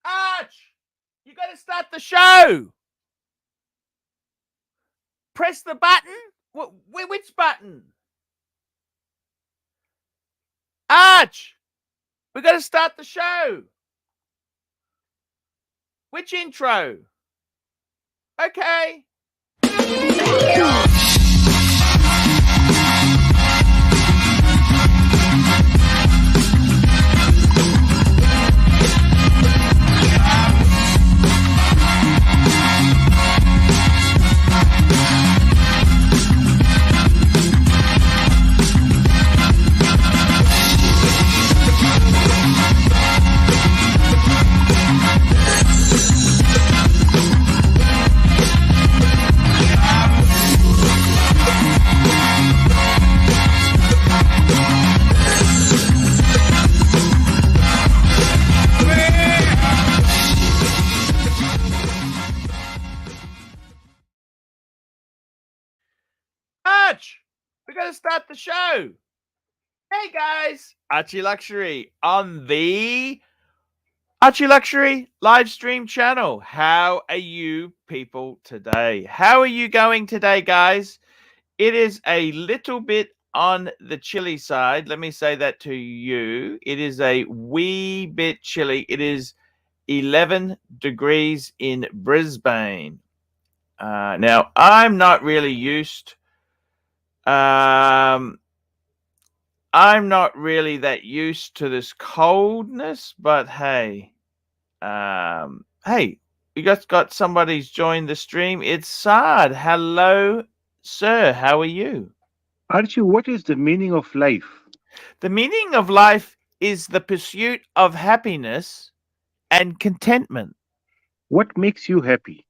Arch, you got to start the show. Press the button. Which button? Arch, we got to start the show. Which intro? Okay. We got to start the show. Hey guys, ArchieLuxury on the ArchieLuxury live stream channel. How are you people today? How are you going today, guys? It is a little bit on the chilly side. Let me say that to you. It is a wee bit chilly. It is 11 degrees in Brisbane. Now, I'm not really used. I'm not really that used to this coldness, but hey, hey, we got somebody's joined the stream. It's Saad. Hello, sir. How are you? Archie, what is the meaning of life? The meaning of life is the pursuit of happiness and contentment. What makes you happy?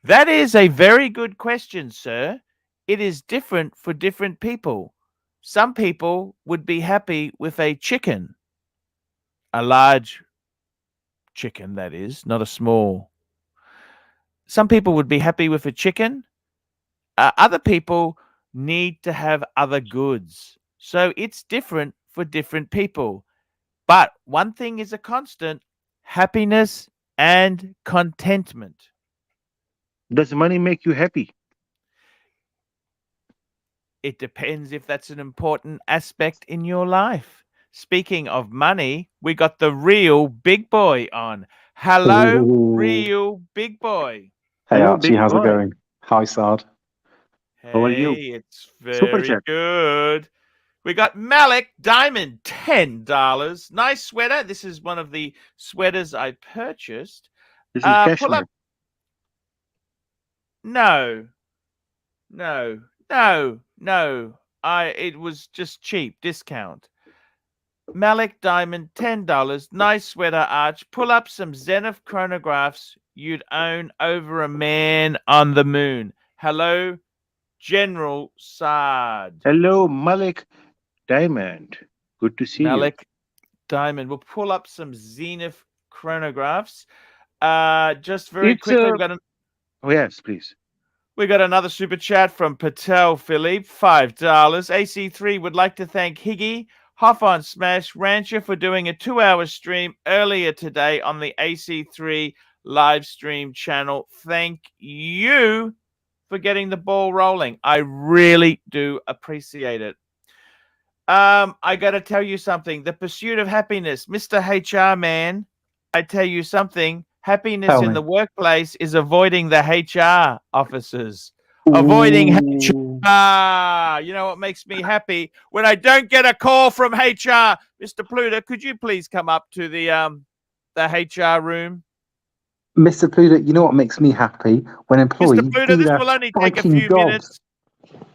That is a very good question, sir. It is different for different people. Some people would be happy with a chicken, a large chicken, that is, not a small. Some people would be happy with a chicken. Other people need to have other goods. So it's different for different people. But one thing is a constant: happiness and contentment. Does money make you happy? It depends if that's an important aspect in your life. Speaking of money, we got the real big boy on. Hello, real big boy. Hey, Hello, Archie, big how's it boy. going? Hi, Saad. How are you? It's Super very chat. good. We got Malik Diamond, $10. Nice sweater. This is one of the sweaters I purchased. This is Pull cashmere. up. No. It was just cheap discount. Malik Diamond, $10. Nice sweater, Arch. Pull up some Zenith chronographs you'd own over a man on the moon. Hello, General Saad. Hello, Malik Diamond. Good to see Malik Diamond. We'll pull up some Zenith chronographs. Just very It's quickly, you. Oh, yes, please. we got another super chat from Patel Philippe, $5. AC3 would like to thank Higgy, Hoff on Smash, Rancher for doing a 2-hour stream earlier today on the AC3 live stream channel. Thank you for getting the ball rolling. I really do appreciate it. I got to tell you something. The pursuit of happiness, Mr. HR man, I tell you something. Happiness Tell in me. the workplace is avoiding the HR officers. Avoiding HR. You know what makes me happy? When I don't get a call from HR. Mr. Pluto, could you please come up to the HR room? Mr. Pluto, you know what makes me happy? When employees Mr. Pluto, do this their will only take a fucking few jobs. minutes.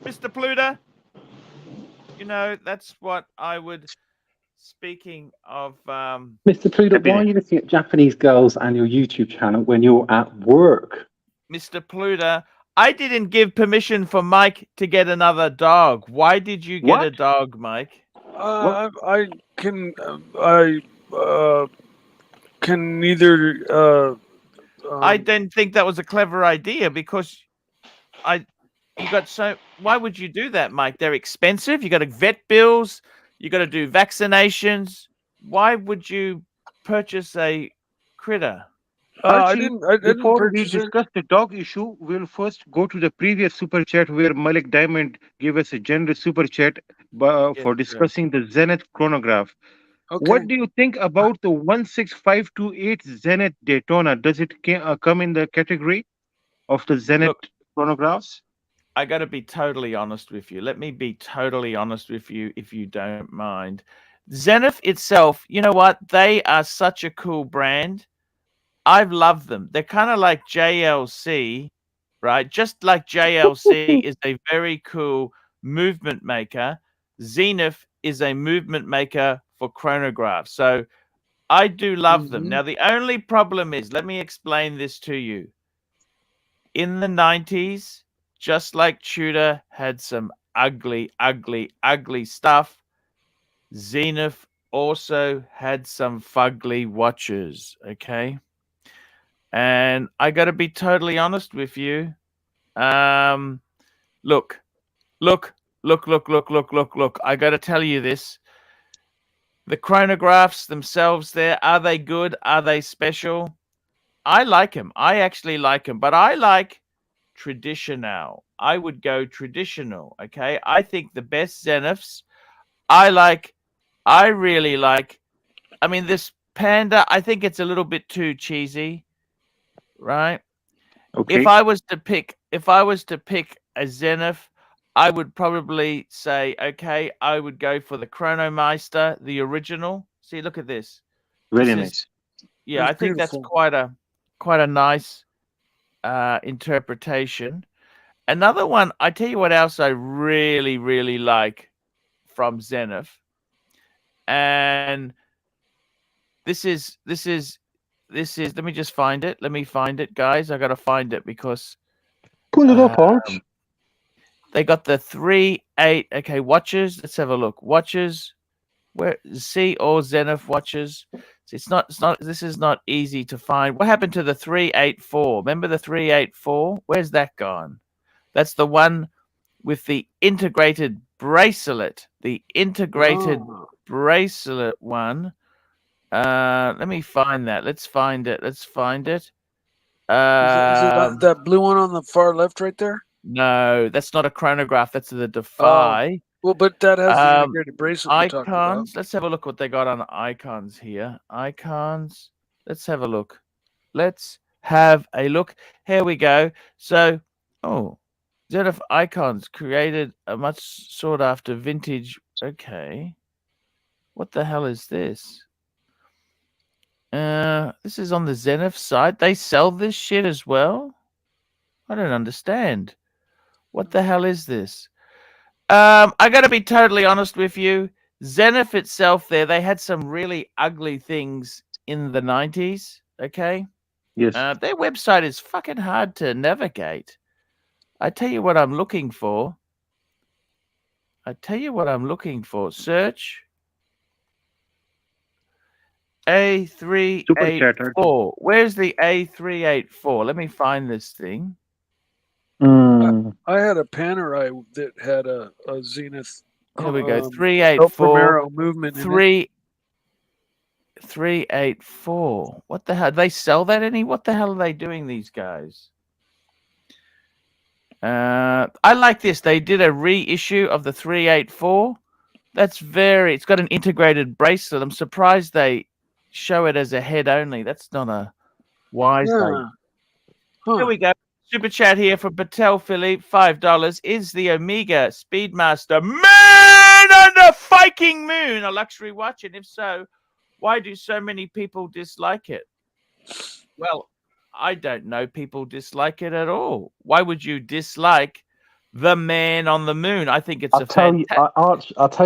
Mr. Pluto, you know, that's what I would... Speaking of... Mr. Pluto, why are you looking at Japanese girls and your YouTube channel when you're at work? Mr. Pluto, I didn't give permission for Mike to get another dog. Why did you get a dog, Mike? I can neither. I didn't think that was a clever idea because you got so... Why would you do that, Mike? They're expensive. You got to vet bills. You got to do vaccinations. Why would you purchase a Critter. I Archie, didn't before we purchase it. discuss the dog issue, we'll first go to the previous super chat where Malik Diamond gave us a generous super chat Yes, for sir. discussing the Zenith chronograph. Okay. What do you think about the 16528 Zenith Daytona? Does it come in the category of the Zenith Look, chronographs? I got to be totally honest with you. Let me be totally honest with you, if you don't mind. Zenith itself, you know what? They are such a cool brand. I've loved them. They're kind of like JLC, right? Just like JLC is a very cool movement maker, Zenith is a movement maker for chronographs. So I do love them. Now, the only problem is, let me explain this to you. In the 90s, just like Tudor had some ugly, ugly, ugly stuff, Zenith also had some fugly watches, okay? And I got to be totally honest with you. Look. I got to tell you this. The chronographs themselves there, are they good? Are they special? I like them. I actually like them, but I like traditional. I would go traditional, okay? I think the best Zeniths, I really like, I mean, this Panda, I think it's a little bit too cheesy, right? Okay. If I was to pick a Zenith, I would probably say, okay, I would go for the Chronomeister, the original. See, look at this. Very nice. Yeah, That's I think that's beautiful. quite a nice interpretation. Another one, I tell you what else I really, really like from Zenith. And this is let me just find it. Let me find it, guys. I gotta find it because Pull it up, Arch. they got the 3.8. Okay, watches. Let's have a look. Watches. Where see all Zenith watches. It's not. This is not easy to find. What happened to the 384? Remember the 384? Where's that gone? That's the one with the integrated bracelet. The integrated bracelet one. Let me find that. Let's find it. Is it that blue one on the far left right there? No, that's not a chronograph. That's the Defy. Well, but that has the integrated bracelet we're talking about. Icons. Let's have a look what they got on icons here. Icons. Let's have a look. Here we go. So, Zenith Icons created a much sought after vintage. Okay. What the hell is this? This is on the Zenith side. They sell this shit as well? I don't understand. What the hell is this? I got to be totally honest with you. Zenith itself there, they had some really ugly things in the 90s, okay? Yes. Their website is fucking hard to navigate. I tell you what I'm looking for. Search A384. Where's the A384? Let me find this thing. I had a Panerai that had a Zenith. Here we go. 384 movement. 384. What the hell? They sell that any? What the hell are they doing, these guys? I like this. They did a reissue of the 384. It's got an integrated bracelet. I'm surprised they show it as a head only. That's not a wise thing. Here we go. Super chat here from Patel Philippe, $5. Is the Omega Speedmaster Man on the fucking moon a luxury watch? And if so, why do so many people dislike it? Well, I don't know. People dislike it at all. Why would you dislike the man on the moon? I think it's I'll tell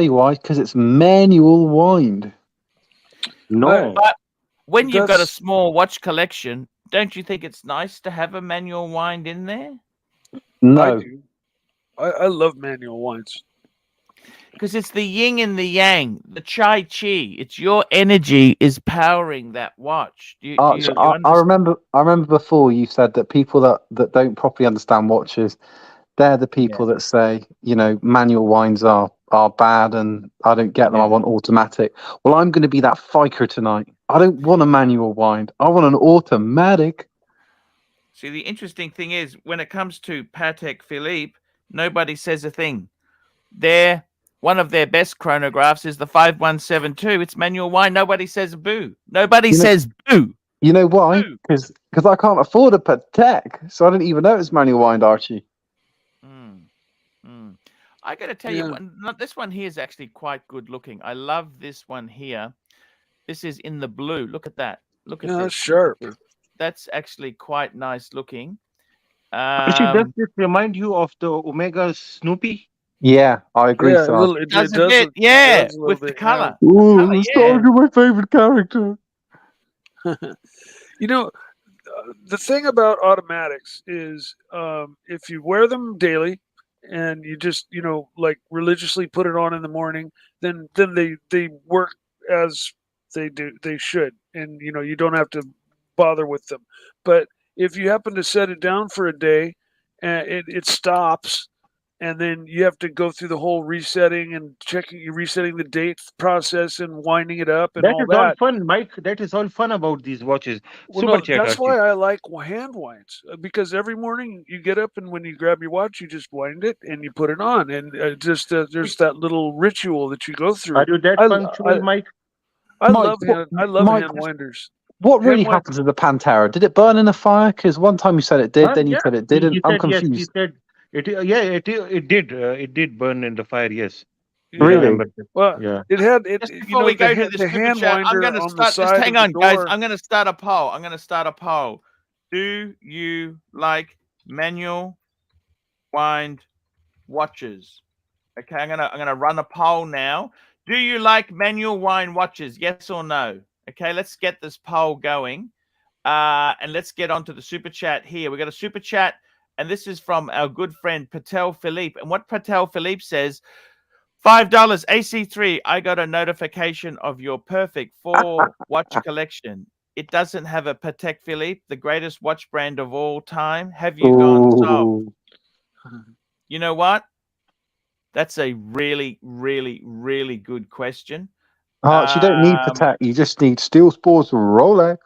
you why. Because it's manual wind. No. But when you've got a small watch collection, don't you think it's nice to have a manual wind in there? No. I do. I love manual winds. Because it's the yin and the yang, the chai chi. It's your energy is powering that watch. I remember before you said that people that don't properly understand watches, they're the people that say, manual winds are are bad and I don't get them. I want automatic. Well, I'm going to be that fiker tonight. I don't want a manual wind. I want an automatic. See, the interesting thing is, when it comes to Patek Philippe, nobody says a thing. One of their best chronographs is the 5172. It's manual wind. Nobody says boo. Nobody says boo. You know why? Because I can't afford a Patek, so I didn't even know it's manual wind, Archie. I got to tell you, this one here is actually quite good looking. I love this one here. This is in the blue. Look at that. Look at this. That's sharp. That's actually quite nice looking. Archie, does this remind you of the Omega Snoopy? Yeah, I agree. Yeah, so it does a bit. Yeah, with the color. Ooh, the stars are my favorite character. You know, the thing about automatics is if you wear them daily and you just, like religiously put it on in the morning, then they work as they should. And, you don't have to bother with them. But if you happen to set it down for a day and it stops, and then you have to go through the whole resetting and resetting the date process and winding it up and that all is that. all fun, Mike. That is all fun about these watches. Well, that's why I like hand winds, because every morning you get up and when you grab your watch, you just wind it and you put it on, and there's that little ritual that you go through. Are you that punctual, Mike? I love hand winders. What really happened to the Pantera? Did it burn in a fire? Because one time you said it did, then you said it didn't. I'm confused. Yes, he said it did. It did burn in the fire. Yes. Really? Well, it had it. Just before we go to the hand chat, I'm winder going to on start. the side Just hang on, of the guys. door. I'm going to start a poll. Do you like manual wind watches? Okay, I'm gonna run a poll now. Do you like manual wind watches? Yes or no? Okay, let's get this poll going, and let's get onto the super chat here. We got a super chat, and this is from our good friend Patel Philippe. And what Patel Philippe says: $5 AC3. I got a notification of your perfect 4-watch collection. It doesn't have a Patek Philippe, the greatest watch brand of all time. Have you gone soft? You know what? That's a really, really, really good question. Archie, you don't need Patek. You just need Steel Sports Rolex.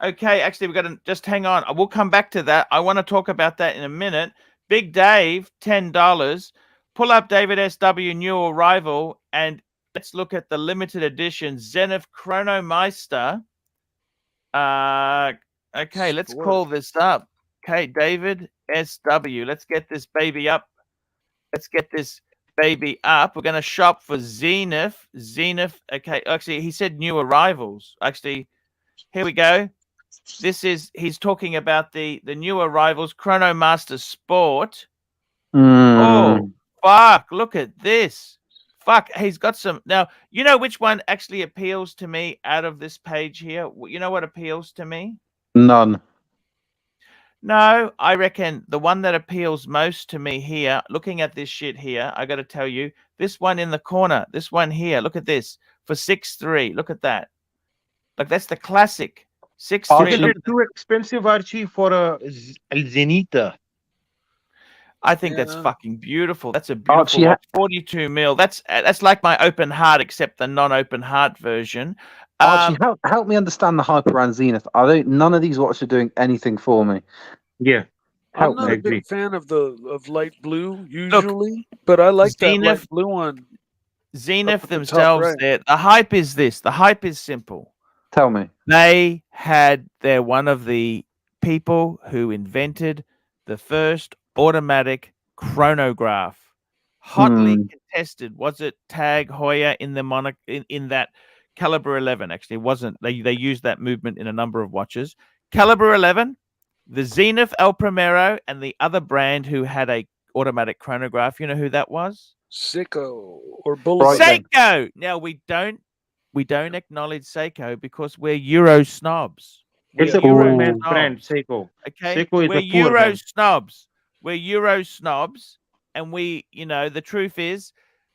Okay, actually, we've got to just hang on. We'll come back to that. I want to talk about that in a minute. Big Dave, $10. Pull up David SW new arrival, and let's look at the limited edition Zenith Chronomeister. Okay, let's call this up. Okay, David SW. Let's get this baby up. We're going to shop for Zenith. Okay, actually, he said new arrivals. Actually, here we go. He's talking about the new arrivals, Chronomaster Sport. Oh, fuck, look at this. Fuck, he's got some. Now, you know which one actually appeals to me out of this page here? You know what appeals to me? None. No, I reckon the one that appeals most to me here, looking at this shit here, I got to tell you, this one in the corner, this one here, look at this, for 6.3. Look at that. Like, that's the classic 6.3. Is it too expensive, Archie, for a Zenita? I think that's fucking beautiful. That's a beautiful watch. 42 mil. That's like my open heart, except the non-open heart version. Archie, help me understand the Hyperan Zenith. None of these watches are doing anything for me. Yeah. I'm not a big fan of light blue usually, but I like that light blue one. Zenith themselves, the hype is this. The hype is simple. Tell me. They're one of the people who invented the first automatic chronograph. Hotly contested. Was it Tag Heuer in the in that Caliber 11? Actually, it wasn't. They used that movement in a number of watches. Caliber 11, the Zenith El Primero, and the other brand who had a automatic chronograph. You know who that was? Seiko or Boulevard. Seiko. Now we don't acknowledge Seiko because we're Euro snobs. It's a poor man's brand, Seiko. Okay, Seiko is we're a poor Euro man. snobs. We're Euro snobs, and the truth is,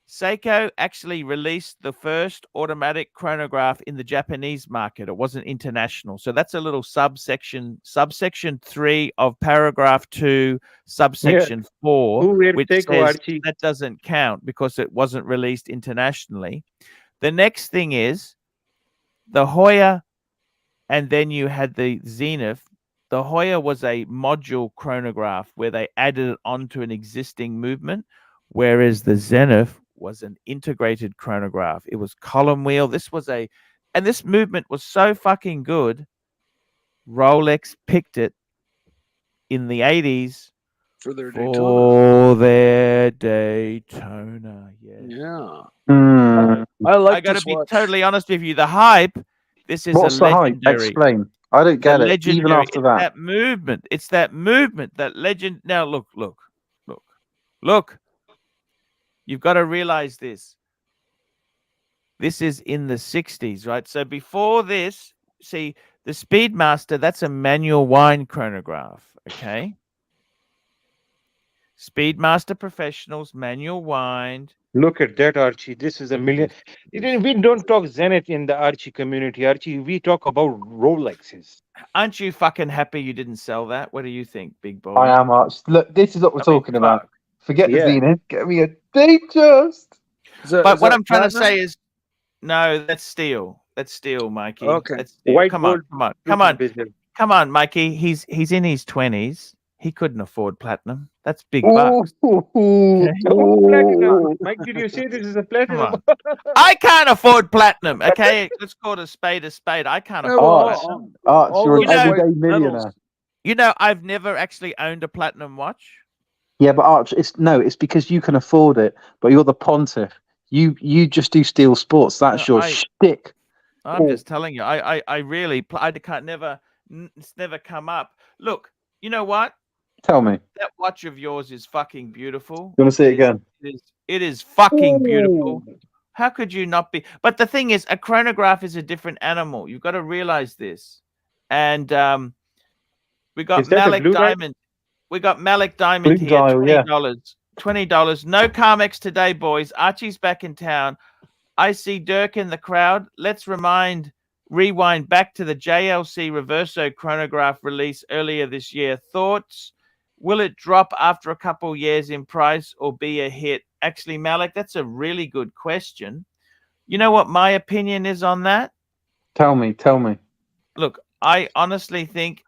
Seiko actually released the first automatic chronograph in the Japanese market. It wasn't international. So that's a little subsection 3 of paragraph 2, subsection 4, Who were which Seiko, says Archie? that doesn't count because it wasn't released internationally. The next thing is the Hoya, and then you had the Zenith. The Hoya was a module chronograph where they added it onto an existing movement, whereas the Zenith was an integrated chronograph. It was column wheel. And this movement was so fucking good. Rolex picked it in the 80s For their for their Daytona. Yes. Yeah. Hmm. I like I got to this be watch. totally honest with you. The hype. This is What's a the hype? legendary. Explain. I don't get The it. Even legendary. after It's that. that movement. It's that movement. That legend. Now look. You've got to realize this. This is in the 60s, right? So before this, see, the Speedmaster, that's a manual wind chronograph, okay? Speedmaster Professionals, manual wind. Look at that, Archie. This is a million. We don't talk Zenith in the Archie community, Archie. We talk about Rolexes. Aren't you fucking happy you didn't sell that? What do you think, big boy? I am, Arch. Look, this is what we're I mean, talking about. fuck. Forget Yeah. the Zenith. Get me a Datejust. But what I'm trying to say is, no, that's steel. That's steel, Mikey. Okay. That's steel. White Come on, gold come on, super come on, bezel. come on, Mikey. He's in his 20s. He couldn't afford platinum. That's big bucks. Okay. Oh, platinum. Mike, did you say this is a platinum? on. I can't afford platinum. Okay, let's call it a spade a spade. I can't Yeah, afford well, platinum. Arch, all you're an those everyday white millionaire. metals. You know, I've never actually owned a platinum watch. Yeah, but Arch, it's because you can afford it, but you're the pontiff. You just do steel sports. That's No, your shtick. I'm just telling you. I really I can't never. It's never come up. Look, you know what? Tell me. That watch of yours is fucking beautiful. You want to see it again? It is fucking beautiful. How could you not be? But the thing is, a chronograph is a different animal. You've got to realize this. And we got Is that a Malik blue dial? Diamond. We got Malik Diamond Blue here. dial, yeah. $20. No Carmex today, boys. Archie's back in town. I see Dirk in the crowd. Let's rewind back to the JLC Reverso chronograph release earlier this year. Thoughts? Will it drop after a couple years in price or be a hit? Actually, Malik, that's a really good question. You know what my opinion is on that? Tell me. Look, I honestly think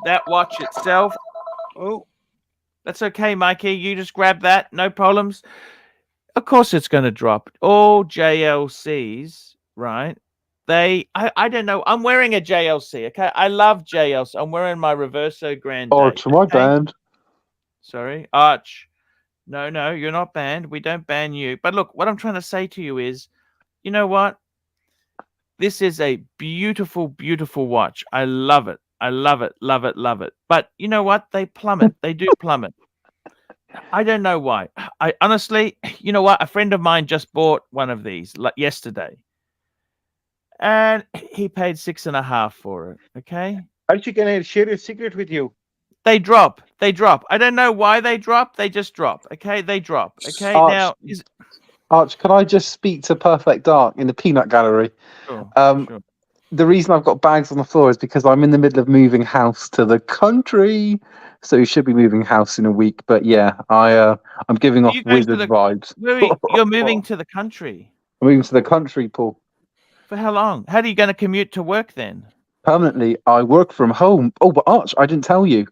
that watch itself. Oh, that's okay, Mikey. You just grab that. No problems. Of course it's going to drop. All JLCs, right? I don't know. I'm wearing a JLC, okay? I love JLC. I'm wearing my Reverso Grande. Arch, my band. Sorry, Arch. No, you're not banned. We don't ban you. But look, what I'm trying to say to you is, you know what? This is a beautiful, beautiful watch. I love it. I love it. But you know what? They plummet. They do plummet. I don't know why. I honestly, you know what? A friend of mine just bought one of these like yesterday. And he paid 6.5 for it. Okay. Archie, can I share a secret with you? They drop. I don't know why they drop. They just drop. Okay. They drop. Okay. Arch, Now, Arch, can I just speak to Perfect Dark in the Peanut Gallery? sure. The reason I've got bags on the floor is because I'm in the middle of moving house to the country. So you should be moving house in a week. But yeah, I'm giving off You going to wizard the- vibes. You're moving to the country. I'm moving to the country, Paul. For how long? How are you going to commute to work then? Permanently, I work from home. Oh, but Arch, I didn't tell you.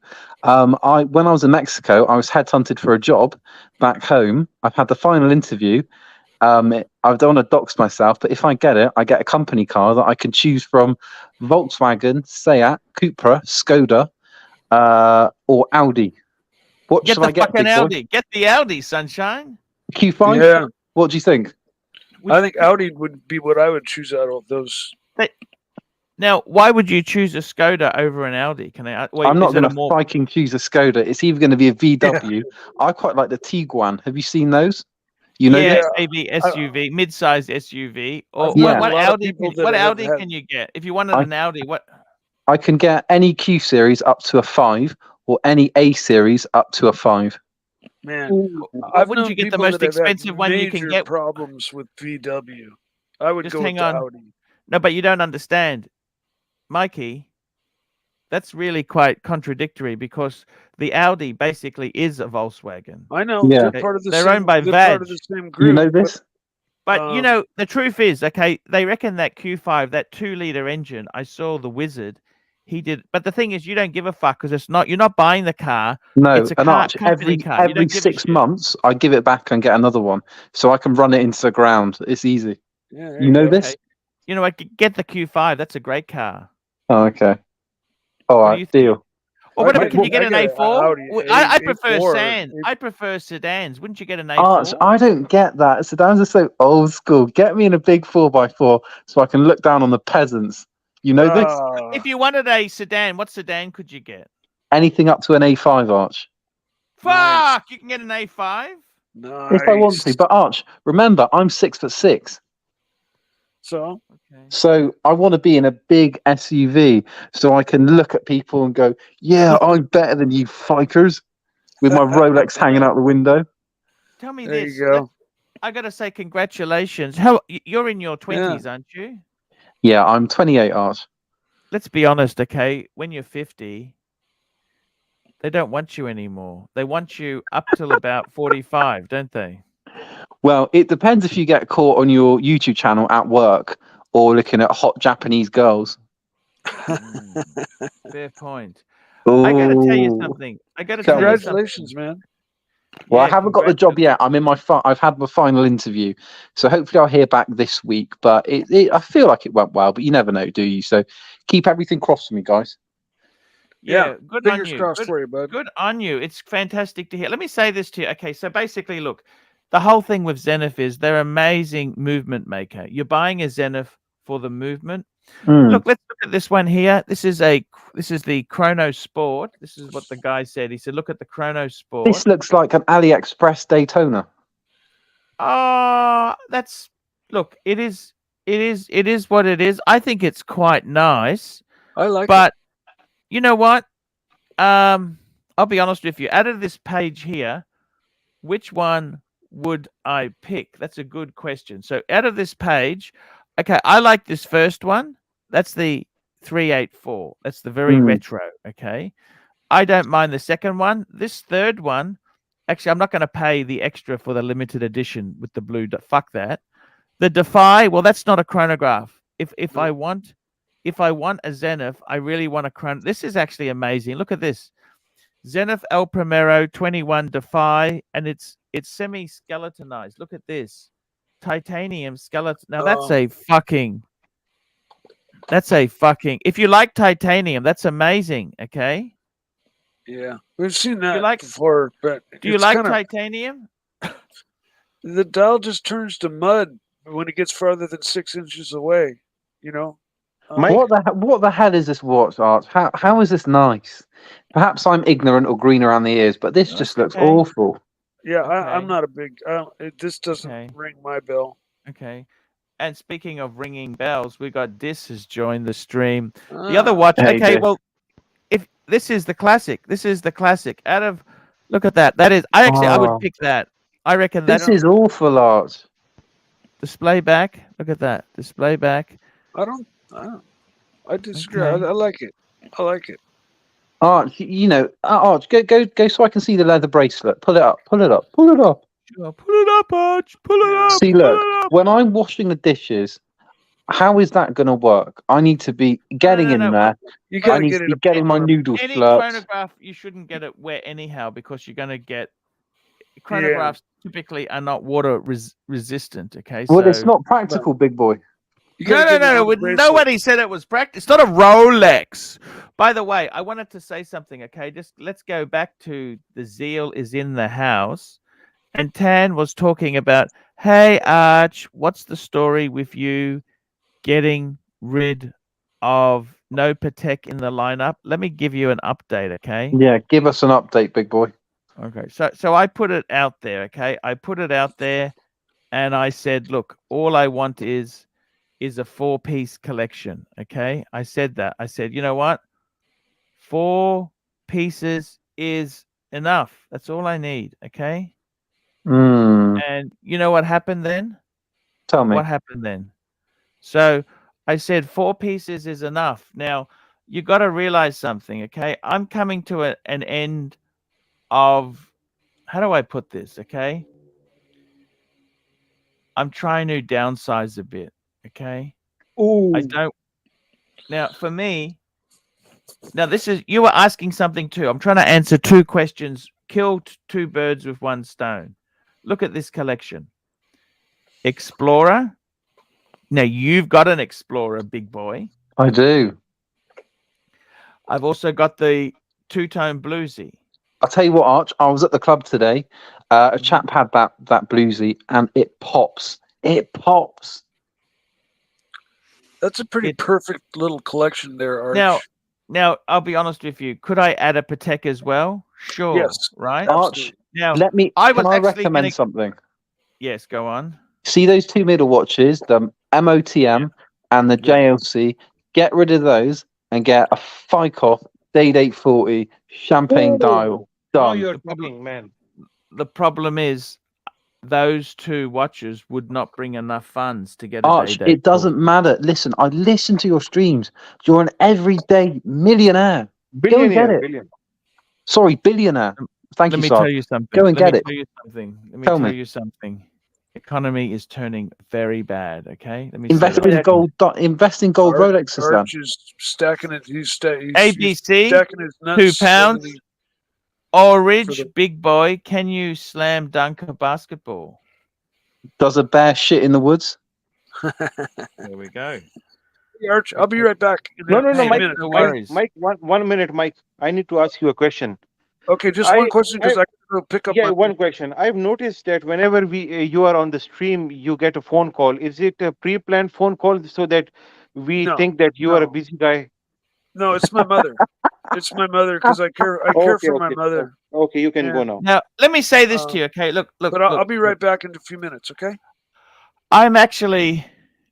When I was in Mexico, I was headhunted for a job back home. I've had the final interview. I don't want to dox myself, but if I get it, I get a company car that I can choose from: Volkswagen, Seat, Cupra, Skoda, or Audi. What Get should the I get? fucking big boy? Audi. Get the Audi, sunshine. Q5. Yeah, What do you think? I think Audi would be what I would choose out of those. Now, why would you choose a Skoda over an Audi? Can I? Wait, I'm not is it going a to more? fucking choose a Skoda. It's either going to be a VW. I quite like the Tiguan. Have you seen those? You know Yeah, this? maybe SUV, mid-sized SUV, or I've met what a lot of Audi? people that What have Audi had- can you get if you wanted an Audi? What? I can get any Q series up to a 5 or any A series up to a 5. Man, Ooh. I've wouldn't known you get the people most that have had expensive one you can major get? problems with VW. I would Just go with hang the on. Audi. No, but you don't understand, Mikey. That's really quite contradictory because the Audi basically is a Volkswagen. I know Yeah. they're part of the They're same. owned by They're part of VAG. the same You group. know this? But you Um, know, the truth is, okay, they reckon that Q5, that 2-liter engine, I saw the Wizard, he did. But the thing is, you don't give a fuck because you're not buying the car. No, It's a an car Arch. company car. You Every don't give a 6 shit. months, I give it back and get another one, so I can run it into the ground. It's easy. yeah, there You know go. this? Okay. You know what? Get the Q5. That's a great car. Oh, okay. All What do right, you think? deal. Or whatever, I'd can you get- get I an get an A4? Audi I prefer A4. sedans. I prefer sedans. Wouldn't you get an Arch, A4? I don't get that. Sedans are so old school. Get me in a big 4x4 so I can look down on the peasants. You know this? If you wanted a sedan, what sedan could you get? Anything up to an A5, Arch. Nice. Fuck, you can get an A5? Nice. If I want to. But Arch, remember, I'm 6'6". So Okay. So I want to be in a big SUV so I can look at people and go, yeah, I'm better than you fikers, with my Rolex hanging out the window. Tell me there this. you go. I got to say congratulations. You're in your 20s, aren't you? Yeah, I'm 28, Arch. Let's be honest, okay? When you're 50, they don't want you anymore. They want you up till about 45, don't they? Well, it depends if you get caught on your YouTube channel at work or looking at hot Japanese girls. Fair point. Ooh. I got to tell you something. I got to Tell tell me. you something. Congratulations, man. Well, I Yeah, haven't got the job yet. I'm in my I've had my final interview, so hopefully I'll hear back this week. But I feel like it went well, but you never know, do you? So keep everything crossed for me, guys. Yeah, good on Fingers you. crossed Good, for you, bud. good on you. It's fantastic to hear. Let me say this to you. Okay, so basically, look, the whole thing with Zenith is they're amazing movement maker. You're buying a Zenith for the movement. Look, let's look at this one here. This is the Chrono Sport. This is what the guy said. He said, look at the Chrono Sport. This looks like an AliExpress Daytona. Look, it is what it is. I think it's quite nice. I like it. But you know what? I'll be honest with you. Out of this page here, which one would I pick? That's a good question. So out of this page, okay, I like this first one. That's the 384. That's the very retro. Okay. I don't mind the second one. This third one, actually, I'm not going to pay the extra for the limited edition with the blue. Fuck that. The Defy, well, that's not a chronograph. If I want a Zenith, I really want a chron. This is actually amazing. Look at this. Zenith El Primero 21 Defy, and it's semi-skeletonized. Look at this. Titanium skeleton. Now that's a fucking if you like titanium, that's amazing, okay? Yeah, we've seen that like- before. But Do you it's like kinda- titanium? The dial just turns to mud when it gets farther than 6 inches away. You know. What the hell is this watch, Art? How is this nice? Perhaps I'm ignorant or green around the ears, but this just looks okay. awful. Yeah, Okay. I'm not a big. This doesn't Okay. ring my bell. Okay. And speaking of ringing bells, we got Dis has joined the stream. The other watch, Hey, okay, Dis. well, if this is the classic, out of, look at that. That is, I Oh. would pick that. I reckon This that is awful, Art. display back. Look at that display back. I disagree. Okay. I like it. I like it. Art, Art, go so I can see the leather bracelet. Pull it up. Sure, pull it up, Arch. Pull it up. See, pull look, it up. when I'm washing the dishes, how is that going to work? I need to be getting no, in no. there. You I gotta need get to it be getting my noodles Any slurped. chronograph, you shouldn't get it wet anyhow because you're going to get chronographs typically are not water resistant. Okay, Well, so it's not practical, big boy. You gotta get it on the bracelet. Nobody said it was practice. It's not a Rolex. By the way, I wanted to say something. Okay, just let's go back to the zeal is in the house, and Tan was talking about, hey Arch, what's the story with you getting rid of no Patek in the lineup? Let me give you an update. Okay. Yeah, give us an update, big boy. Okay, so I put it out there, okay? I put it out there and I said, look, all I want is a 4-piece collection, okay? I said that. I said, you know what? 4 pieces is Enough. That's all I need. Okay. Mm, And you know what happened then? tell me. What happened then? So I said 4 pieces is enough. Now you got to realize something. Okay. I'm coming to an end of, how do I put this? Okay. I'm trying to downsize a bit. Okay. Ooh. I don't. Now, for me, now this is, you were asking something too. I'm trying to answer 2 questions. Kill 2 birds with 1 stone. Look at this collection. Explorer. Now you've got an Explorer, big boy. I do. I've also got the 2-tone bluesy. I'll tell you what, Arch. I was at the club today. A chap had that bluesy, and it pops. It pops. That's a pretty perfect little collection there, Arch. Now I'll be honest with you. Could I add a Patek as well? Sure. Yes. Right. Arch, Now let me. I Can was I actually recommend gonna... something? Yes. Go on. See those 2 middle watches, the MOTM and the JLC. Get rid of those and get a Fykoff Date 840 champagne dial. Now Done. you're talking, man. The problem is, those 2 watches would not bring enough funds to get a Arch, day. it doesn't matter. Listen, I listen to your streams. You're an everyday millionaire. Go and get it. Billion. Sorry, billionaire. Thank Let you, me sir. tell you something. Go and Let get me it. tell you something. Let me Tell tell me. you something. Economy is turning very bad. Okay. Let me Invest say that. in gold. Invest in gold Rolexes then. Arch is stacking it. He's ABC, stacking his nuts. 2 pounds. Orange, for the- big boy. Can you slam dunk a basketball? Does a bear shit in the woods? There we go. Hey, Arch, I'll be right back. No, a Mike. minute. No worries. Mike, 1 minute, Mike. I need to ask you a question. Okay, just one question because I can go pick up. Yeah, my one question. I've noticed that whenever you are on the stream, you get a phone call. Is it a pre-planned phone call so that we No, think that you are a no. busy guy? No, it's my mother. It's my mother because I care for my mother. Okay, you can go And- now. Now, let me say this to you. Okay. Look. But I'll be right back in a few minutes. Okay. I'm actually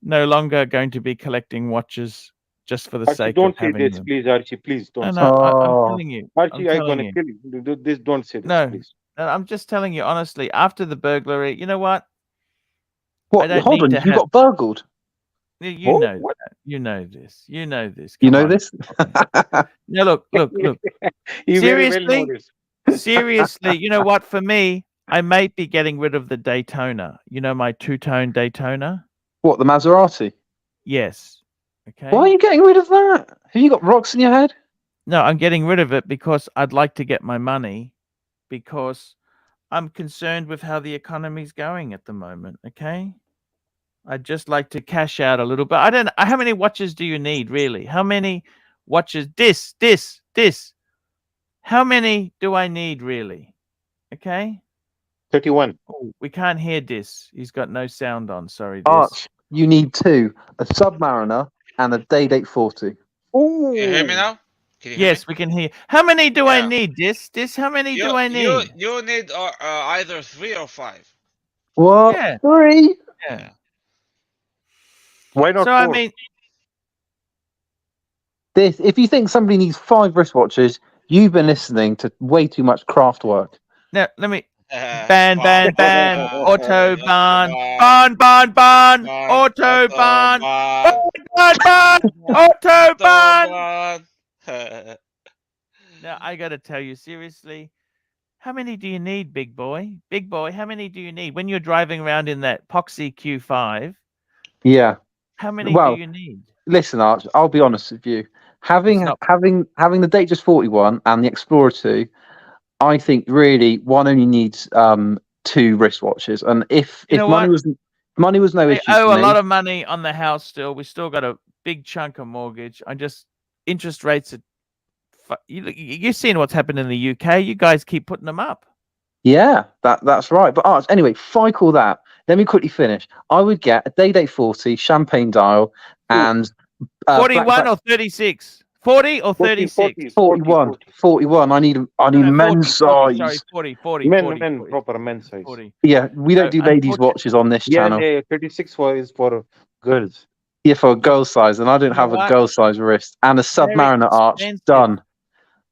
no longer going to be collecting watches just for the Archie, sake don't of say having this, them. please, Archie. Please No, don't. no, say I'm Oh. telling you. Archie, I'm telling gonna you. kill you. This, don't say this, No. please. No, I'm just telling you honestly. After the burglary, you know what? What? don't Hold need on. to You have- got burgled. You What? know What? that. You know this. You know this. You Come know on. this? No, look. You very well Seriously? know this. Seriously, you know what? For me, I might be getting rid of the Daytona. You know my 2-tone Daytona? What, the Maserati? Yes. Okay. Why are you getting rid of that? Have you got rocks in your head? No, I'm getting rid of it because I'd like to get my money, because I'm concerned with how the economy's going at the moment. Okay. I'd just like to cash out a little bit. I don't. How many watches do you need, really? How many watches? This. How many do I need, really? Okay. 31. Oh, we can't hear this. He's got no sound on. Sorry, this. Arch, you need 2. A Submariner and a Date 840. Oh, Can you hear me now? Can you hear Yes, we can hear. How many do I Yeah. need? This. How many me? do I need? You need either 3 or 5. What? Yeah. 3? Yeah. why not So I 4? mean, This. If you think somebody needs 5 wristwatches, you've been listening to way too much craft work. now let me Ban, ban, autobahn, ban, ban, autobahn, autobahn. Now I got to tell you seriously, how many do you need, big boy? Big boy, how many do you need when you're driving around in that Poxy Q5? Yeah. How many Well, do you need? Listen, Arch, I'll be honest with you. Having not- the Datejust 41 and the Explorer 2, I think really one only needs 2 wristwatches. And if You know money what? was no I issue owe for a me, lot of money on the house still. We still got a big chunk of mortgage. Interest rates are. You've seen what's happened in the UK. You guys keep putting them up. yeah, that's right. But Arch, anyway, fuck all that. Let me quickly finish. I would get a Date 840 champagne dial and 41 or 36? 40 or 36? 41. I need No, 40, men's 40, size. sorry, 40. Men, proper men's size. 40. Yeah, we don't do ladies' unfortunately- watches on this Yeah, channel. 36 is for girls. Yeah, for a girl size, and I don't You know have a what? girl size wrist. And a Very Submariner Arch expensive. done.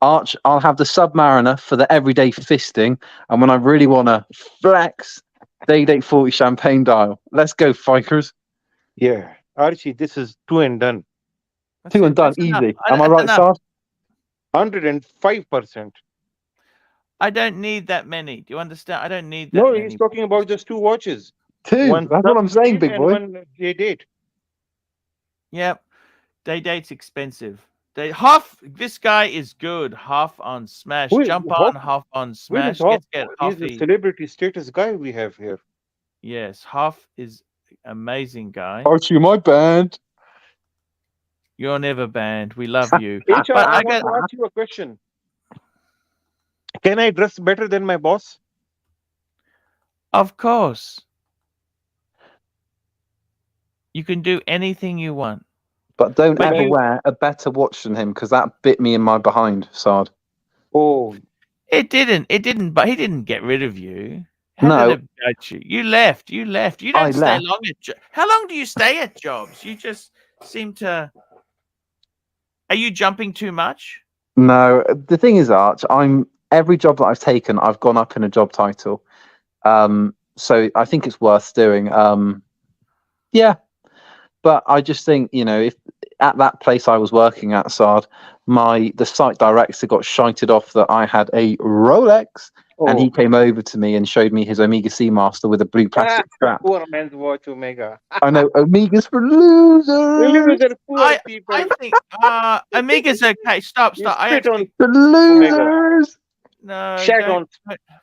Arch, I'll have the Submariner for the everyday fisting, and when I really want to flex, Day 40 champagne dial. Let's go, Fikers. Yeah, Archie, this is 2 and done. That's 2 it. and done, That's enough. easy. Am I That's right, enough. Sard? 105%. I don't need that many. Do you understand? I don't need that No, many. he's talking about just 2 watches. 2. One That's what I'm saying, Submarine big and boy. one Day-Date. Yep. Day-Date's expensive. This guy is good. Half on Smash. Who is Jump Hoff? on, half on Where Smash. is Hoff? Get He's the Hoffy. celebrity status guy we have here. Yes, Hoff is amazing guy. Archie, my band. You're never banned. We love you. HR, But I I want got to ask you a question. Can I dress better than my boss? Of course. You can do anything you want. But don't But ever you- wear a better watch than him, because that bit me in my behind, Sard. Oh, It didn't. But he didn't get rid of you. No. Did it judge you? You left. You left. You I don't stay left. long at How long do you stay at jobs? You just seem to. Are you jumping too much? No, the thing is, Arch, every job that I've taken, I've gone up in a job title. So I think it's worth doing. Yeah. But I just think, if at that place I was working at, Sard, the site director got shited off that I had a Rolex, and he came over to me and showed me his Omega Seamaster with a blue plastic strap. poor man's watch, Omega. I know, Omega's for losers. Loser, poor people. I think Amiga's okay. Stop. You I spit on actually For losers. no. Shag don't-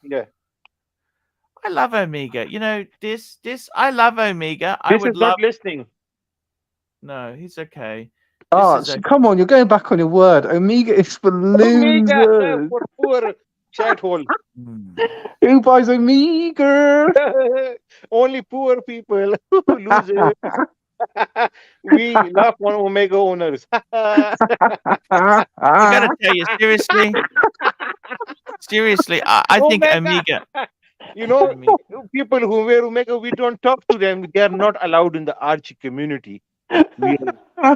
Yeah. I love Omega. This. I love Omega. I This would is love. not listening. No, he's okay. Arch, is a- come on, you're going back on your word. Omega is for Omega losers. for poor chat hole. Hmm. Who buys Omega? Only poor people. Losers. We laugh on Omega owners. I gotta tell you, seriously, I think Omega. Omega. You know, Omega. people who wear Omega, we don't talk to them. They are not allowed in the Archie community.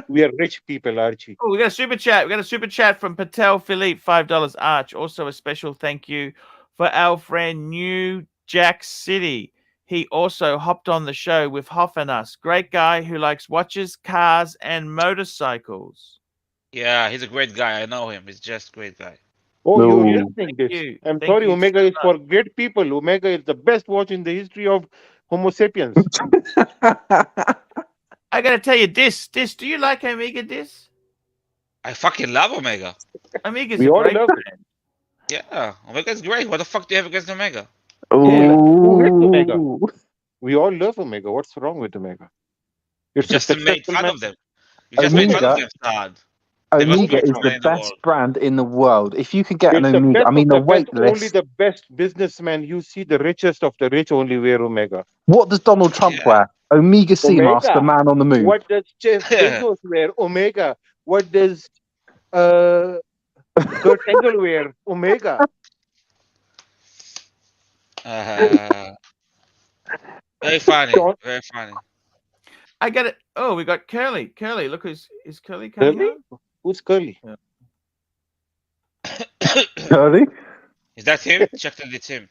We are rich people, Archie. Oh, we got a super chat. We got a super chat from Patel Philippe, $5 Arch. Also a special thank you for our friend New Jack City. He also hopped on the show with Hoff and us. Great guy who likes watches, cars, and motorcycles. Yeah, he's a great guy. I know him. He's just a great guy. Oh, No. you're listening Thank this. you. I'm Thank sorry, you Omega so is for great people. Omega is the best watch in the history of Homo sapiens. I gotta tell you, Dis, do you like Omega, Dis? I fucking love Omega. Omega's We a all great love brand. Yeah, Omega's great. What the fuck do you have against Omega? Who hates Omega? Ooh. We all love Omega. What's wrong with Omega? You It's a just made successful fun man. of them. You just made fun of Omega- them, Sad. They must Omega be is from the in the best world. brand in the world. If you could get an It's the Omega, best I mean, of the the wait best. Only list. the best businessmen. You see, the richest of the rich only wear Omega. What does Donald Trump Yeah. wear? Omega Seamaster, Omega. man on the moon. What does Jeff Bezos wear? Omega. What does Kurt Angle wear? Omega. Very funny. John- Very funny. I got it. Oh, we got Curly. Curly, look, is Curly coming Curly? on? Who's Curly? Curly? Is that him? Check that it's him.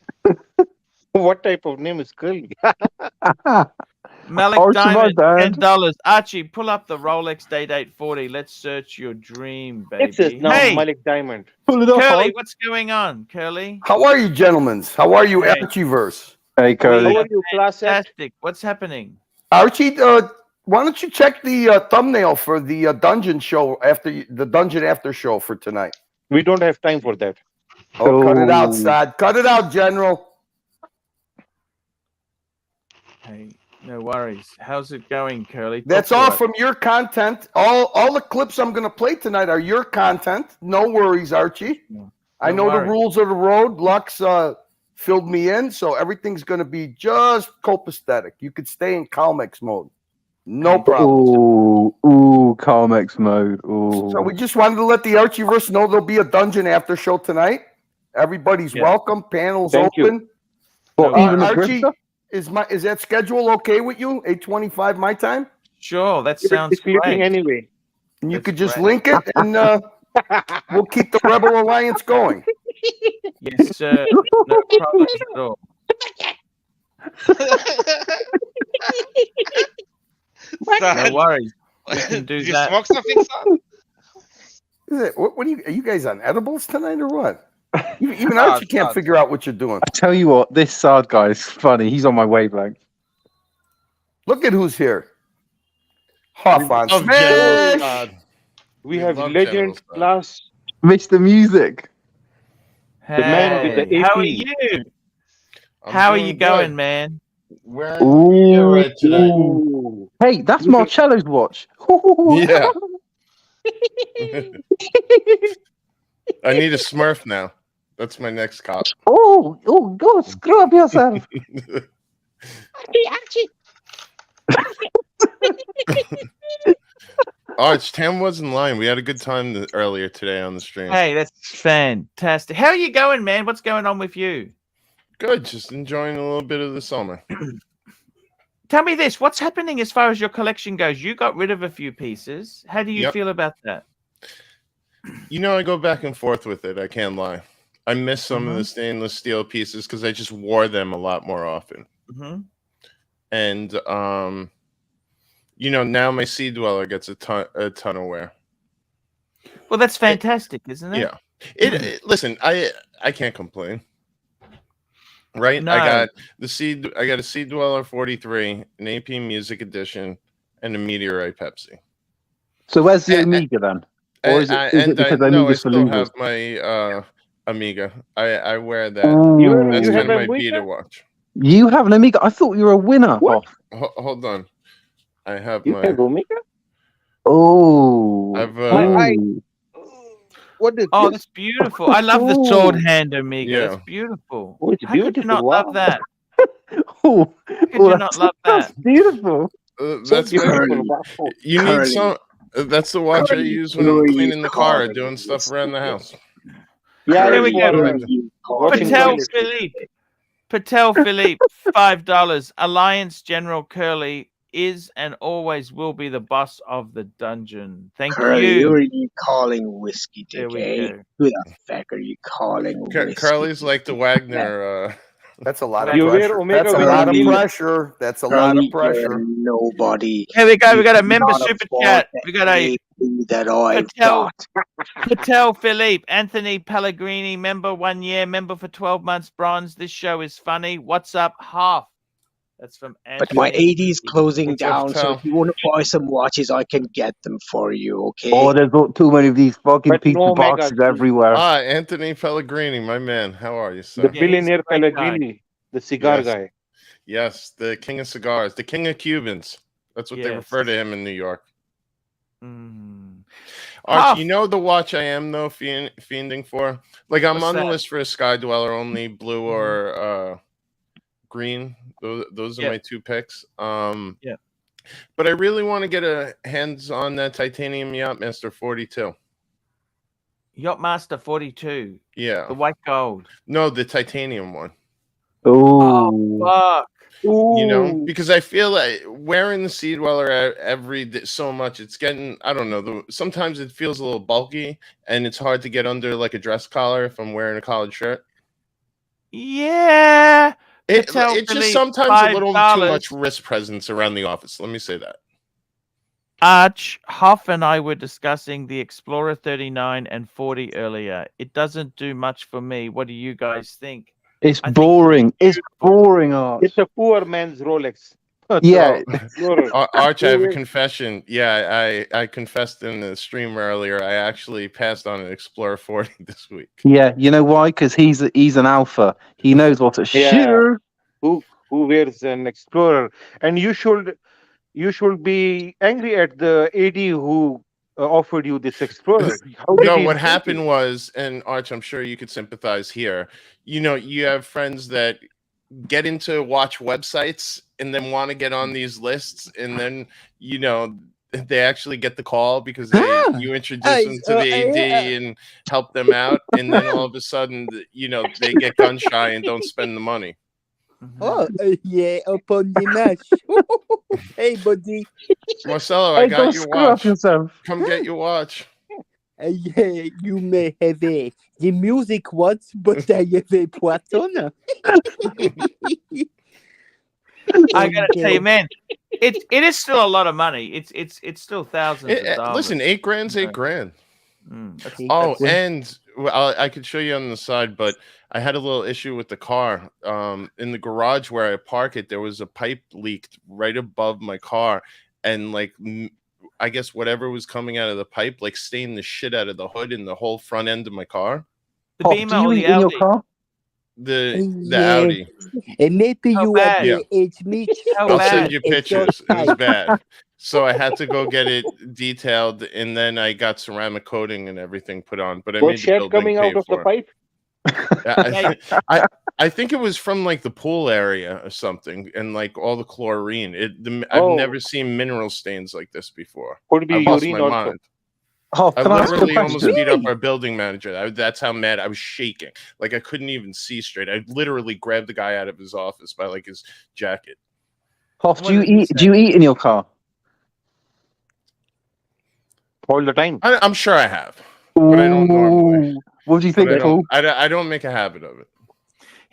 What type of name is Curly? Malik Archie, my Diamond, bad. $10. Archie, pull up the Rolex Day-Date 40. Let's search your dream, baby. It says now Hey, Malik Diamond. Pull it up, Curly, Arch. what's going on, Curly? How are you, gentlemen? How are you, Hey. Archieverse? Hey, How Curly. are you, class act? Fantastic. What's happening? Archie, why don't you check the thumbnail for the dungeon show the dungeon after show for tonight? We don't have time for that. Oh, cut it out, Oh. Sad. Cut it out, General. Hey, no worries. How's it going, Curly? Talk That's to all us. from your content. All the clips I'm going to play tonight are your content. No worries, Archie. No I know worries. the rules of the road. Lux filled me in, so everything's going to be just copacetic. You could stay in Calmex mode. No problem. Ooh, Carmex mode. Ooh. So we just wanted to let the Archieverse know there'll be a dungeon after show tonight. Everybody's Yeah. welcome. Panels Thank you. open. Well, No even the Archie, Grifter? is that schedule okay with you? 8:25 my time? Sure, that sounds It's sleeping great. And you That's could just great. link it and We'll keep the Rebel Alliance going. Yes, sir. No problems at all. Son, No worries. We can do did you that. smoke something, son? What are you guys on edibles tonight or what? Even Nah, Archie can't son. figure out what you're doing. I tell you what, this Sard guy is funny. He's on my wavelength. Look at who's here. Huff on Love General Smash. Sod. We We have love Legend General Sod. Plus. Mr. Music. The man with the Hey, how are AP. you? I'm How are doing you going, good. man? We're in India right today. Ooh. Hey, that's Look at- Marcello's watch. Yeah. I need a Smurf now. That's my next cop. Oh, go screw up yourself. Arch, Tam was in line. We had a good time earlier today on the stream. Hey, that's fantastic. How are you going, man? What's going on with you? Good, just enjoying a little bit of the summer. Tell me this. What's happening as far as your collection goes? You got rid of a few pieces. How do you Yep. feel about that? You know, I go back and forth with it. I can't lie. I miss some of Mhm. the stainless steel pieces because I just wore them a lot more often. Mm-hmm. And you know, now my Sea Dweller gets a ton of wear. Well, that's fantastic, isn't it? Yeah. Listen, I can't complain. Right? No. I got a Sea Dweller 43, an AP Music Edition, and a Meteorite Pepsi. So where's the And- Omega then? Or is it because no, I Omega's for still losers? have my Amiga. I wear that. Ooh. That's You kind have of my Amiga? beta watch. You have an Amiga? I thought you were a winner. What? Hoff. Hold on. I have You my have Omega? Oh. I've Ooh. What is Oh, this? that's beautiful. I love the sword Ooh. hand Omega. Yeah. That's beautiful. Oh, it's How could you beautiful. not Wow. love that? Oh. How could Oh, you not love that's that? beautiful. So that's my beautiful. Wow. you need Curly. some that's the watch I Curly, use when who I'm are you cleaning the car or calling doing stuff around the house. Yeah, There we it's go. for Watching Patel toilet. Philippe. Patel Philippe, $5. Alliance General Curly is and always will be the boss of the dungeon. Thank Curly, who you. are you calling whiskey There dick, we eh? go. Who the fuck are you calling whiskey? Curly's like the Wagner That's a lot of You wear pressure. Omega That's a when lot you of leave. pressure. That's a lot of Curly, you're pressure. nobody. Here we go. You We got a member cannot super afford chat. the We got a AP that I've Patel got. Patel Philippe, Anthony Pellegrini, member 1 year, member for 12 months, bronze. This show is funny. What's up, half? That's from But my Anthony. 80's closing What's up, down, so Patel? if you want to buy some watches, I can get them for you, okay? Oh, there's not too many of these fucking But pizza no Omega. boxes everywhere. Anthony Pellegrini, my man. How are you, The sir? Yeah, he's a billionaire great guy. Pellegrini, the cigar Yes. guy. Yes, the king of cigars, the king of Cubans. That's what they refer to him in New York. Mm. Arch, Huff. you know the watch I am though fiending for? Like I'm What's on the that? list for a Sky Dweller, only blue or green. Those are Yeah. my two picks. Yeah. But I really want to get a hands on that titanium Yachtmaster 42. Yachtmaster 42, Yeah. the white gold. No, the titanium one. Oh. Fuck. You know, Ooh. because I feel like wearing the Sea Dweller every day so much, it's getting, I don't know, sometimes it feels a little bulky and it's hard to get under like a dress collar if I'm wearing a collared shirt. Yeah. It's Patel just Philippe, sometimes a little too $5. much wrist presence around the office. Let me say that. Arch, Huff and I were discussing the Explorer 39 and 40 earlier. It doesn't do much for me. What do you guys think? It's I think boring. It's boring, Arch. It's a poor man's Rolex. Yeah. Explorer. Arch, I have a confession. Yeah, I confessed in the stream earlier. I actually passed on an Explorer 40 this week. Yeah, you know why? Because he's an alpha. He knows what to Yeah. shoot. Who wears an Explorer? And you should be angry at the AD who offered you this Explorer. How did No, he what insult happened you? was, and Arch, I'm sure you could sympathize here. You know, you have friends that get into watch websites and then want to get on these lists, and then you know they actually get the call because you introduce them to the AD and help them out, and then all of a sudden, you know, they get gun shy and don't spend the money. Yeah, upon the match. Hey, buddy. Marcelo, I Hey, got don't your screw up watch. yourself. Come get your watch. Yeah, you may have the music once, but I have a poisson. I gotta tell you, man, it is still a lot of money. It's still thousands of dollars. Listen, $8,000's $8,000. That's, Oh, that's, and I could show you on the side, but I had a little issue with the car. In the garage where I park it, there was a pipe leaked right above my car, and like I guess whatever was coming out of the pipe like stained the shit out of the hood and the whole front end of my car. the Oh, Beamer do you or eat the in your Audi? car? The Audi. And maybe How you bad? have age meat. How I'll bad? send you It's pictures. so It was tight. bad. So I had to go get it detailed, and then I got ceramic coating and everything put on. But I Was made the shed building coming pay out of the for it. pipe? I think it was from like the pool area or something, and like all the chlorine. I've Oh. never seen mineral stains like this before. Could be I lost my urine also. mind. Oh, I can I ask you a literally almost question? beat up our building manager. That's how mad I was shaking. Like I couldn't even see straight. I literally grabbed the guy out of his office by like his jacket. Hoff, What did he do you eat in your car? All the time. I'm sure I have, but I don't normally. Ooh, what do you But think, Paul? I don't make a habit of it.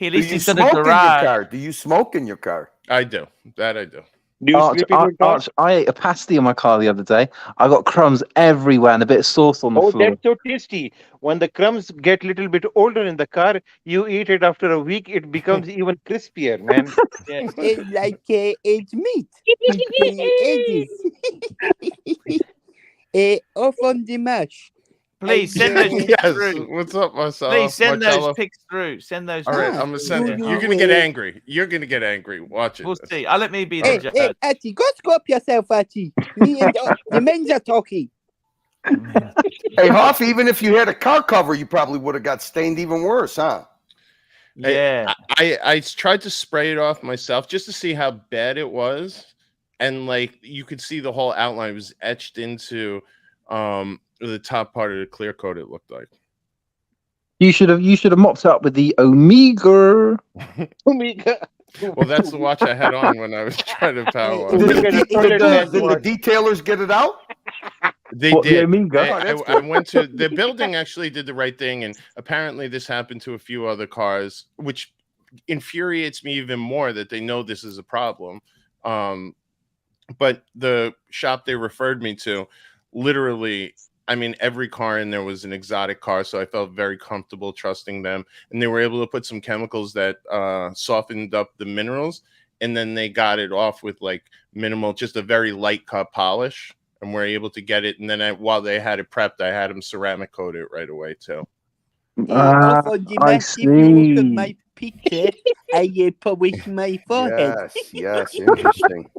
At Do least you he's got a smoke in your garage. car? Do you smoke in your car? I do. That I do. Do you sleep in your car? Arch, I ate a pasty in my car the other day. I got crumbs everywhere and a bit of sauce on the Oh, floor. that's so tasty. When the crumbs get a little bit older in the car, you eat it after a week, it becomes even crispier, man. Yeah. It's like age meat. Between ages. Off on the mash. Please send those pics Yes. through. What's up, Marcelo? Please send Marcello? those pics through. Send those. All right, pics I'm gonna through. send do it. you You're gonna get will- angry. You're gonna get angry. Watch it. We'll see. I'll let me be the Hey, judge. Archie, go scrub yourself, Archie. Me and the men are talking. Hey, Huff, even if you had a car cover, you probably would have got stained even worse, huh? Yeah. I tried to spray it off myself just to see how bad it was, and like you could see the whole outline was etched into the top part of the clear coat. It looked like. You should have mopped it up with the Omega. Well, that's the watch I had on when I was trying to power wash. Did Look at the toilet man the watch. detailers get it out? They What, the did. Omega? Oh, that's I went to the building. Actually, did the right thing, and apparently this happened to a few other cars, which infuriates me even more that they know this is a problem. But the shop they referred me to, literally, I mean, every car in there was an exotic car, so I felt very comfortable trusting them, and they were able to put some chemicals that softened up the minerals, and then they got it off with like minimal, just a very light cut polish. And we're able to get it. And then while they had it prepped, I had them ceramic coat it right away too. Off on the I mash. If you look at see. my picture, I polish my forehead. Yes, interesting.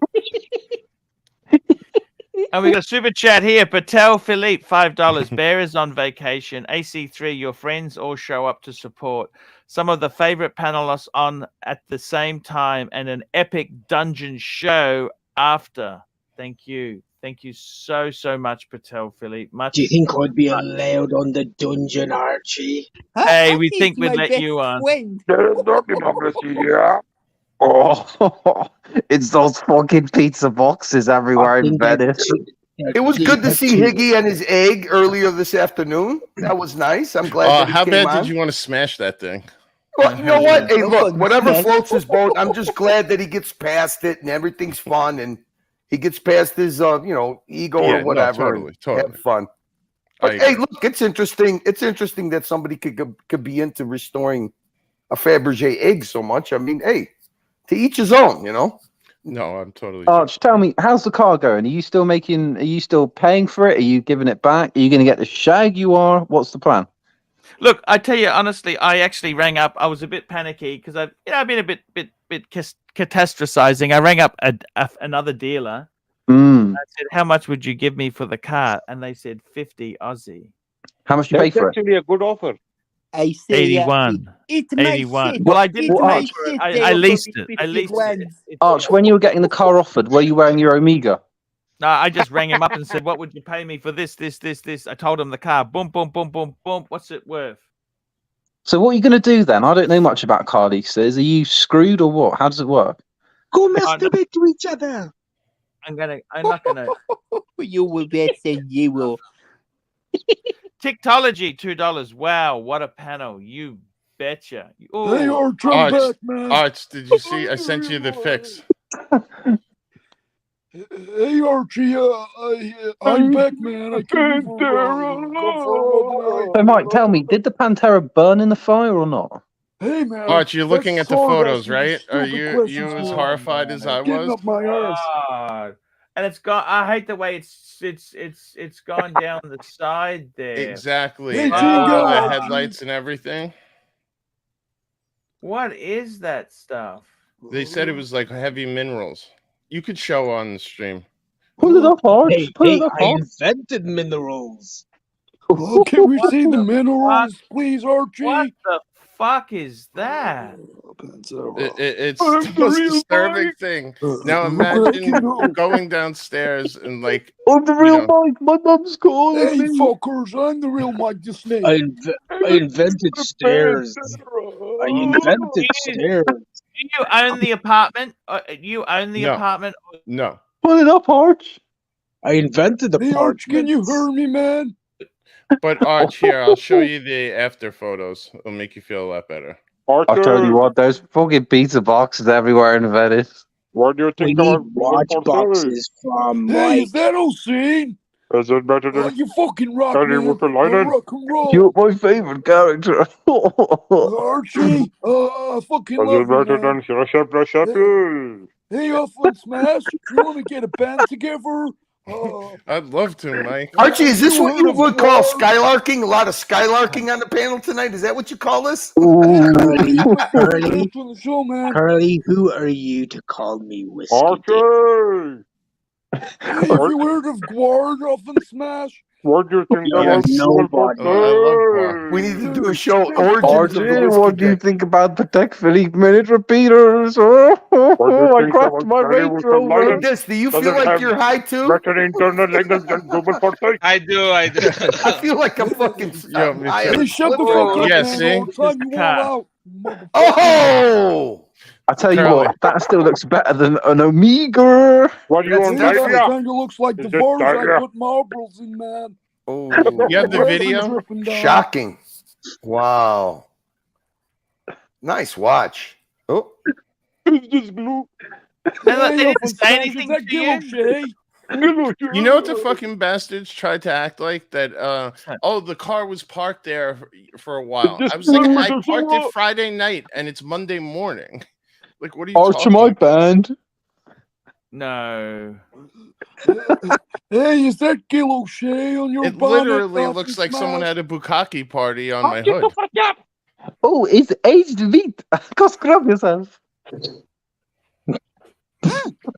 And we got a super chat here. Patel Philippe, $5. Bear is on vacation. AC3, your friends all show up to support. Some of the favorite panelists on at the same time and an epic dungeon show after. Thank you. Thank you so much, Patel Philippe. Much. Do you think I'd be allowed on the dungeon, Archie? Hey, we Archie's think we'd my let best you on. friend. Oh, it's those fucking pizza boxes everywhere in Venice. It was good to see Higgy and his egg earlier this afternoon. That was nice. I'm glad that he How came bad on. did you want to smash that thing? Well, you know what? Hey, No look, fun. whatever Yes. floats his boat, I'm just glad that he gets past it and everything's fun and he gets past his, ego Yeah, or no, whatever totally, and totally. have fun. I But agree. hey, look, it's interesting. It's interesting that somebody could be into restoring a Fabergé egg so much. I mean, hey, to each his own, you know. No, I'm totally. Arch, tell me, how's the car going? Are you still paying for it? Are you giving it back? Are you going to get the shag you are? What's the plan? Look, I tell you honestly, I actually rang up. I was a bit panicky because I've been a bit catastrophizing. I rang up another dealer. Mm. I said, "How much would you give me for the car?" And they said 50 Aussie. How much do you pay That's for it? actually a good offer. I say 81. It's my 81. shit. Well, I didn't It's Well, my Arch, shit. I leased it. I leased it. Arch, when you were getting the car offered, were you wearing your Omega? No, I just rang him up and said, "What would you pay me for this?" I told him the car. Boom, boom, boom, boom, boom. What's it worth? So what are you going to do then? I don't know much about car leases. Are you screwed or what? How does it work? Go no. masturbate to each other. I'm not gonna. You will bet and you will. Tiktology, $2. Wow, what a panel! You betcha. Hey, Ooh, Arch, I'm Arch, back, man. Arch, did you see? I sent you the fix. Hey, Archie, I'm back, man. I came for a So, Mike, tell me, did the Pantera burn in the fire or not? Hey, man. Arch, you're looking at the photos, right? Are you you as horrified as I Getting was? up my arse. God. And it's gone. I hate the way it's gone down the side there. Exactly. Hey, And Jingo! all the Archie. headlights and everything. What is that stuff? They said it was like heavy minerals. You could show on the stream. Pull it up, Arch. Hey, Pull hey, it up, I Arch. invented minerals. Oh, can we What see the the minerals, please, Archie? What the fuck is that? It's I'm the the most real disturbing Mike. thing. Now Look what I can imagine do. going downstairs and like, I'm the you real know, Mike. My mum's calling Hey, me. fuckers, I'm the real Mike the Snake. I invented stairs. I invented stairs. Do you own the apartment? You own the No. apartment? no. Pull it up, Arch. I invented Hey, Arch, can you apartments. hear me, man? But Arch, here, I'll show you the after photos. It'll make you feel a lot better. I'll tell you Archie, what, there's fucking pizza boxes everywhere in Venice. what do you We think need about watch Global boxes from Hey, Mike. is that O'Seen? Is it better Oh, than you fucking rock, Harry man. with the lining? Rock and roll. You're my favorite character. Archie, I fucking Is love it you, better man. than Rush Up? Hey, Ufflin Smash, you want to get a band together? I'd love to, Mike. Archie, is this You what heard you of would call Guard? skylarking? A lot of skylarking on the panel tonight? Is that what you call this? Curly, Thanks for the show, man. Curly, who are you to call me whiskey dick? Archie! Hey, have you heard of Guard, Ufflin Smash? What do you think You're about Global nobody. I love Guar. We need to do a show, Origins Archie, of the what do you Whiskey Dick. think about the Tech Philippe minute repeaters? I cracked my Range Rover. Hey, Dis, do you Does feel it like have you're high too? better internal language than Global Foresight? I do. I feel like I'm fucking Yeah, me high too. on Hey, the shut the clip right fuck now. up, Yeah, man. see? I'll time you all car. out, motherfucker. Oh! I tell you Curly. what, that still looks better than an Omega. What do you That's on Hey, that diarrhea? kind of looks like Is the it bars I diarrhea? put marbles in, man. Oh. You have the Pressure's video? dripping down. Shocking. Wow. Nice watch. Oh. It's just glue. They Hey, didn't Ufflin say Smash, anything is that to Gil you? O'Shea? You know what the fucking bastards tried to act like? That, oh, the car was parked there for a while. I was like, I parked it Friday night and it's Monday morning. Like, what are you Archie, talking my about? band. No. Hey, is that Gil O'Shea on your It bonnet? literally Ufflin looks like someone Smash? had a bukkake party on my hood. Oh, it's aged wheat. Go scrub yourself.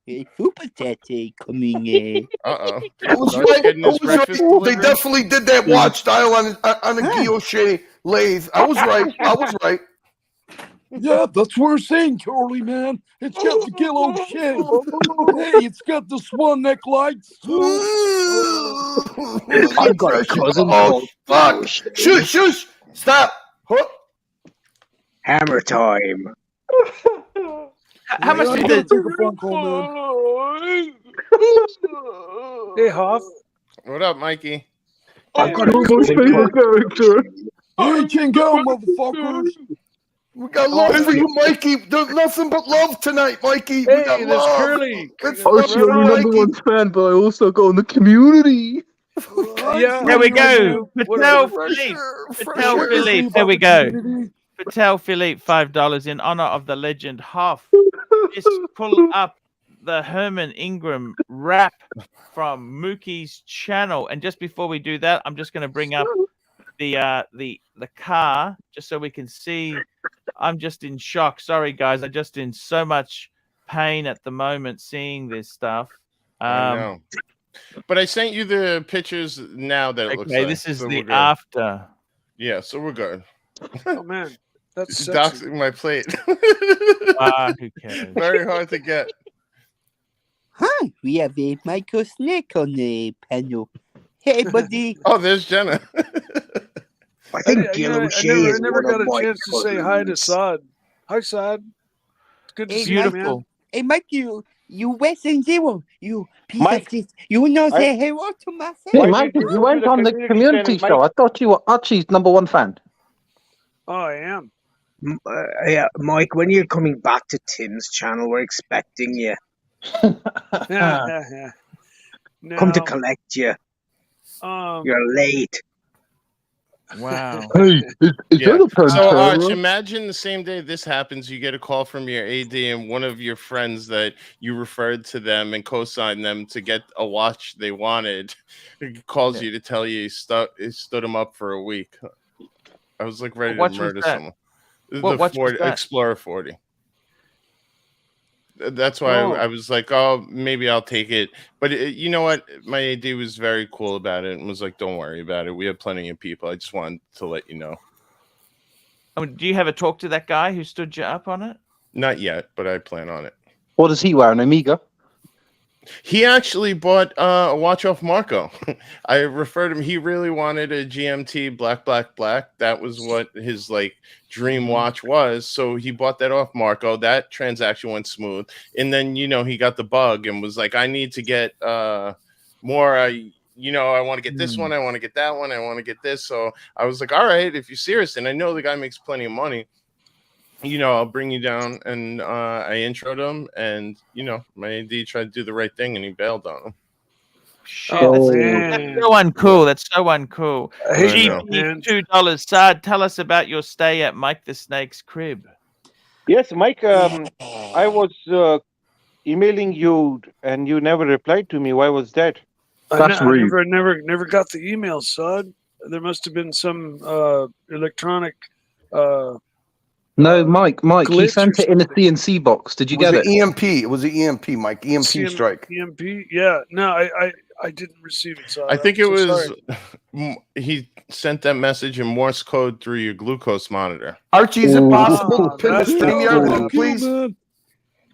Hey, super tete coming. Uh-oh. I was Archie right. getting I his was right. breakfast They delivered? definitely did that watch style on a Guy O'Shea lathe. I was right. I was right. Yeah, that's what we're saying, Curly, man. It's got the Gil O'Shea. Hey, it's got the swan neck lights, too. I've got a cousin Oh, called fuck. O'Shea. Shush, shush. Stop. Hook. Hammer time. How much I did gotta the take a phone call, man. Hey, Hoff. What up, Mikey? I've got a You're my cousin favorite called character. Hey, can go, motherfuckers. We got love for you, Mikey. There's nothing but love tonight, Mikey. We got Hey, there's love. Curly. Let's Archie, I'm your number one fan, but I also go in the community. Yeah. There we I go. do. Patel Whatever. Philippe. Patel Fresher. Philippe. There we go. Patel Philippe, $5 in honor of the legend Hoff. Just pull up the Herman Ingram rap from Mookie's channel. And just before we do that, I'm just going to bring up the car just so we can see. I'm just in shock. Sorry, guys. I'm just in so much pain at the moment seeing this stuff. I know. But I sent you the pictures now that it looks Okay, like. this is so the we're good. after. Yeah, so we're good. Oh, man. That's It's sexy. doxing my plate. Who cares? Very hard to get. Hi, we have a Michael Snake on the panel. Hey, buddy. Oh, there's Jenna. I think I Gil O'Shea is never one got of a my chance to say hi to cousins. Saad. Hi, Saad. It's good to Hey, see you, man. Beautiful. Hey, Mikey, You Western Zero, you piece Mike, of shit. You know I- say hello to myself. Hey, Why Mike, did you you go to went the on the community community channel, show. Mike? I thought you were Archie's #1 fan. Oh, I am. Yeah, Mike, when you're coming back to Tim's channel, we're expecting you. Yeah. Come to Now, collect you. um, You're late. Wow. Hey, is Yeah. that a So, Arch, Pantera? imagine the same day this happens, you get a call from your AD and one of your friends that you referred to them and co-signed them to get a watch they wanted calls you to tell you he stood him up for a week. I was like ready to What watch was murder that? someone. What The watch was Ford that? Explorer 40. That's why Oh. I was like, oh, maybe I'll take it. But you know what? My AD was very cool about it and was like, don't worry about it. We have plenty of people. I just wanted to let you know. I mean, do you have a talk to that guy who stood you up on it? Not yet, but I plan on it. What does he wear? An Omega? He actually bought a watch off Marco. I referred him. He really wanted a GMT black. That was what his like dream watch was. So he bought that off Marco. That transaction went smooth. And then, he got the bug and was like, I need to get more. I want to get this one. I want to get that one. I want to get this. So I was like, all right, if you're serious, and I know the guy makes plenty of money, I'll bring you down. And I introed him, and my AD tried to do the right thing, and he bailed on him. Shit, Oh, that's man. so uncool. That's so uncool. I hate know. that, man. $2. Sard, tell us about your stay at Mike the Snake's crib. Yes, Mike. I was emailing you, and you never replied to me. Why was that? I That's rude. never got the email, son. There must have been some electronic. No, Mike, he glitch sent or it in a something. CNC box. Did you It was get an it? EMP. It was an EMP, Mike. EMP strike. EMP. Yeah. No, I didn't receive it. So I think it I'm was so sorry. he sent that message in Morse code through your glucose monitor. Archie, is it possible to pin the that's StreamYard cool. link, please?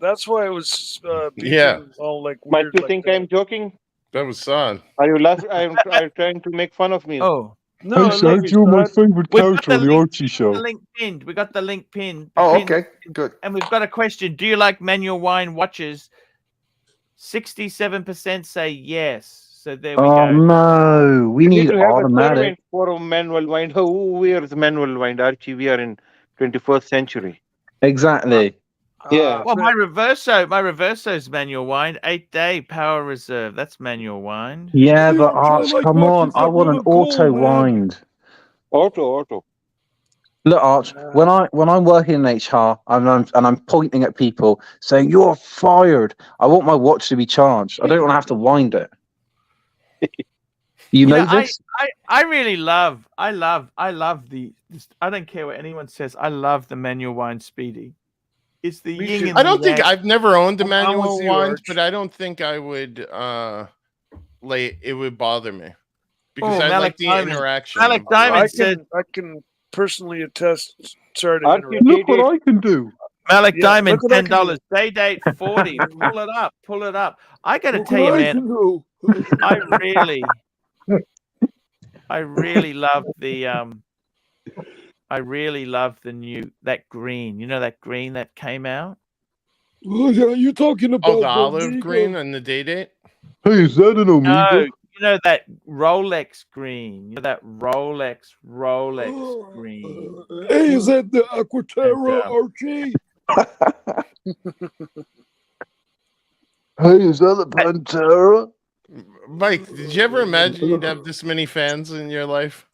That's why it was beeping Yeah. all like Mike, weird. you like think that. I'm joking? That was sad. Are you laughing? Are you trying to make fun of me? Oh, No, I love you, son. favorite we've got the link, Archie show. the link pinned. We got the link pinned. Oh, pinned, okay. Good. And we've got a question. Do you like manual wine watches? 67% say yes. So there we Oh go. no, we You need to have a automatic. servant for a manual wind. Who wears manual wind, Archie? We are in 21st century. Exactly. Yeah. Well, my reverso's manual wind. 8-day power reserve. That's manual wind. Yeah, but Arch, come on. I want an auto wind. Auto. Look, Arch, when I'm working in HR and I'm pointing at people saying you're fired, I want my watch to be charged. I don't want to have to wind it. You know this? I really love the. I don't care what anyone says. I love the manual wind Speedy. It's the Me yin too. and I the don't think yang. I've never owned a I'm manual with you, wind, Arch. but I don't think I would it would bother me because Oh, I Malik like the Diamond. interaction. Malik of the Diamond watch. said- I can personally attest. Sorry to Archie, interrupt. Look what I can do. Malik Yeah, Diamond, look what I can $10. Day date 40. Pull it up. I got to Look tell you, what I man. can do. I really love the that green. You know that green that came out? What are you talking about? Oh, the olive Omega? green and the day date. Hey, is that an No, Omega? you know that Rolex green. You know that Rolex green. Hey, is that the Aquaterra, And, Archie? Hey, is that the Pantera? Mike, did you ever imagine you'd have this many fans in your life?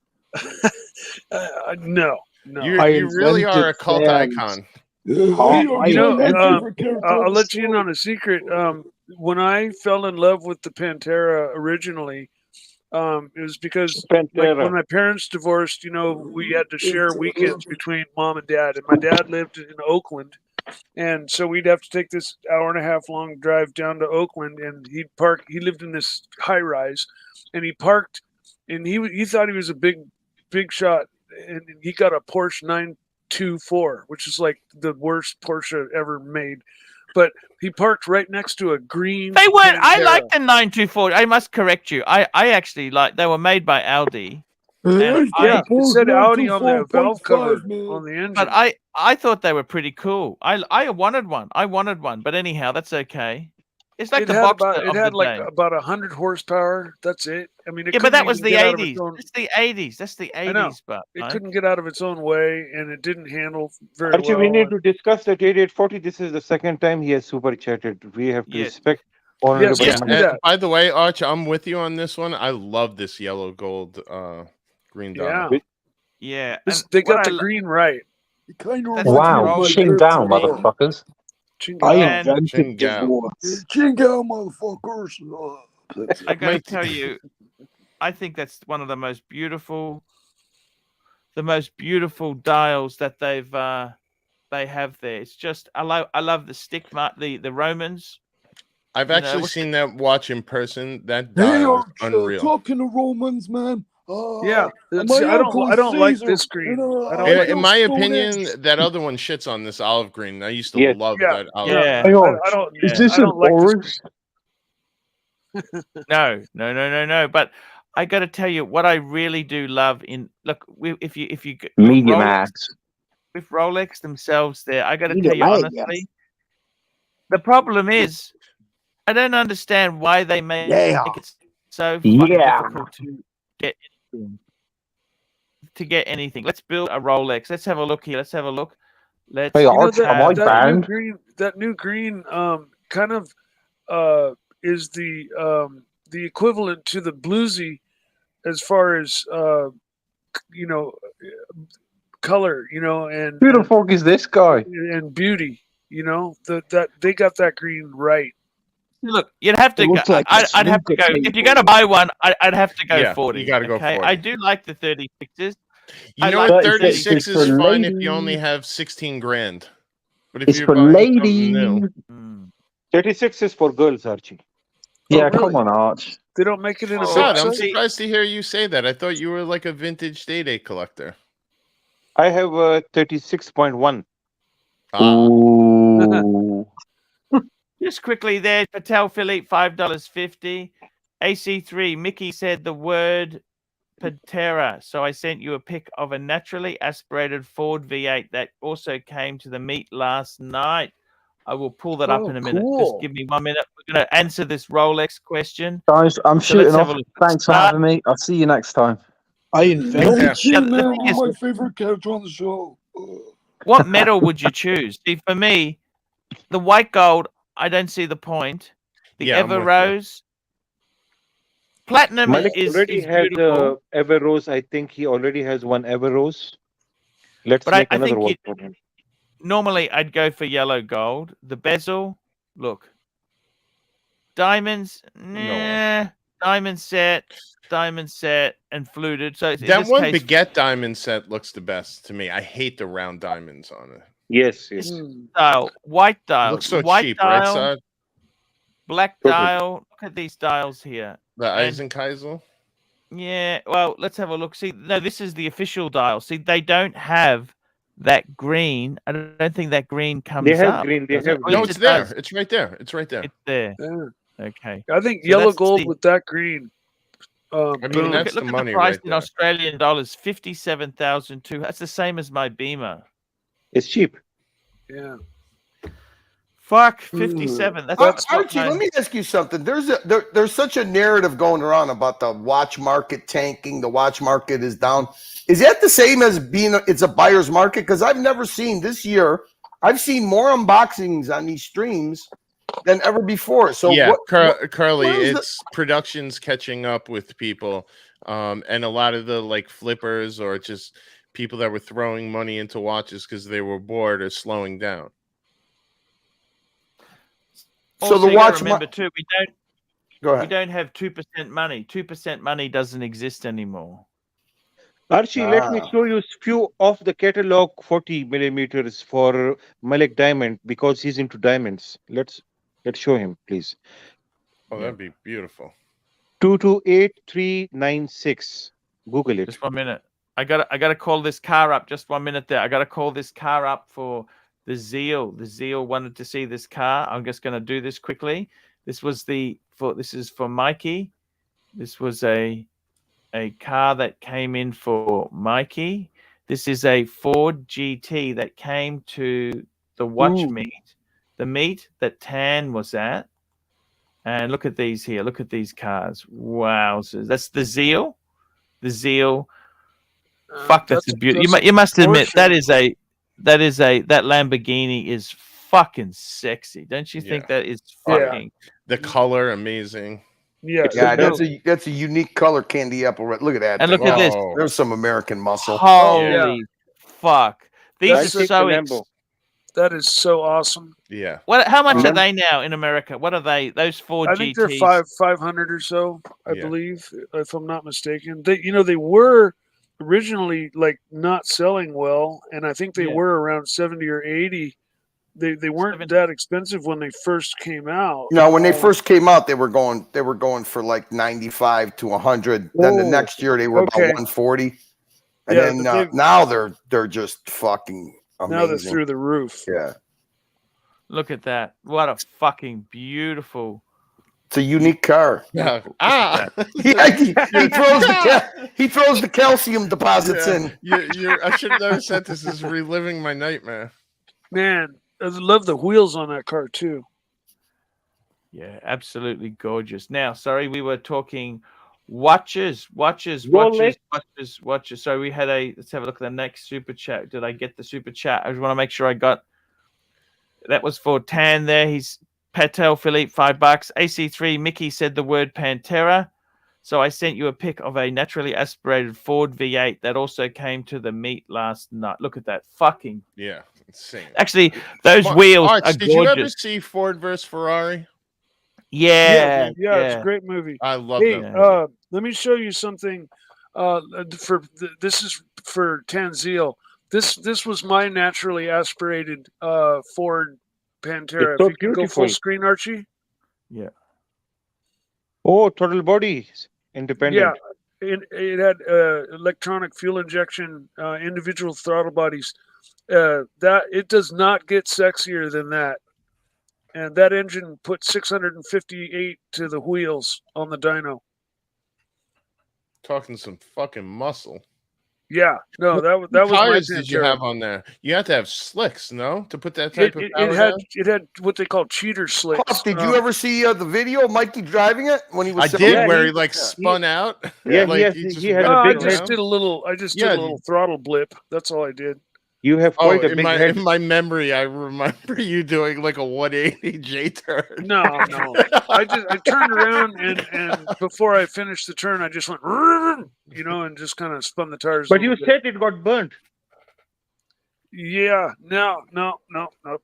No. You really are a cult icon. I'll let you in on a secret. When I fell in love with the Pantera originally, it was because like, when my parents divorced, we had to share weekends between mom and dad, and my dad lived in Oakland, and so we'd have to take this hour-and-a-half long drive down to Oakland, and he'd park. He lived in this high rise, and he parked, and he thought he was a big shot, and he got a Porsche 924, which is like the worst Porsche ever made. But he parked right next to a green. They weren't. I Pantera. like the 924. I must correct you. I actually like. They were made by Audi. And Yeah, it said Audi on the 924.5, valve cover man. on the engine. But I thought they were pretty cool. I wanted one. But anyhow, that's okay. It's like it the had Boxster about of the like day. about 100 horsepower. That's it. I mean, it Yeah, but couldn't that was even the get out of its 80s. own. That's the 80s. That's the I know 80s, but it Mike. couldn't get out of its own way, and it didn't handle very Archie, well. we need to discuss that 8840. This is the second time he has super chatted. We have to Yes. respect Yes, honorable let's Yeah. do man. that. By the way, Arch, I'm with you on this one. I love this yellow gold green Yeah, dial. Yeah, This- and they what got I the lo- green right. It kind of That's reminds me Wow, of my ching down, grandfather. motherfuckers. I And invented Chinga. divorce. Ching out, motherfuckers. That's I it. got to Mike- tell you, I think that's one of the most beautiful dials that they have there. It's just I love the stick mark, the Romans. I've You know, actually what's seen that watch in person. That Hey, dial is Arch, unreal. talking to Romans, man. Yeah, My see, uncle I is don't like Caesar, this green. and, I don't In, like in it. my just opinion, this. that other one shits on this olive green. I used to Yes. love Yeah, that olive Yeah. green. Hey, I Arch, don't. is Yeah. this I an don't like this orange? No. I got to tell you what I really do love if you with Medium Rolex, ads. with Rolex themselves there, I got to tell Medium you ad, honestly, yes. the problem is I don't understand why they make Yeah. it so fucking Yeah. difficult to get anything. Let's build a Rolex. Let's have a look here. Let's have a look. Let's Hey, You know Arch, am I bound? that new green kind of is the equivalent to the bluesy as far as you know color, and Who the fuck is this guy? and beauty, that they got that green right. look. You'd have to It go. looks like a I'd have to snooker go if you're table. going to buy one. I'd have to go Yeah, you 40. gotta go okay, 40. I do like the 36s. You I know like what? the 36 for is fine if you only ladies. have 16 grand. But if It's you're for buying something new, ladies. Mm. 36 is for girls, Archie. Yeah, really? come on, Arch. They don't make it in a Oh, Sad, big I'm size? surprised to hear you say that. I thought you were like a vintage day collector. I have a 36.1. Ah, Ooh. Just quickly there, Patel Philippe, $5.50. AC3, Mickey said the word Patera, so I sent you a pic of a naturally aspirated Ford V8 that also came to the meet last night. I will pull that up Oh, in a minute. cool. Just give me 1 minute. We're going to answer this Rolex question. Guys, I'm So let's shooting have off. a look. Thanks for having me. I'll see you next time. I Don't invented Yeah. cheat, Yeah, the man. thing You're is- my favorite character on the show. What metal would you choose? See, for me, the white gold, I don't see the point. The Yeah, I'm with Ever you. Rose, platinum Malik is already has beautiful. Ever Rose. I think he already has one Ever Rose. Let's But I make another think one it- for him. Normally, I'd go for yellow gold. The bezel, look. Diamonds, nah. Diamond set, and fluted. So in That this one case, baguette diamond set looks the best to me. I hate the round diamonds on it. Yes. dial, white dial, Looks so white cheap, dial, right, Sod? black Totally. dial. Look at these dials here. The And- Eisenkeisel? Yeah, well, let's have a look. See, no, this is the official dial. See, they don't have that green. I don't think that green comes They have up. green. They does it? have Or green. No, yes, it's it there. does. It's right there. It's right there. It's there. Yeah. Okay. I think So yellow that's gold the- with that green. I mean, boom. that's Look the at money the price right in there. Australian dollars, 57,200. That's the same as my Beamer. It's cheap. Yeah. Fuck, 57. That's Archie, let me ask you something. There's such a narrative going around about the watch market tanking. The watch market is down. Is that the same as it's a buyer's market? Because I've never seen this year. I've seen more unboxings on these streams than ever before. So yeah, what Carly, is it's production's catching up with people, and a lot of the like flippers or just people that were throwing money into watches because they were bored are slowing down. Also, So the you gotta watch remember too, Go we ahead. don't have 2% money. 2% money doesn't exist anymore. Archie, let me Ah. show you few of the catalog 40 millimeters for Malik Diamond because he's into diamonds. Let's show him, please. Oh, that'd be beautiful. 228396. Google it. Just 1 minute. I gotta call this car up. Just 1 minute there. I gotta call this car up for the Zeal. The Zeal wanted to see this car. I'm just gonna do this quickly. This is for Mikey. This was a car that came in for Mikey. This is a Ford GT that came to the watch Ooh. meet, the meet that Tan was at. And look at these here. Look at these cars. Wow. That's the Zeal. The Zeal. Fuck, that's a beautiful. You must admit that Lamborghini is fucking sexy. Don't you think that is fucking the color amazing? Yeah, that's a unique color, candy apple red. Look at that. And thing. look at this. There's some American muscle. Holy fuck. These are so that is so awesome. Yeah. How much are they now in America? What are they? Those four GTs? I think they're 500 or so, I believe, if I'm not mistaken. They were originally like not selling well, and I think they were around 70 or 80. They weren't that expensive when they first came out. No, when they first came out, they were going for like 95 to 100. Then the next year they were about 140. And then now they're just fucking amazing. Now they're through the roof. Yeah. Look at that. What a fucking beautiful. It's a unique car. Yeah. He throws the calcium deposits in. I should have never said this is reliving my nightmare. Man, I love the wheels on that car too. Yeah, absolutely gorgeous. Now, sorry, we were talking watches. So we had let's have a look at the next super chat. Did I get the super chat? I just want to make sure I got. That was for Tan there. He's Patel Philippe, $5. AC3 Mickey said the word Pantera. So I sent you a pic of a naturally aspirated Ford V8 that also came to the meet last night. Look at that. Fucking. Yeah, insane. Actually, those wheels are gorgeous. Did you ever see Ford versus Ferrari? Yeah, it's a great movie. I love that. Let me show you something. This is for Tanzil. This was my naturally aspirated Ford Pantera. So if you can go full screen, Archie. Yeah. Oh, total body independent. Yeah, it had electronic fuel injection, individual throttle bodies. That it does not get sexier than that. And that engine put 658 to the wheels on the dyno. Talking some fucking muscle. Yeah, no, that was my tires did you have on there? You have to have slicks, no, to put that type of power it had what they call cheater slicks. Puff, did you ever see the video of Mikey driving it when he was? I did, where he spun out. Yeah, like he had a big. I just did a little throttle blip. That's all I did. You have quite a big head. In my memory, I remember you doing like a 180 J-turn. No. I turned around and before I finished the turn, I just went, and just kind of spun the tires. But you said it got burnt. Yeah, no,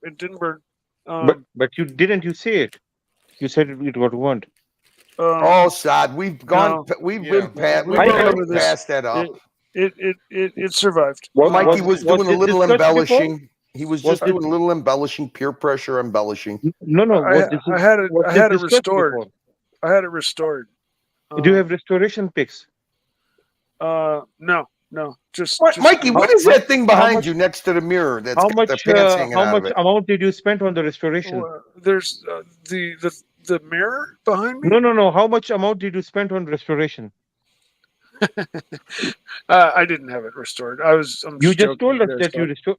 it didn't burn. But you didn't. You say it. You said it got burnt. Sad. We've been past that up. It survived. Mikey was doing a little embellishing. He was just doing a little embellishing, peer pressure embellishing. No. I had it restored. I had it restored. Do you have restoration pics? No. Just Mikey, what is that thing behind you next to the mirror? That's how much? The pants hanging how out much of it? amount did you spend on the restoration? There's the mirror behind me. No. How much amount did you spend on restoration? I didn't have it restored. You just told us that you restored.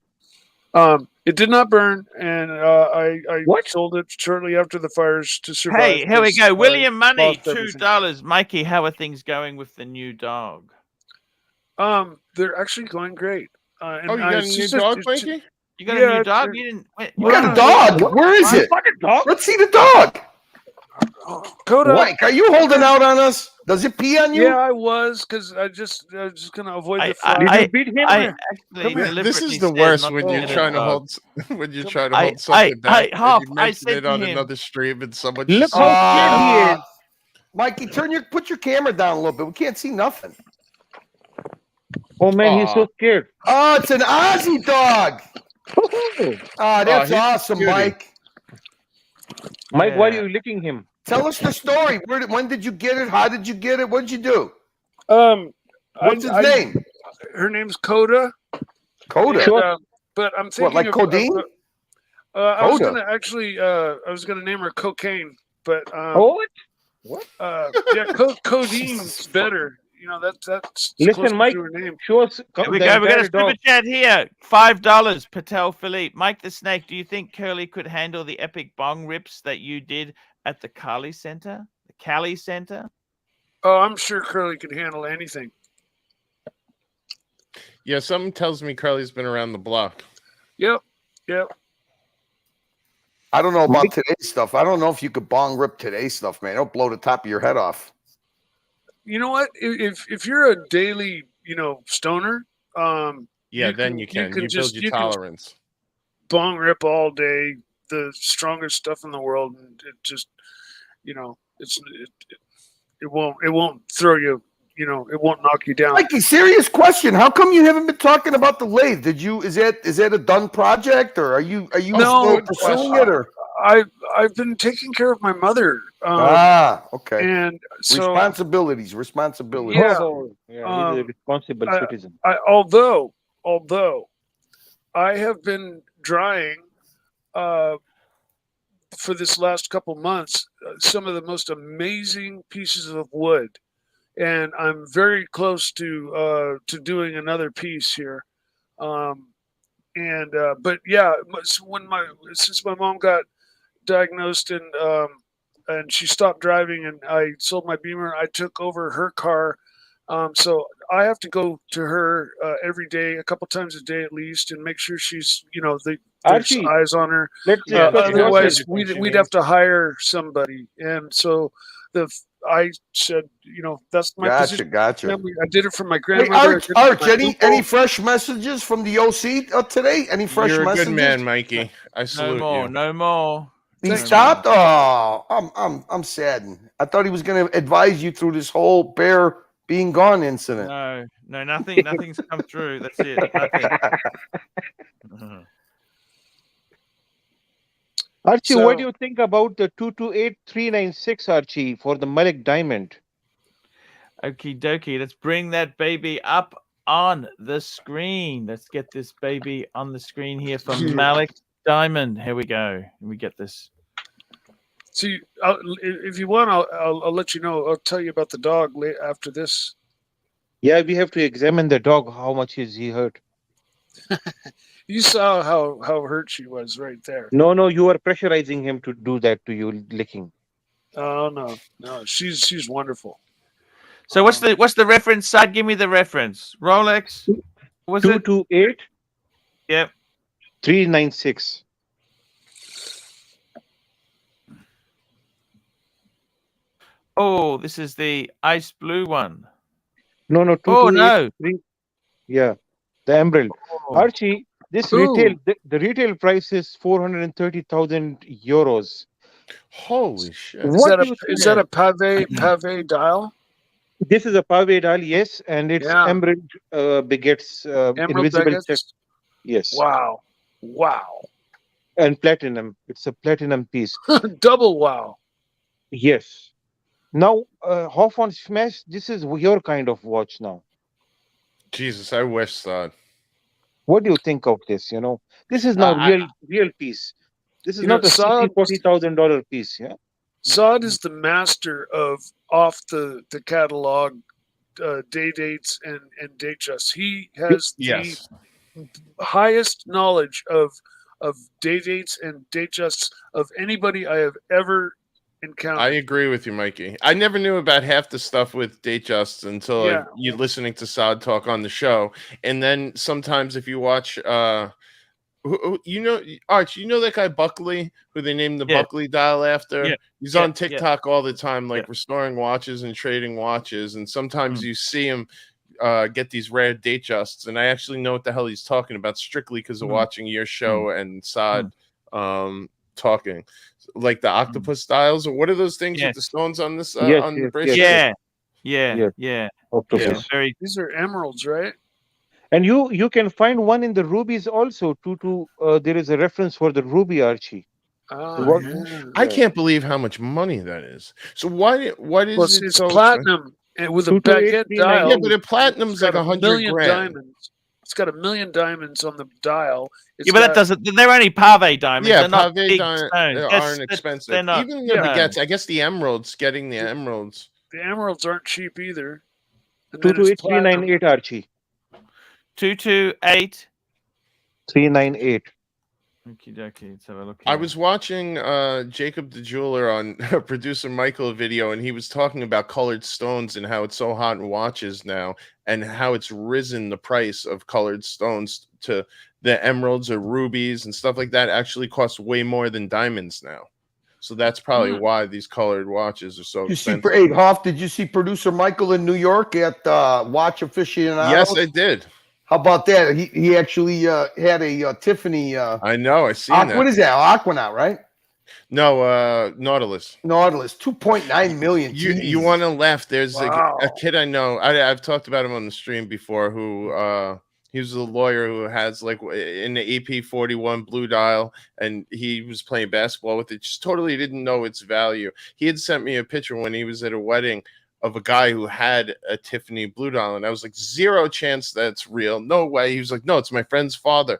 It did not burn, and I sold it shortly after the fires to survive. Hey, here we go. William Money, $2. Mikey, how are things going with the new dog? They're actually going great. You got a new dog, Mikey? You got a new dog? You got a dog? Where is it? Let's see the dog. Coda. Mike, are you holding out on us? Does it pee on you? Yeah, I was, because I was just gonna avoid the fire. Did you beat him? This is the worst when you're trying to hold something back. You mention it on another stream and someone look how scared he is. Mikey, put your camera down a little bit. We can't see nothing. Oh man, he's so scared. Oh, it's an Aussie dog. That's awesome, cutie. Mike. Mike, why are you licking him? Tell us the story. When did you get it? How did you get it? What did you do? What's his name? Her name's Coda. Coda. But I'm thinking like codeine? I was gonna name her Cocaine, but what? Codeine's better. That's listen, Mike. To her name. Show us. We got a super chat here. $5. Patel Philippe. Mike the Snake. Do you think Curly could handle the epic bong rips that you did at the Cali Center? The Cali Center? Oh, I'm sure Curly can handle anything. Yeah, something tells me Carly's been around the block. Yep. I don't know about today's stuff. I don't know if you could bong rip today's stuff, man. It'll blow the top of your head off. You know what? If you're a daily, stoner, Yeah, then you can. You build your tolerance. Bong rip all day, the strongest stuff in the world, and it just, it won't throw you. It won't knock you down. Mikey, serious question. How come you haven't been talking about the lathe? Is that a done project, or are you still pursuing it? Or I've been taking care of my mother. Okay. And so responsibilities. Yeah. He's a responsible citizen. Although I have been drying for this last couple months some of the most amazing pieces of wood, and I'm very close to doing another piece here. But yeah, since my mom got diagnosed and she stopped driving and I sold my Beamer, I took over her car. So I have to go to her every day, a couple times a day at least, and make sure she's, there's Archie, eyes on her. let's discuss Otherwise, water we'd have to hire somebody. And so I said, that's my position. Gotcha. I did it for my Hey, grandmother. Arch, any fresh messages from the OC today? Any fresh You're a messages? good man, Mikey. I salute you. No more. He stopped? Oh, I'm saddened. I thought he was going to advise you through this whole bear being gone incident. No, nothing's come through. That's it. Nothing. Archie, what do you think about the 228396, Archie, for the Malik Diamond? Okie dokie. Let's bring that baby up on the screen. Let's get this baby on the screen here for Malik Diamond. Here we go. Let me get this. See, if you want, I'll let you know. I'll tell you about the dog after this. Yeah, we have to examine the dog. How much is he hurt? You saw how hurt she was right there. No, you are pressurizing him to do that to you, licking. Oh no, she's wonderful. So what's the reference side? Give me the reference. Rolex. Was it 228? Yep. 396. Oh, this is the ice blue one. No, 228. Yeah, the emerald. Oh. Archie, this retail, the retail price is 430,000 euros. Holy shit! Is that a pave dial? This is a pave dial, yes, and it's emerald begets invisible check. Yes. Wow. And platinum. It's a platinum piece. Double wow. Yes. Now, Hoffman Smash, this is your kind of watch now. Jesus, I wish so. What do you think of this? This is now real piece. This is not a $40,000 piece. Yeah. Saad is the master of off the catalog day dates and Datejust. He has the highest knowledge of day dates and Datejusts of anybody I have ever encountered. I agree with you, Mikey. I never knew about half the stuff with Datejust until you're listening to Saad talk on the show. And then sometimes if you watch Arch, that guy Buckley, who they named the Buckley dial after? Yeah. He's on TikTok all the time, restoring watches and trading watches. And sometimes you see him get these rare Datejusts. And I actually know what the hell he's talking about strictly because of watching your show and Saad talking. Like the octopus styles, or what are those things with the stones on this on the bracelet? Yeah. Octopus. These are emeralds, right? And you can find one in the rubies also. There is a reference for the ruby, Archie. I can't believe how much money that is. So why is it it's so platinum and with a baguette dial? Yeah, but the platinum's like 100 grand. Diamonds. It's got 1 million diamonds on the dial. But that doesn't. They're only pave diamonds. Yeah, they're not big diamonds stones. aren't expensive. They're not, even the baguettes. I guess the emeralds. Getting the emeralds. The emeralds aren't cheap either. 228,398, Archie. 228. 398. Okie dokie. Let's have a look. I Here. was watching Jacob the Jeweler on producer Michael video, and he was talking about colored stones and how it's so hot in watches now, and how it's risen the price of colored stones to the emeralds or rubies and stuff like that actually cost way more than diamonds now. So that's probably why these colored watches are so expensive. Hey, Hoff, did you see producer Michael in New York at Watch Aficionados? Yes, I did. How about that? He actually had a Tiffany. I know. I seen that. What is that? Aquanaut, right? No, Nautilus. Nautilus, 2.9 million. You want to laugh? There's Wow. a kid I know. I've talked about him on the stream before. Who he was a lawyer who has like in the AP41 blue dial, and he was playing basketball with it. Just totally didn't know its value. He had sent me a picture when he was at a wedding of a guy who had a Tiffany blue dial, and I was like, 0 chance that's real. No way. He was like, no, it's my friend's father.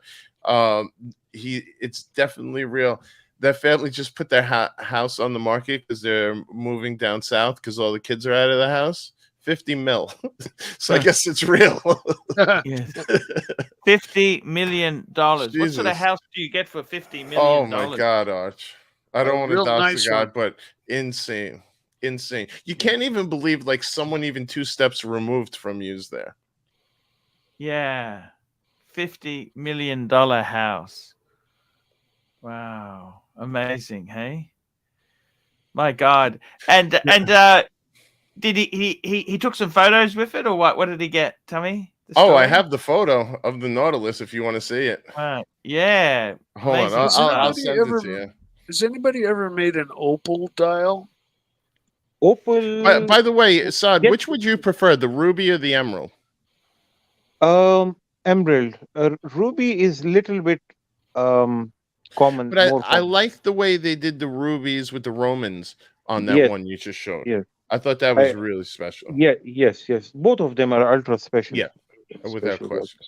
It's definitely real. That family just put their house on the market because they're moving down south because all the kids are out of the house. 50 mil. So I guess it's real. Yes. $50 million. What sort of Jesus. house do you get for $50 million? Oh my God, Arch. I don't want to real dox nice the guy, one. but insane. Insane. You can't even believe like someone even 2 steps removed from you's there. Yeah. $50 million house. Wow. Amazing, hey? My God. And did he took some photos with it, or what? What did he get? Tell me. Oh, I have the photo of the Nautilus if you want to see it. Yeah. Hold on, I'll send it to you. Has anybody ever made an opal dial? Opal. By the way, Saad, Yes. which would you prefer, the ruby or the emerald? Emerald. Ruby is little bit common. But more I common. like the way they did the rubies with the Romans on that Yes. one you just showed. Yes. I thought that was really special. Yeah. Yes. Both of them are ultra special. Yeah, without Special question.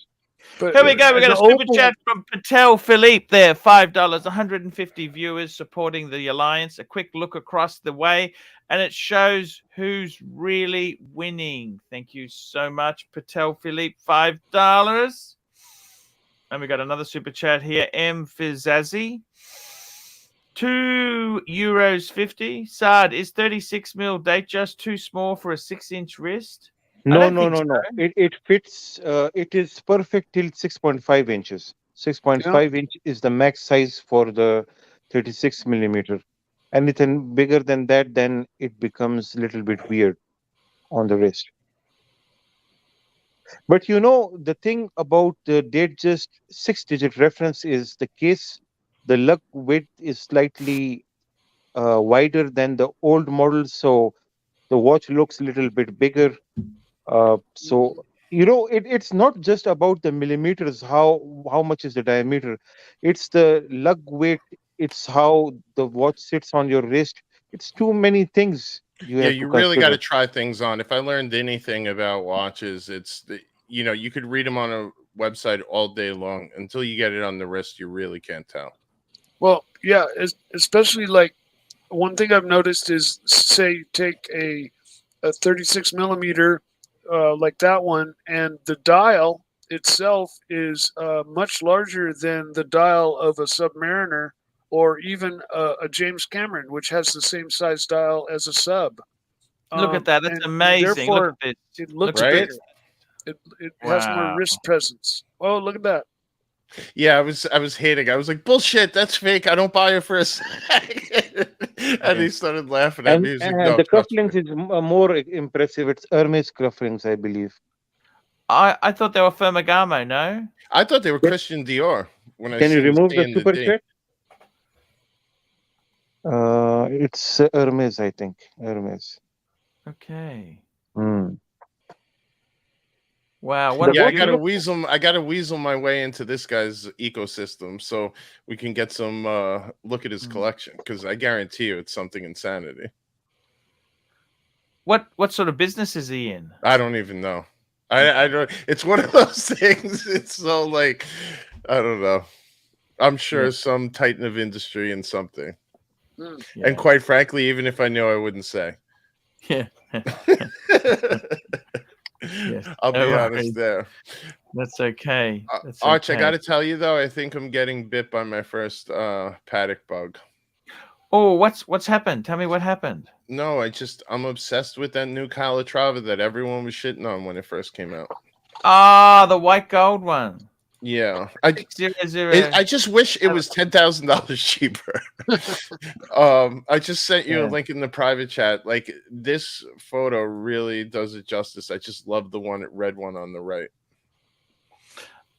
But Here we go. We got a super opal, chat from Patel Philippe there. $5. 150 viewers supporting the alliance. A quick look across the way, and it shows who's really winning. Thank you so much, Patel Philippe. $5. And we got another super chat here. M Fizazi. €2.50. Saad, is 36 mil date just too small for a 6-inch wrist? No. It fits. It is perfect till 6.5 inches. 6.5 inch is the max size for the 36 millimeter. Anything bigger than that, then it becomes a little bit weird on the wrist. But you know, the thing about the Datejust 6-digit reference is the case. The lug width is slightly wider than the old model, so the watch looks a little bit bigger. So you know, it's not just about the millimeters. How much is the diameter? It's the lug weight. It's how the watch sits on your wrist. It's too many things. You really got to try things on. If I learned anything about watches, it's you could read them on a website all day long. Until you get it on the wrist, you really can't tell. Well, yeah, especially like one thing I've noticed is, say, take a 36 millimeter like that one, and the dial itself is much larger than the dial of a Submariner or even a James Cameron, which has the same size dial as a Sub. Look at that. That's and amazing. therefore, Look at this. it looks Right? bigger. It has more Wow. wrist presence. Oh, look at that. Yeah, I was hating. I was like, bullshit, that's fake. I don't buy it for a second. And he started laughing at And, me. He was like, and no, the trust me. cufflinks is more impressive. It's Hermes cufflinks, I believe. I thought they were Ferragamo, no? I thought they were Christian Dior when I Can you seen remove C the and super D. chat? It's Hermes, I think. Hermes. Okay. Hmm. Wow. What Yeah, a I gotta beautiful... weasel my way into this guy's ecosystem so we can get some look at his collection, because I guarantee you it's something insanity. What sort of business is he in? I don't even know. I don't. It's one of those things. It's so like, I don't know. I'm sure some titan of industry and something. Yeah. And quite frankly, even if I knew, I wouldn't say. Yeah. I'll be honest there. That's okay. That's Arch, I okay. got to tell you though, I think I'm getting bit by my first paddock bug. Oh, what's happened? Tell me what happened. No, I'm obsessed with that new Calatrava that everyone was shitting on when it first came out. Ah, the white gold one. Yeah, 600. I just wish it was $10,000 cheaper. I just sent you a link in the private chat. Like, this photo really does it justice. I just love the red one on the right.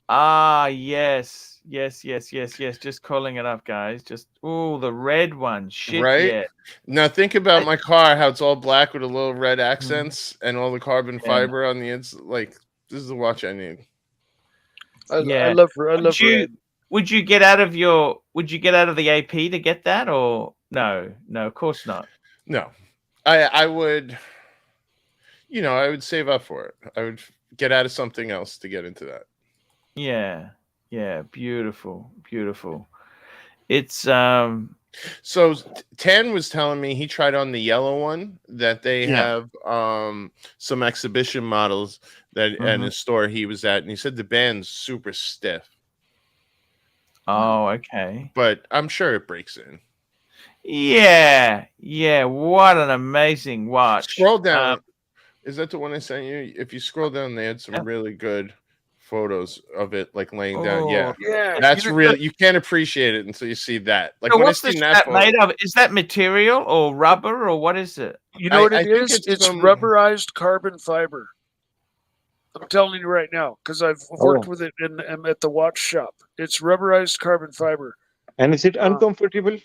Ah, yes. Just calling it up, guys. Just the red one. Shit, Right? yeah. Now think about my car, how it's all black with a little red accents and all the carbon fiber on the inside. Like, this is the watch I need. I love red. Would you get out of the AP to get that, or no? No, of course not. No. I would, I would save up for it. I would get out of something else to get into that. Yeah. Beautiful. It's So Tan was telling me he tried on the yellow one that they have some exhibition models that in a store he was at, and he said the band's super stiff. Oh, okay. But I'm sure it breaks in. Yeah. What an amazing watch. Scroll down. Is that the one I sent you? If you scroll down, they had some really good photos of it, like laying down. Yeah. That's real. You can't appreciate it until you see that. Like, so when what's I the seen strap that made of? Is that material or rubber or what is it? You know what I it think is? it's some- rubberized carbon fiber. I'm telling you right now, because I've worked with it at the watch shop. It's rubberized carbon fiber. And is it uncomfortable?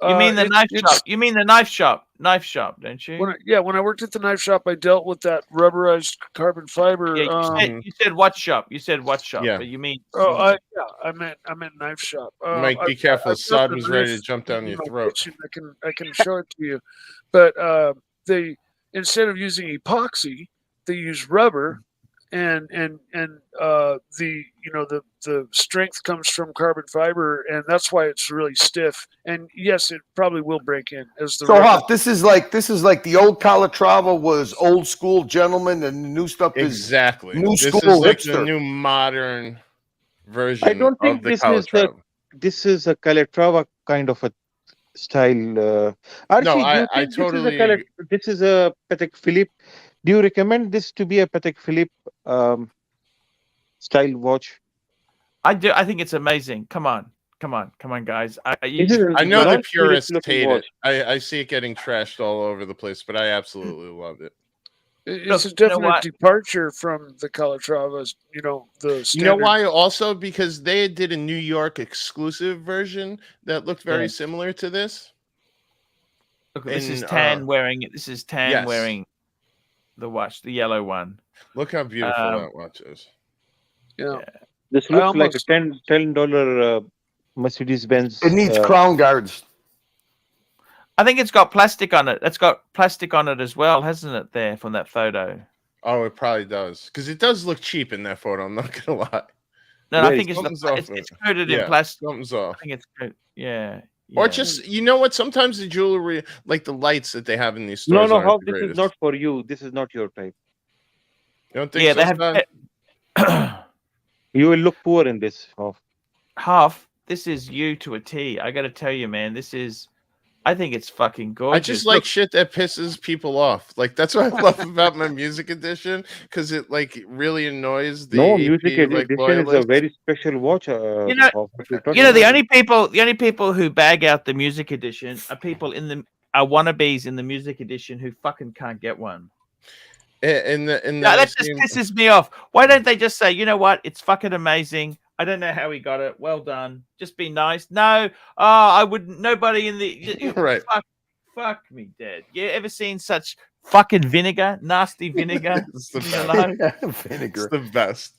You mean the knife shop? You mean the knife shop? Knife shop, don't you? When I worked at the knife shop, I dealt with that rubberized carbon fiber. Yeah, you said what shop? You said what shop? Yeah. But you mean? I meant knife shop. Mike, be careful. Saddam's ready to jump down your throat. I can show it to you, but they, instead of using epoxy, they use rubber, and the strength comes from carbon fiber, and that's why it's really stiff. And yes, it probably will break in as the. So Huff, this is like the old Calatrava was old school, gentlemen, and the new stuff is exactly new this school is like hipster. the new modern version. I don't think of the this Calatrava. this is a Calatrava kind of a style. Archie, No, do you I think totally. this is a Patek Philippe? Do you recommend this to be a Patek Philippe style watch? I do. I think it's amazing. Come on, guys. I know the purists hate it. I see it getting trashed all over the place, but I absolutely love it. It's a definite departure from the Calatravas. The standard. You know why? Also, because they did a New York exclusive version that looked very similar to this. Look, this is Tan wearing it. This is Tan wearing the watch, the yellow one. Look how beautiful that watch is. Yeah. This looks like a $10 Mercedes Benz. It needs crown guards. I think it's got plastic on it. It's got plastic on it as well, hasn't it? There from that photo. Oh, it probably does, because it does look cheap in that photo. I'm not gonna lie. No, I think it's coated in plastic. Something's off. I think it's yeah. Or just, you know what? Sometimes the jewelry, like the lights that they have in these stores, No, Hoff, this is not for you. This is not your type. You don't think so, they have. You will look poor in this, Hoff. Huff, this is you to a T. I got to tell you, man, this is. I think it's fucking gorgeous. I just like shit that pisses people off. Like, that's what I love about my music edition, because it really annoys the music edition is a very special watch. The only people who bag out the music edition are people are wannabes in the music edition who fucking can't get one. That just pisses me off. Why don't they just say, you know what, it's fucking amazing. I don't know how he got it. Well done. Just be nice. No, I wouldn't. Nobody in the right. Fuck me dead. You ever seen such fucking vinegar? Nasty vinegar. It's the best. Vinegar. It's the best.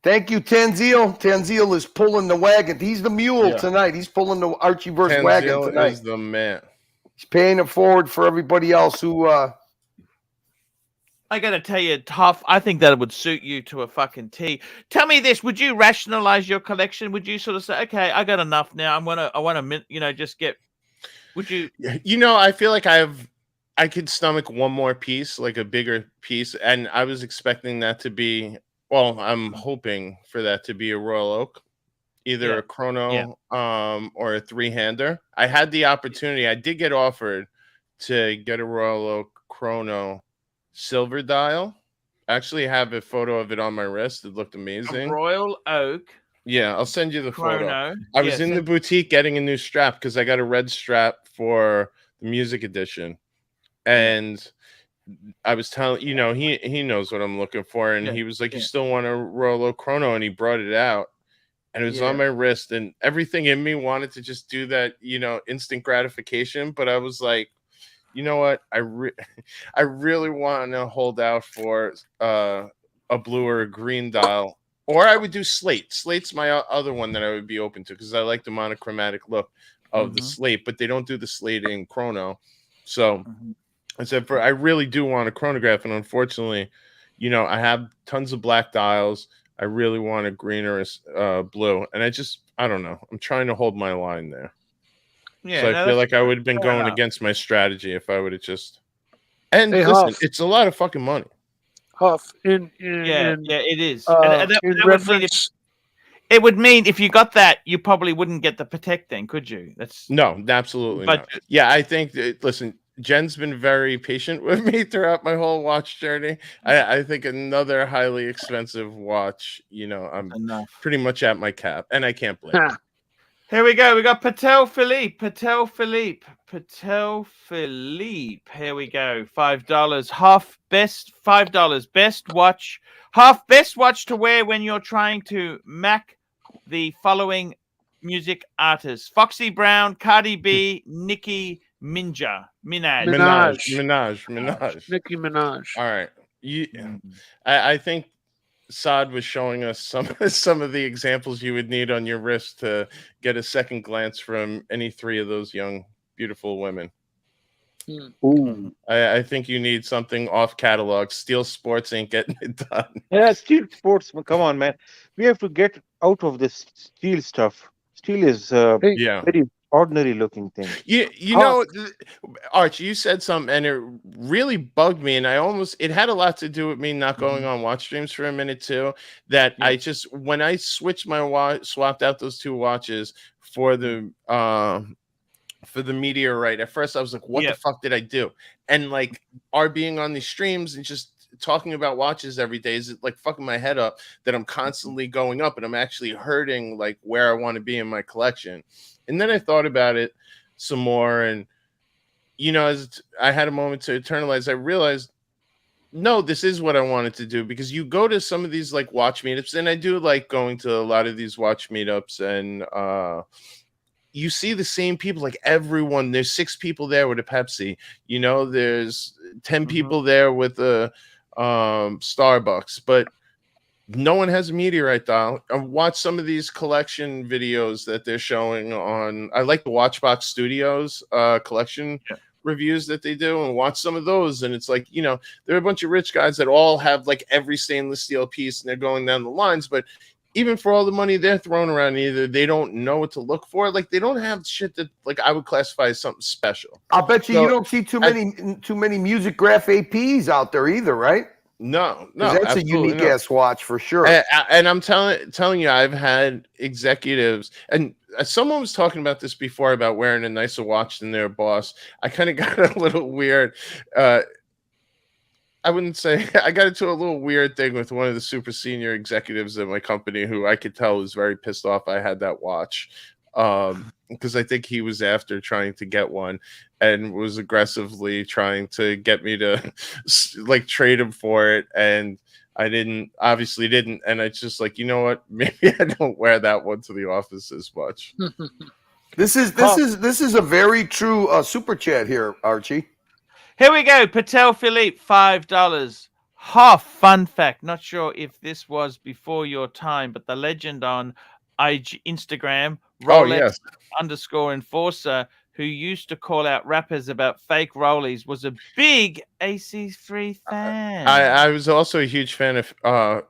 Thank you, Tanzil. Tanzil is pulling the wagon. He's the mule tonight. He's pulling the Archieverse wagon tonight. Is the man. He's paying it forward for everybody else who. I gotta tell you, Tough, I think that would suit you to a fucking T. Tell me this: would you rationalize your collection? Would you sort of say, "Okay, I got enough now. I want to, just get." Would you? I feel like I could stomach one more piece, like a bigger piece, and I was expecting that to be. Well, I'm hoping for that to be a Royal Oak, either Yeah. a chrono or a three-hander. I had the opportunity. I did get offered to get a Royal Oak chrono silver dial. I actually have a photo of it on my wrist. It looked A amazing. Royal Oak Yeah, I'll send you the photo. chrono. I was in the boutique getting a new strap because I got a red strap for the music edition. And I was telling, he knows what I'm looking for. And he was like, you still want a Royal Oak chrono? And he brought it out. And it was on my wrist. And everything in me wanted to just do that, instant gratification. But I was like, you know what? I really want to hold out for a blue or a green dial. Or I would do slate. Slate's my other one that I would be open to because I like the monochromatic look of the slate, but they don't do the slate in chrono. So I said, I really do want a chronograph, and unfortunately, I have tons of black dials. I really want a green or a blue, and I don't know. I'm trying to hold my line there. Yeah, so I feel like I would have been going against my strategy if I would have just. And Hey, listen, Huff. it's a lot of fucking money. Huff, it is. in reference, it would mean if you got that, you probably wouldn't get the Protect then, could you? No, absolutely not. Yeah, I think listen, Jen's been very patient with me throughout my whole watch journey. I think another highly expensive watch, I'm pretty much at my cap, and I can't blame her. Here we go. We got Patel Philippe. Here we go. $5. Half best. $5. Best watch. Half best watch to wear when you're trying to mac the following music artists: Foxy Brown, Cardi B, Nicki Minaj. Nicki Minaj. All right. I think Saad was showing us some of the examples you would need on your wrist to get a second glance from any three of those young, beautiful women. Ooh. I think you need something off catalog. Steel Sports ain't getting it done. Yeah, Steel Sports. Come on, man. We have to get out of this steel stuff. Steel is very ordinary looking thing. Arch, you said something and it really bugged me, and it had a lot to do with me not going on watch streams for a minute too. That when I switched my watch, swapped out those two watches for the Meteorite, at first I was like, what the fuck did I do? And like being on these streams and just talking about watches every day is like fucking my head up, that I'm constantly going up and I'm actually hurting like where I want to be in my collection. And then I thought about it some more, and as I had a moment to internalize, I realized, no, this is what I wanted to do, because you go to some of these like watch meetups, and I do like going to a lot of these watch meetups, and you see the same people, like everyone. There's 6 people there with a Pepsi. There's 10 people there with a Starbucks, but no one has a Meteorite dial. I watch some of these collection videos that they're showing on. I like the Watchbox Studios collection reviews that they do, and watch some of those. And it's like, there are a bunch of rich guys that all have like every stainless steel piece, and they're going down the lines. But even for all the money they're throwing around, either they don't know what to look for. Like they don't have shit that like I would classify as something special. I'll bet you don't see too many music graph APs out there either, right? No, that's a unique ass watch for sure. And I'm telling you, I've had executives, and someone was talking about this before about wearing a nicer watch than their boss. I kind of got a little weird. I wouldn't say I got into a little weird thing with one of the super senior executives at my company, who I could tell was very pissed off I had that watch. Because I think he was after trying to get one and was aggressively trying to get me to like trade him for it, and I obviously didn't, and I just like, you know what, maybe I don't wear that one to the office as much. This is a very true super chat here, Archie. Here we go. Patel Philippe, $5. Half fun fact. Not sure if this was before your time, but the legend on Instagram, Rolex _enforcer, who used to call out rappers about fake rollies, was a big AC3 fan. I was also a huge fan of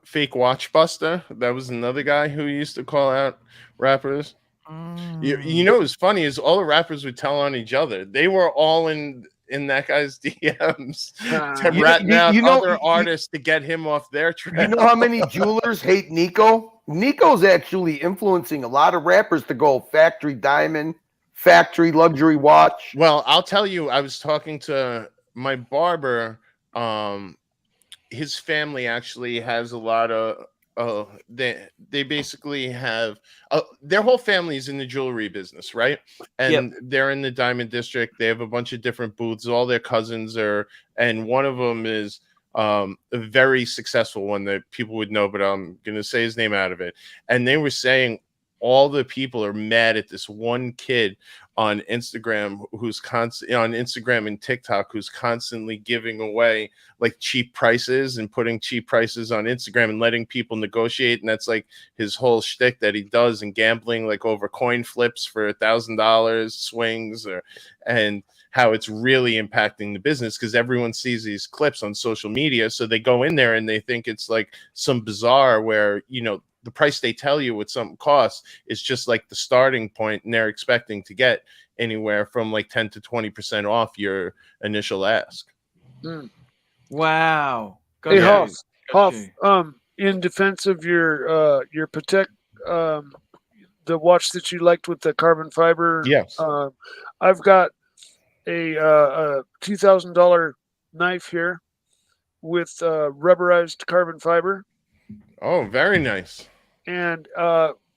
Fake Watch Buster. That was another guy who used to call out rappers. What was funny is all the rappers would tell on each other. They were all in in that guy's DMs to You know- ratting you- out you know- other you- artists to get him off their trail. You know how many jewelers hate Nico? Nico's actually influeing a lot of rappers to go factory diamond, factory luxury watch. Well, I'll tell you, I was talking to my barber. His family actually has a lot of they basically have their whole family is in the jewelry business, right? And they're in the diamond district. They have a bunch of different booths. All their cousins are, and one of them is a very successful one that people would know, but I'm gonna say his name out of it. And they were saying all the people are mad at this one kid on Instagram who's on Instagram and TikTok who's constantly giving away like cheap prices and putting cheap prices on Instagram and letting people negotiate. And that's like his whole shtick that he does, and gambling like over coin flips for $1,000 swings, and how it's really impacting the business because everyone sees these clips on social media. So they go in there and they think it's like some bizarre where, you know, the price they tell you what something costs is just like the starting point, and they're expecting to get anywhere from like 10 to 20% off your initial ask. Wow. Hey, Hoff, in defense of your Patek, the watch that you liked with the carbon fiber. Yes. I've got a $2,000 knife here with rubberized carbon fiber. Oh, very nice. And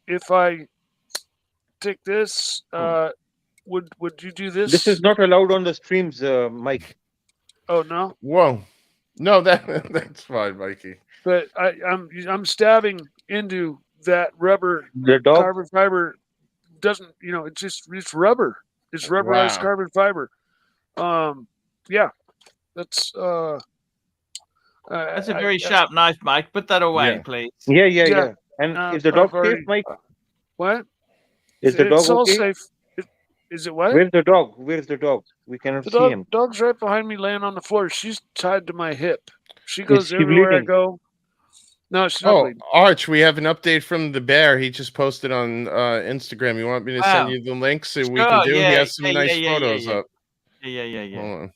if I take this, would you do this? This is not allowed on the streams, Mike. Oh no. Whoa. No, that's fine, Mikey. But I'm stabbing into that rubber. The dog. Carbon fiber doesn't, you know, it's rubber. It's rubberized Wow. carbon fiber. Yeah, that's That's a very sharp knife, Mike. Put that away, Yeah. please. Yeah. And is the dog safe, Mike? What? Is the dog It's all okay? safe. Is it what? Where's the dog? Where's the dog? We cannot The see him. dog's right behind me, laying on the floor. She's tied to my hip. She goes she everywhere I bleeding? go. No, she's not Oh, bleeding. Arch, we have an update from the bear. He just posted on Instagram. You want me to Wow. send you the link so we Sure, can do? yeah, He has some yeah, nice yeah, photos yeah. up. Yeah. Hold on.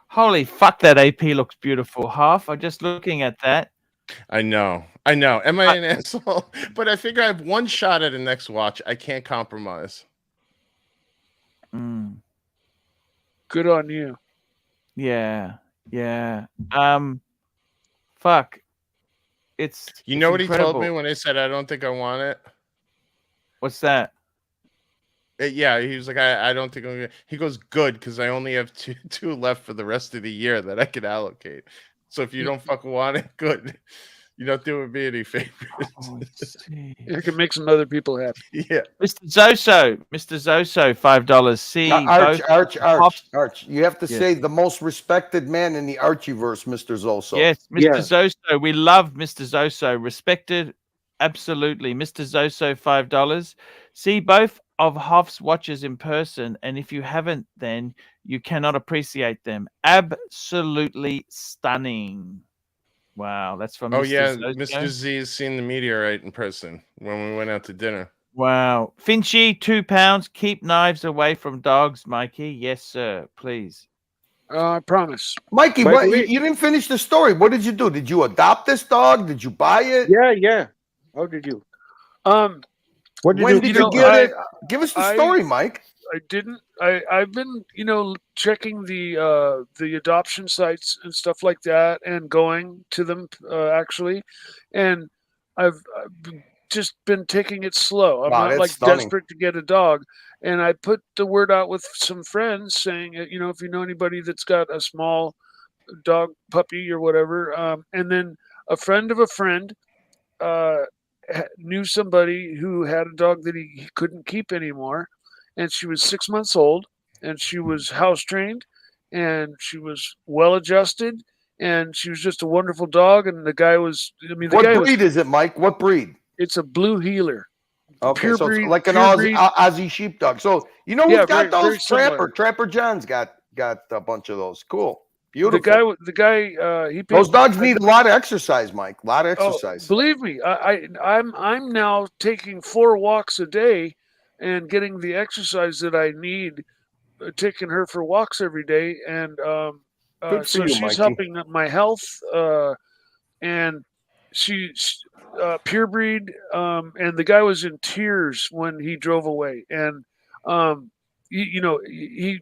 Holy fuck, that AP looks beautiful, Half. I'm just looking at that. I know. Am I an asshole? But I figure I have one shot at a next watch. I can't compromise. Mm, Good on you. yeah. Fuck. It's You know what he told me incredible. when I said I don't think I want it? What's that? Yeah, he was like, I don't think I'm gonna. He goes, good, because I only have two left for the rest of the year that I could allocate. So if you don't fucking want it, good. You don't do me any favors. Oh, let's see. It can make some other people happy. Yeah. Mr. Zoso, $5. See, Arch. You have to Yes. say the most respected man in the Archieverse, Mr. Zoso. Yes, Mr. Zoso. We love Mr. Zoso. Respected, absolutely. Mr. Zoso, $5. See both of Hoff's watches in person, and if you haven't, then you cannot appreciate them. Absolutely stunning. Wow, that's from Oh Mr. yeah, Zoso. Mr. Z has seen the meteorite in person when we went out to dinner. Wow. Finchy, £2. Keep knives away from dogs, Mikey. Yes, sir. Please. I promise. Mikey, By what, the way- you didn't finish the story. What did you do? Did you adopt this dog? Did you buy it? Yeah. How did you? What did When you did do? you get it? Give us the I- story, Mike. I didn't. I've been, checking the adoption sites and stuff like that, and going to them actually, and I've just been taking it slow. I'm Wow, not that's like stunning. desperate to get a dog, and I put the word out with some friends saying, if you know anybody that's got a small dog puppy or whatever, and then a friend of a friend knew somebody who had a dog that he couldn't keep anymore. And she was 6 months old, and she was house trained, and she was well adjusted, and she was just a wonderful dog. And the guy was, What breed is it, Mike? What breed? It's a blue healer. Okay, Pure so breed- it's like an pure Aussie, breed. Aussie sheepdog. So you know who's Yeah, got very those? similar. Trapper John's got a bunch of those. Cool, beautiful. The guy, he paid, Those dogs need a lot of exercise, Mike. A lot of Oh, exercise. believe me, I'm now taking 4 walks a day, and getting the exercise that I need, taking her for walks every day, and Good for so you, she's Mikey. helping my health, and she's pure breed, and the guy was in tears when he drove away, and he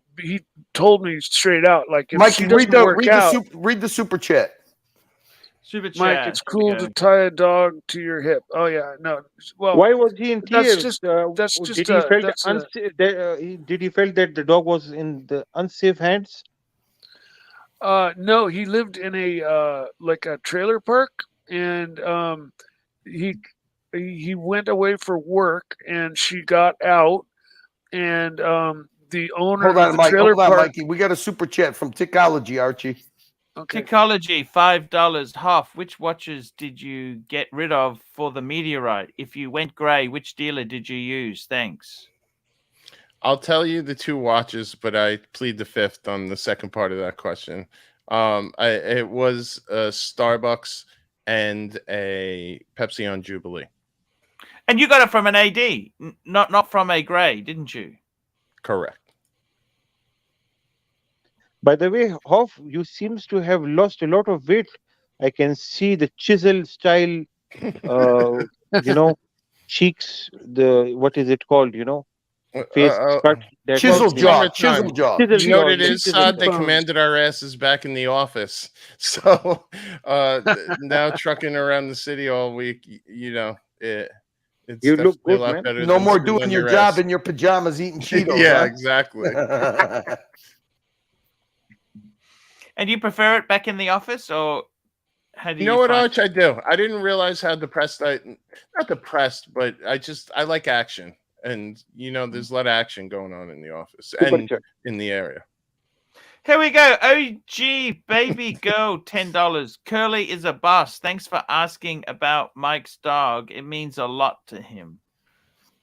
told me straight out, like, if she Mikey, doesn't work out, read the super chat. Super Mike, chat. it's Here we cool go. to tie a dog to your hip. Oh yeah, no, well, Why was he in that's tears? just Did he felt that's a, did he felt that the dog was in the unsafe hands? no, he lived in a like a trailer park, and he he went away for work, and she got out, and the owner Hold of on, the Mike. trailer Hold on, park. Mikey. We got a super chat from Tickology, Archie. Okay. Tickology, $5. Hoff, which watches did you get rid of for the meteorite? If you went grey, which dealer did you use? Thanks. I'll tell you the 2 watches, but I plead the 5th on the second part of that question. It was a Starbucks and a Pepsi on Jubilee. And you got it from an AD, not from a grey, didn't you? Correct. By the way, Hoff, you seems to have lost a lot of weight. I can see the chisel style, cheeks. The what is it called? Face cut. Chisel jaw. Chisel Summertime. jaw. You know what it is, chisel Saad? They jaw. commanded our asses back in the office. So now trucking around the city all week, it's You look definitely a good, lot man. better No than more sitting doing on your your job ass. in your pajamas eating Cheetos. Yeah, huh? exactly. And you prefer it back in the office, or how do You know what, find Arch? I do. I didn't realize how depressed not depressed, but I like action. And, there's a lot of action going on in the office and in the area. Here we go. OG baby girl, $10. Curly is a boss. Thanks for asking about Mike's dog. It means a lot to him.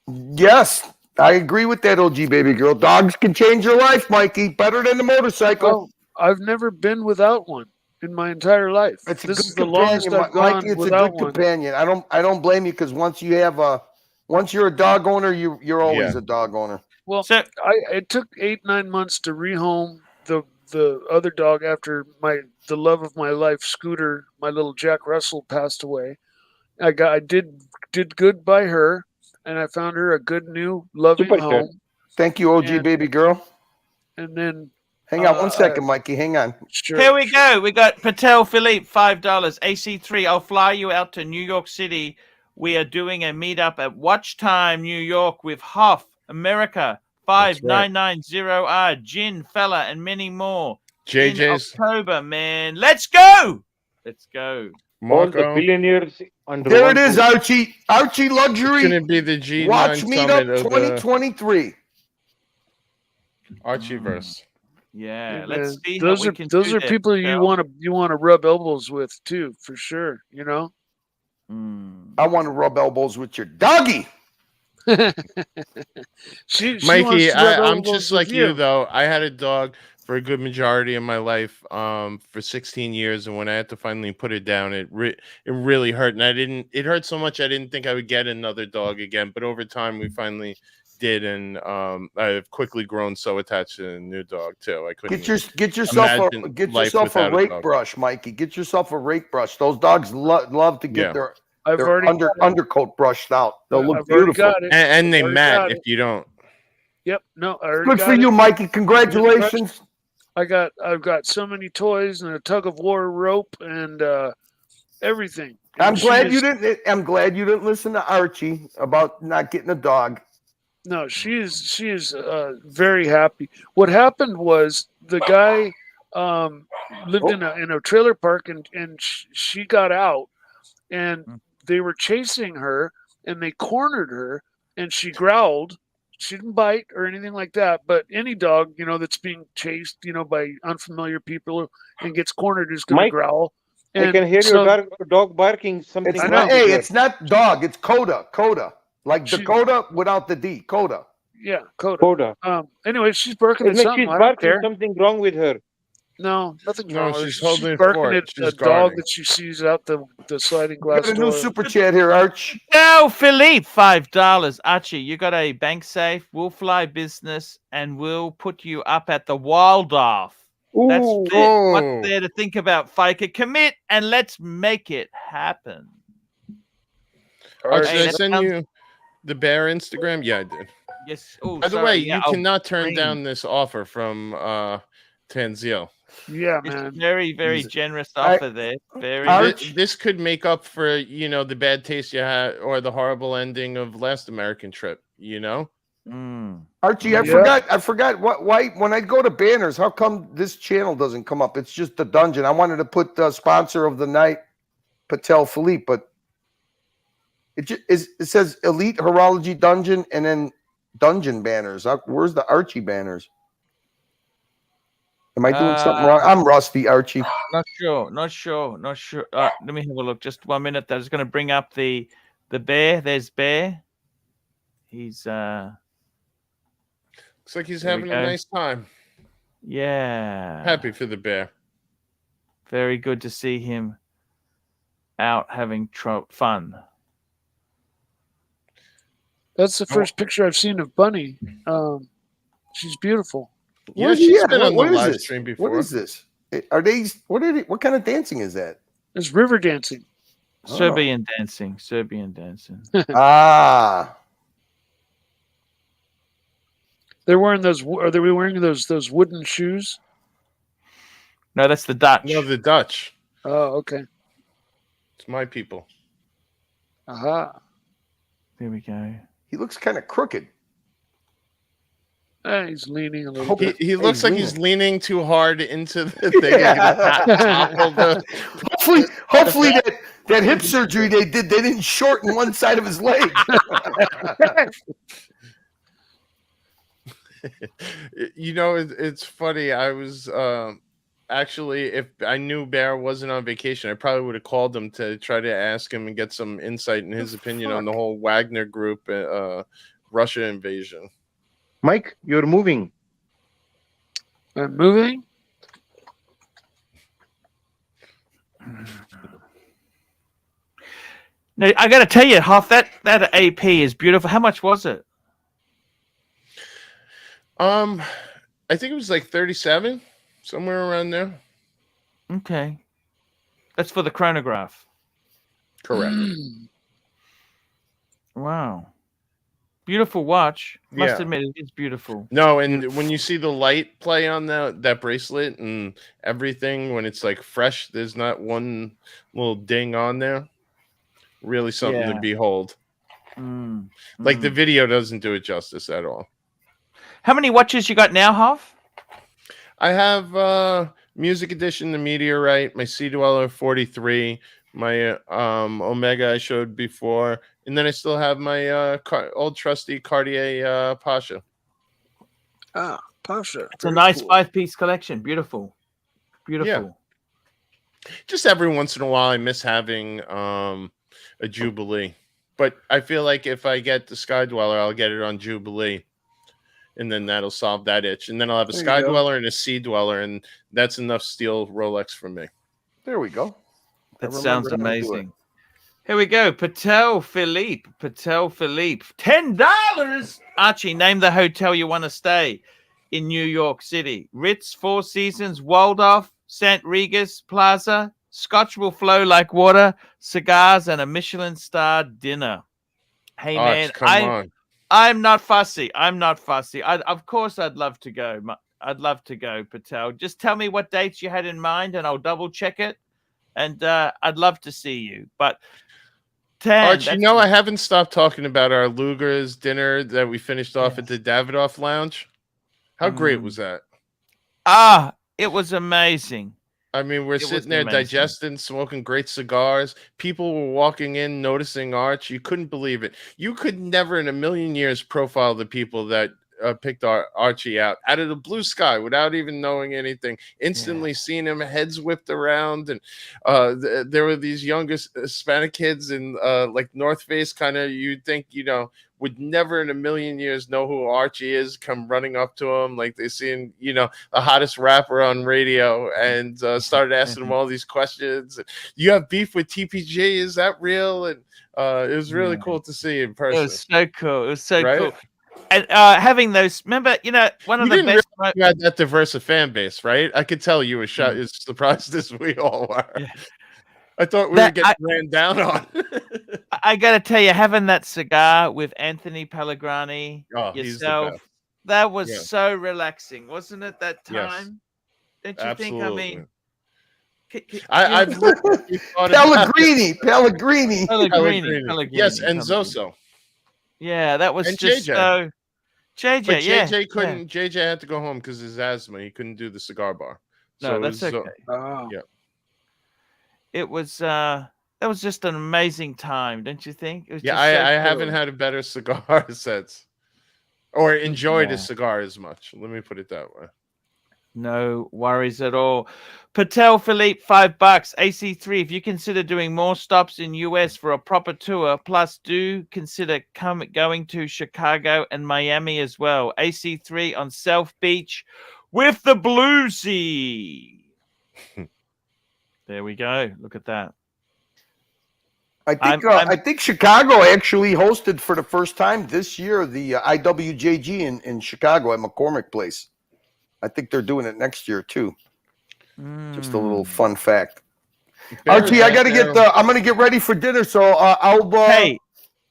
Yes, I agree with that, OG baby girl. Dogs can change your life, Mikey. Better than the motorcycle. Well, I've never been without one in my entire life. It's a This good is the longest companion, I've gone Mikey. It's a without good one. companion. I don't blame you, because once you're a dog owner, you're always Yeah. a dog owner. Well, So it took 8-9 months to rehome the other dog after the love of my life, Scooter, my little Jack Russell, passed away. I did good by her, and I found her a good new loving Super chat. home. Thank you, OG And- baby girl. And then Hang on one second, Mikey. Hang on. sure, here we go. We got Patel Philippe, $5. AC3, I'll fly you out to New York City. We are doing a meetup at Watch Time, New York with Hoff, America, 5990R, Gin, Fella, and many more. In JJ's, October, man. Let's go. Let's go. All the Marco. billionaires under There one it is, roof. Archie. Archie It's Luxury going to be the G9 Watch Summit Meetup of the 2023. Archieverse. Yeah, Hey, let's man, see. those how are we can those do are this, people Patel. you want to rub elbows with too, for sure. I want to rub elbows with your doggy. she wants Mikey, to rub I'm elbows just with like you, though. I had a dog for a good majority of my life, for 16 years, and when I had to finally put it down, it really hurt, and it hurt so much I didn't think I would get another dog again. But over time, we finally did, and I've quickly grown so attached to a new dog too. I couldn't Get yourself life a without a rake dog. brush, Mikey. Get yourself a rake brush. Those dogs love to get Yeah. I've their already undercoat brushed out. They'll look I've already beautiful. got it. And they Already mad got if it. you don't. Yep. No, I already Good got for it. you, Mikey. Congratulations. I've got so many toys and a tug of war rope and everything. I'm And glad she you is- didn't. I'm glad you didn't listen to Archie about not getting a dog. No, she is very happy. What happened was the guy lived in a trailer park, and she got out, and they were chasing her, and they cornered her, and she growled. She didn't bite or anything like that, but any dog, that's being chased, by unfamiliar people and gets cornered is going to Mike, growl. I can hear your dog barking. Something. It's wrong not. with Hey, her. it's not dog. It's Coda. Coda, like She- Dakota without the D. Coda. Yeah, Coda. Coda. Anyway, she's barking at Isn't it something. she's I don't barking? care. Something wrong with her. No, nothing's No, wrong with her. she's holding it barking for at it. She's a dog guarding. that she sees out the sliding We glass got a door. new super chat here, Arch. Now, Philippe, $5. Archie, you got a bank safe. We'll fly business, and we'll put you up at the Waldorf. That's Ooh. it. What's there to think about, Faker? Commit, and let's make it happen. Archie, Hey, did I that send sounds- you the bear Instagram? Yeah, I did. Yes. Oh, By the sorry, way, yeah, you I'll cannot turn scream. down this offer from Tanzil. Yeah, It's man. very, very Is- generous offer there. Very. This could make up for, you know, the bad taste you had or the horrible ending of last American trip, you know? Archie, I forgot why when I go to banners, how come this channel doesn't come up? It's just the dungeon. I wanted to put the sponsor of the night, Patel Philippe, but it says Elite Horology Dungeon and then dungeon banners. Where's the Archie banners? Am I doing something wrong? I'm rusty, Archie. Not sure. Let me have a look. Just 1 minute. I'm just going to bring up the bear. There's Bear. He's Looks like he's There we having a go. nice time. yeah. Happy for the bear. Very good to see him out having fun. That's the first picture I've seen of Bunny. She's beautiful. Yeah, Where's he she's at? been on the What is live this? stream before. What is this? Are they? What kind of dancing is that? It's river dancing. Serbian dancing. Ah, They're wearing those. Are they wearing those wooden shoes? No, that's the Dutch. No, the Dutch. Oh, okay. It's my people. Aha. There we go. he looks kind of crooked. He's leaning a little bit. He looks like he's leaning too hard into the thing. Hopefully that hip surgery they didn't shorten one side of his leg. You know, it's funny. I was actually, if I knew Bear wasn't on vacation, I probably would have called him to try to ask him and get some insight in his opinion on the whole Wagner Group Russia invasion. Mike, you're moving. I'm moving. Now, I got to tell you, half that AP is beautiful. How much was it? I think it was like 37, somewhere around there. Okay. That's for the chronograph. Correct. Wow. Beautiful watch. Must Yeah. admit, it is beautiful. No, and when you see the light play on that bracelet and everything, when it's like fresh, there's not one little ding on there. Really something to Yeah. behold. Like the video doesn't do it justice at all. How many watches you got now, Hoff? I have Music Edition, the Meteorite, my Sea Dweller 43, my Omega I showed before, and then I still have my old trusty Cartier Pasha. Ah, Pasha. It's a nice 5-piece collection. Beautiful. Beautiful. Just every once in a while, I miss having a Jubilee. But I feel like if I get the Sky Dweller, I'll get it on Jubilee. And then that'll solve that itch. And then I'll have a There you Sky go. Dweller and a Sea Dweller, and that's enough steel Rolex for me. There we go. That I sounds remember how to do it. amazing. Here we go. Patel Philippe. $10. Archie, name the hotel you want to stay in New York City. Ritz, Four Seasons, Waldorf, St. Regis Plaza. Scotch will flow like water, cigars, and a Michelin-starred dinner. Hey, Arch, man, come on. I'm not fussy. Of course, I'd love to go. Patel. Just tell me what dates you had in mind, and I'll double check it. And I'd love to see you. But 10. Arch, you know I haven't stopped talking about our Luger's dinner that we finished off at the Davidoff Lounge. How great was that? It was amazing. I mean, we're sitting there digesting, smoking great cigars. People were walking in, noticing Arch. You couldn't believe it. You could never in a million years profile the people that picked Archie out of the blue sky without even knowing anything. Instantly seeing him, heads whipped around. And there were these young Hispanic kids in like North Face, kind of, you'd think, you know, would never in a million years know who Archie is come running up to him like they seen, you know, the hottest rapper on radio and started asking him all these questions. You have beef with TPG? Is that real? And it was really cool to see in person. It was so cool. It was so Right? cool. And having those, remember, you know, one of You the didn't best. realize you had that diverse a fan base, right? I could tell you were as surprised as we all were. Yeah. I thought we were getting ran down on. I got to tell you, having that cigar with Anthony Pellegrini, He's the yourself, best. that was so relaxing, wasn't it? That time, yes. don't you think? I mean, I've Pellegrini. Yes, and Zoso. Yeah, that was and just JJ. so. JJ, But yeah, JJ couldn't. JJ had to go home because his asthma. He couldn't do the cigar bar. No, that's okay. Yeah. It was that was just an amazing time, don't you think? It was Yeah, just so I cool. haven't had a better cigar since, or enjoyed a cigar as much. Let me put it that way. No worries at all. Patel Philippe, $5. AC3, if you consider doing more stops in US for a proper tour, plus do consider going to Chicago and Miami as well. AC3 on South Beach with the Bluesy. There we go. Look at that. I think Chicago actually hosted for the first time this year the IWJG in Chicago at McCormick Place. I think they're doing it next year too. Just a little fun fact. Archie, I gotta I'm gonna get ready for dinner, so I'll. Hey,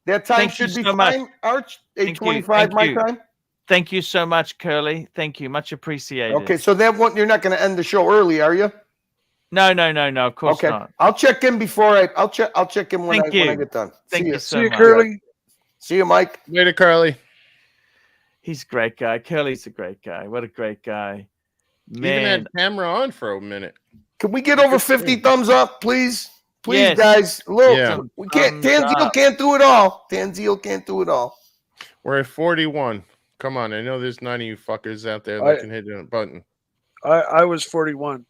that time should be fine. Arch, 8:25 my time. Thank you so much, Curly. Thank you, much appreciated. Okay, so that one you're not gonna end the show early, are you? No. Of course not. I'll check in before I'll check in when I get done. Thank you so much. Curly. See you, Mike. Later, Curly. He's a great guy. Curly's a great guy. What a great guy. Man. Even had camera on for a minute. Can we get over 50 thumbs up, please? Please, Yes. guys. Look, Yeah. we can't. Tanzil can't do it all. Tanzil can't do it all. We're at 41. Come on, I know there's 9 of you fuckers out there that can hit a button. I was 41.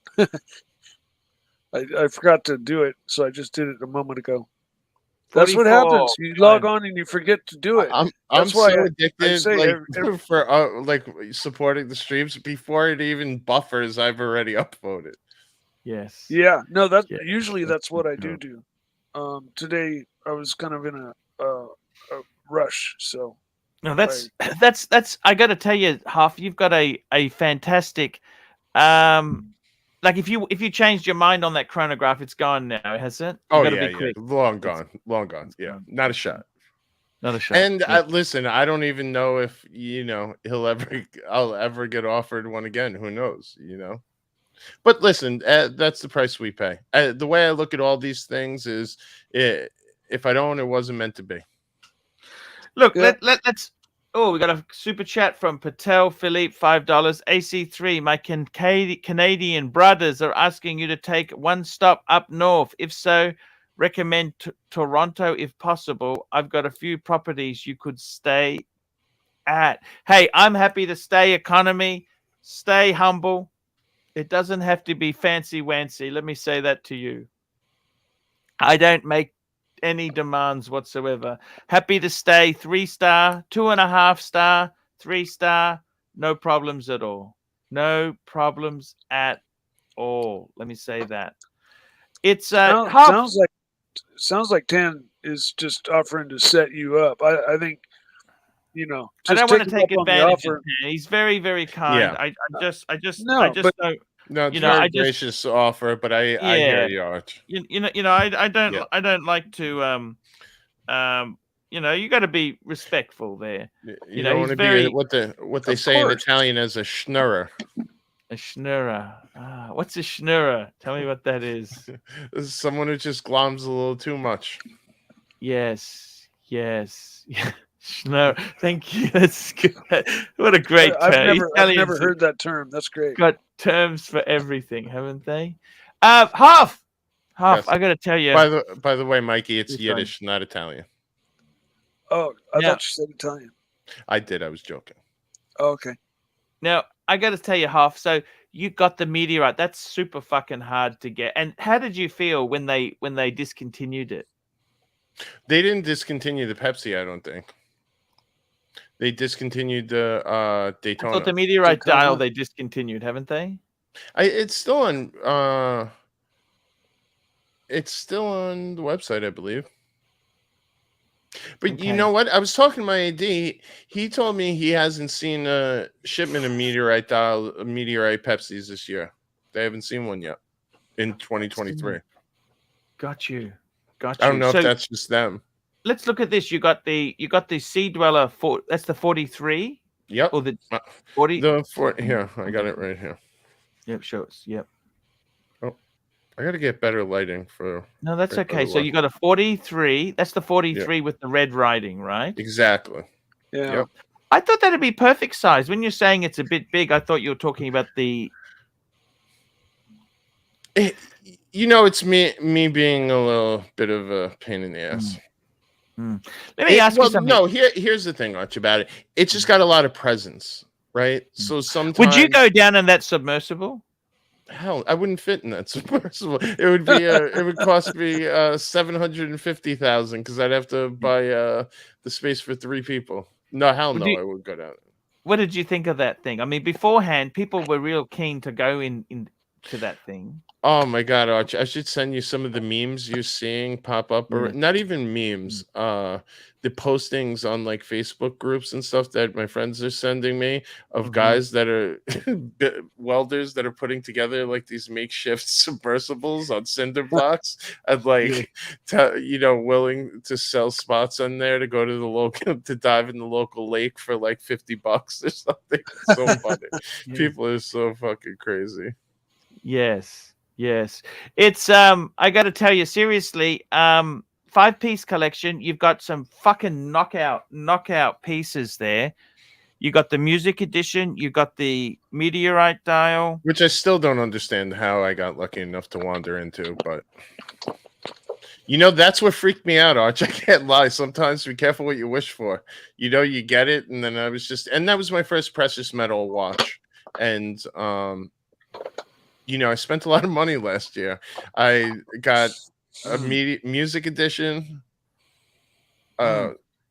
I forgot to do it, so I just did it a moment ago. That's what happens. You log on and you forget to do it. I'm so addicted for like supporting the streams before it even buffers. I've already upvoted. Yes. Yeah. No. Usually that's what I do. Today I was kind of in a rush, so. No, that's. I got to tell you, Huff, you've got a fantastic. Like if you changed your mind on that chronograph, it's gone now, hasn't it? Oh yeah, long gone. Yeah, not a shot. Not a shot. And listen, I don't even know if I'll ever get offered one again. Who knows? But listen, that's the price we pay. The way I look at all these things is, if I don't, it wasn't meant to be. Look, let's. Oh, we got a super chat from Patel Philippe, $5. AC3, my Canadian brothers are asking you to take one stop up north. If so, recommend Toronto if possible. I've got a few properties you could stay at. Hey, I'm happy to stay economy, stay humble. It doesn't have to be fancy-wancy. Let me say that to you. I don't make any demands whatsoever. Happy to stay 3-star, 2.5 star, 3-star. No problems at all. No problems at all. Let me say that. It's sounds like Tan is just offering to set you up. I think just I don't want to take advantage of him. He's very, very kind. Yeah. I just No, don't. No, it's very gracious offer, but I hear you, Arch. I don't like to you got to be respectful there. You don't want to be what they say in Italian as a schnurrer. A schnurrer. What's a schnurrer? Tell me what that is. This is someone who just gloms a little too much. Yes. Schnurrer. Thank you. That's good. What a great term. I've never heard that term. That's great. Got terms for everything, haven't they? Half. Yes. I got to tell you. By the way, Mikey, it's Yiddish, not Italian. Oh, I thought you said Italian. I did. I was joking. Oh, okay. Now I got to tell you, Half. So you got the meteorite. That's super fucking hard to get. And how did you feel when they discontinued it? They didn't discontinue the Pepsi, I don't think. They discontinued the I Daytona. thought the meteorite come dial on. they discontinued, haven't they? It's still on. It's still on the website, I believe. But you Okay. know what? I was talking to my AD. He told me he hasn't seen a shipment of meteorite Pepsis this year. They haven't seen one yet in 2023. Got you. I don't know if that's just them. Let's look at this. You got the Sea Dweller that's the 43. Yep. Or the 40. Here, I got it right here. Yep, show us. Yep. Oh, I got to get better lighting for. No, that's okay. So you got a 43. That's the 43 with the red writing, right? Exactly. Yeah. Yep. I thought that'd be perfect size. When you're saying it's a bit big, I thought you were talking about the. It's me being a little bit of a pain in the ass. Let me ask you something. No, here's the thing, Arch, about it. It's just got a lot of presence, right? So sometimes. Would you go down in that submersible? Hell, I wouldn't fit in that submersible. It would be it would cost me $750,000 because I'd have to buy the space for 3 people. No, hell no, I would go down. What did you think of that thing? I mean, beforehand, people were real keen to go into that thing. Oh my God, Arch! I should send you some of the memes you're seeing pop up, or not even memes. The postings on like Facebook groups and stuff that my friends are sending me of guys that are welders that are putting together like these makeshift submersibles on cinder blocks and like willing to sell spots on there to go to the local to dive in the local lake for like $50 or something. It's so funny. People are so fucking crazy. Yes. It's I got to tell you seriously, 5-piece collection. You've got some fucking knockout pieces there. You got the music edition. You got the meteorite dial, which I still don't understand how I got lucky enough to wander into, but that's what freaked me out, Arch. I can't lie. Sometimes be careful what you wish for. You get it, and then and that was my first precious metal watch, and I spent a lot of money last year. I got a music edition.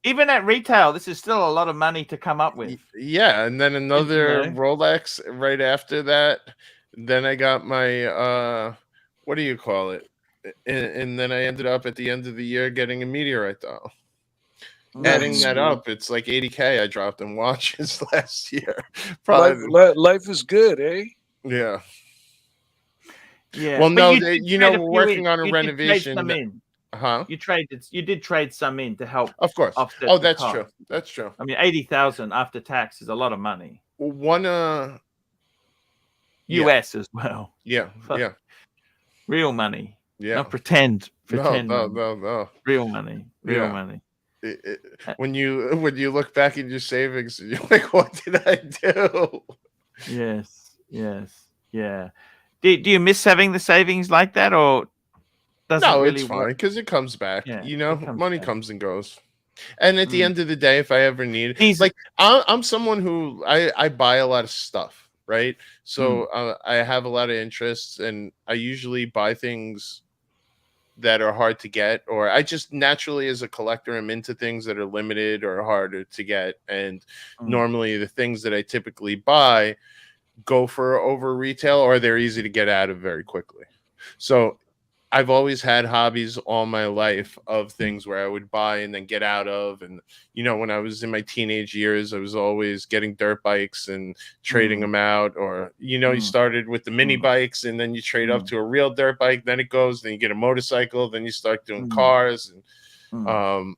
Even at retail, this is still a lot of money to come up with. Yeah, and then another Rolex right after that. Then I got my what do you call it? And then I ended up at the end of the year getting a meteorite dial. Adding that up, it's like $80,000 I dropped in watches last year. Life is good, eh? Yeah. Yeah. Well, no, we're working on a renovation. You did trade some in to help. Of course. Oh, that's true. That's true. I mean, 80,000 after tax is a lot of money. One US as well. Yeah. Yeah. Real money. Yeah. Not pretend. No. Real money. Real money. When you look back in your savings, you're like, what did I do? Yes. Yeah. Do you miss having the savings like that, or doesn't it really it's fine because it comes back. Yeah, money comes and goes. And at the end of the day, if I ever need it, like I'm someone who I buy a lot of stuff, right? So I have a lot of interests, and I usually buy things that are hard to get, or I just naturally as a collector am into things that are limited or harder to get. And normally the things that I typically buy go for over retail, or they're easy to get out of very quickly. So I've always had hobbies all my life of things where I would buy and then get out of. And, when I was in my teenage years, I was always getting dirt bikes and trading them out. Or, you started with the mini bikes and then you trade up to a real dirt bike. Then it goes, then you get a motorcycle, then you start doing cars. And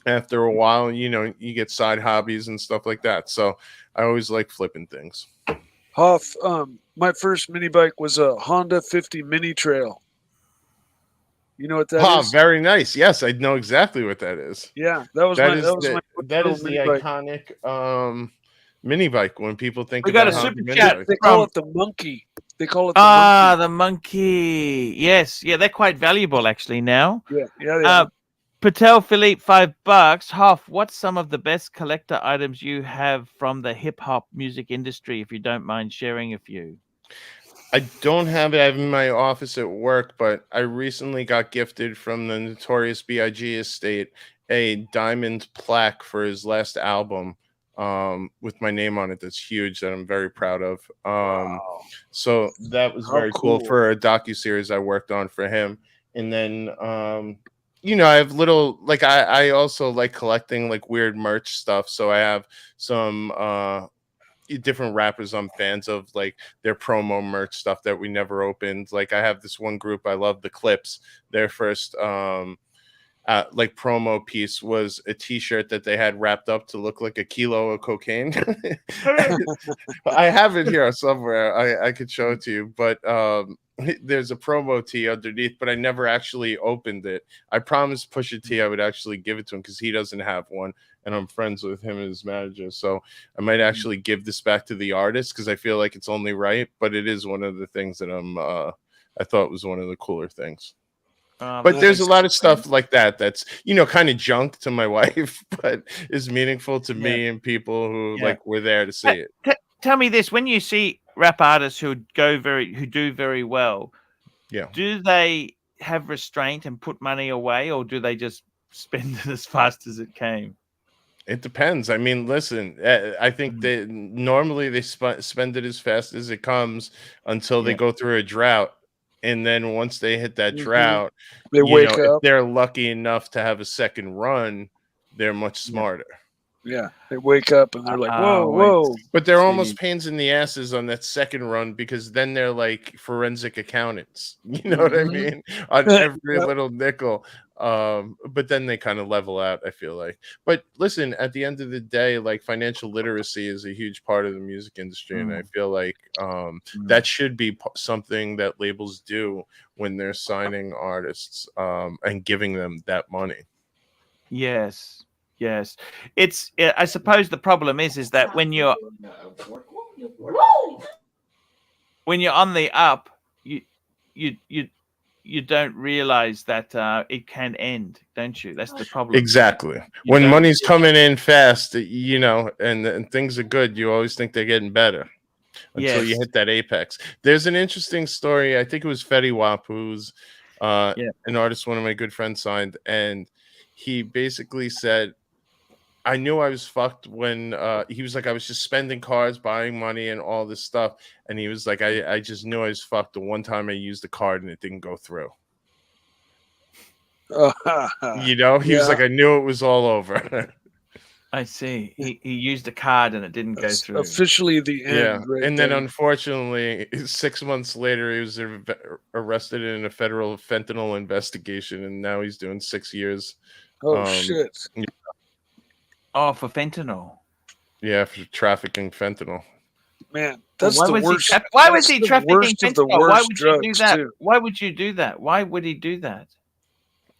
after a while, you get side hobbies and stuff like that. So I always like flipping things. Hoff, my first mini bike was a Honda 50 Mini Trail. You know what that is? Very nice. Yes, I know exactly what that is. Yeah, that was the iconic mini bike. When people think we got a super chat. They call it the monkey. They call it the monkey. The monkey. Yes, they're quite valuable actually now. Yeah. Patel Philippe, $5. Hoff, what's some of the best collector items you have from the hip hop music industry? If you don't mind sharing a few. I don't have it in my office at work, but I recently got gifted from the Notorious B.I.G. estate a diamond plaque for his last album with my name on it. That's huge. That I'm very proud of. So that was very cool for a docuseries I worked on for him. And then you know, I have little, like, I also like collecting like weird merch stuff. So I have some different rappers I'm fans of, like their promo merch stuff that we never opened. Like I have this one group I love, the Clips. Their first like promo piece was a t-shirt that they had wrapped up to look like a kilo of cocaine. I have it here somewhere. I could show it to you, but there's a promo tee underneath, but I never actually opened it. I promised Pusha T I would actually give it to him because he doesn't have one, and I'm friends with him and his manager. So I might actually give this back to the artist because I feel like it's only right, but it is one of the things that I thought was one of the cooler things. But there's a lot of stuff like that that's, you know, kind of junk to my wife, but is meaningful to me and people who like were there to see it. Tell me this: when you see rap artists who do very well, do they have restraint and put money away, or do they just spend it as fast as it came? It depends. I mean, listen, I think that normally they spend it as fast as it comes until they go through a drought. And then once they hit that drought, they wake up. If they're lucky enough to have a second run, they're much smarter. Yeah, they wake up and they're like, whoa. But they're almost pains in the asses on that second run because then they're like forensic accountants. You know what I mean? On every little nickel. But then they kind of level out, I feel like. But listen, at the end of the day, like financial literacy is a huge part of the music industry. And I feel like that should be something that labels do when they're signing artists and giving them that money. Yes. Yes, I suppose the problem is that when you're on the up, you don't realize that it can end, don't you? That's the problem. Exactly. When money's coming in fast, you know, and things are good, you always think they're getting better until you hit that apex. There's an interesting story. I think it was Fetty Wap, who's an artist one of my good friends signed, and he basically said, I knew I was fucked when he was like, I was just spending cards, buying money and all this stuff. And he was like, I just knew I was fucked the one time I used the card and it didn't go through. You know, he was like, I knew it was all over. I see. He used a card and it didn't go through. Officially the end. Yeah. Right and then unfortunately, 6 months later, he was arrested in a federal fentanyl investigation. And now he's doing 6 years. Oh, shit. Yeah. Oh, for fentanyl. Yeah, for trafficking fentanyl. Man, that's the worst. Why was he trafficking fentanyl? Why would you do that? Too. Why would you do that? Why would he do that?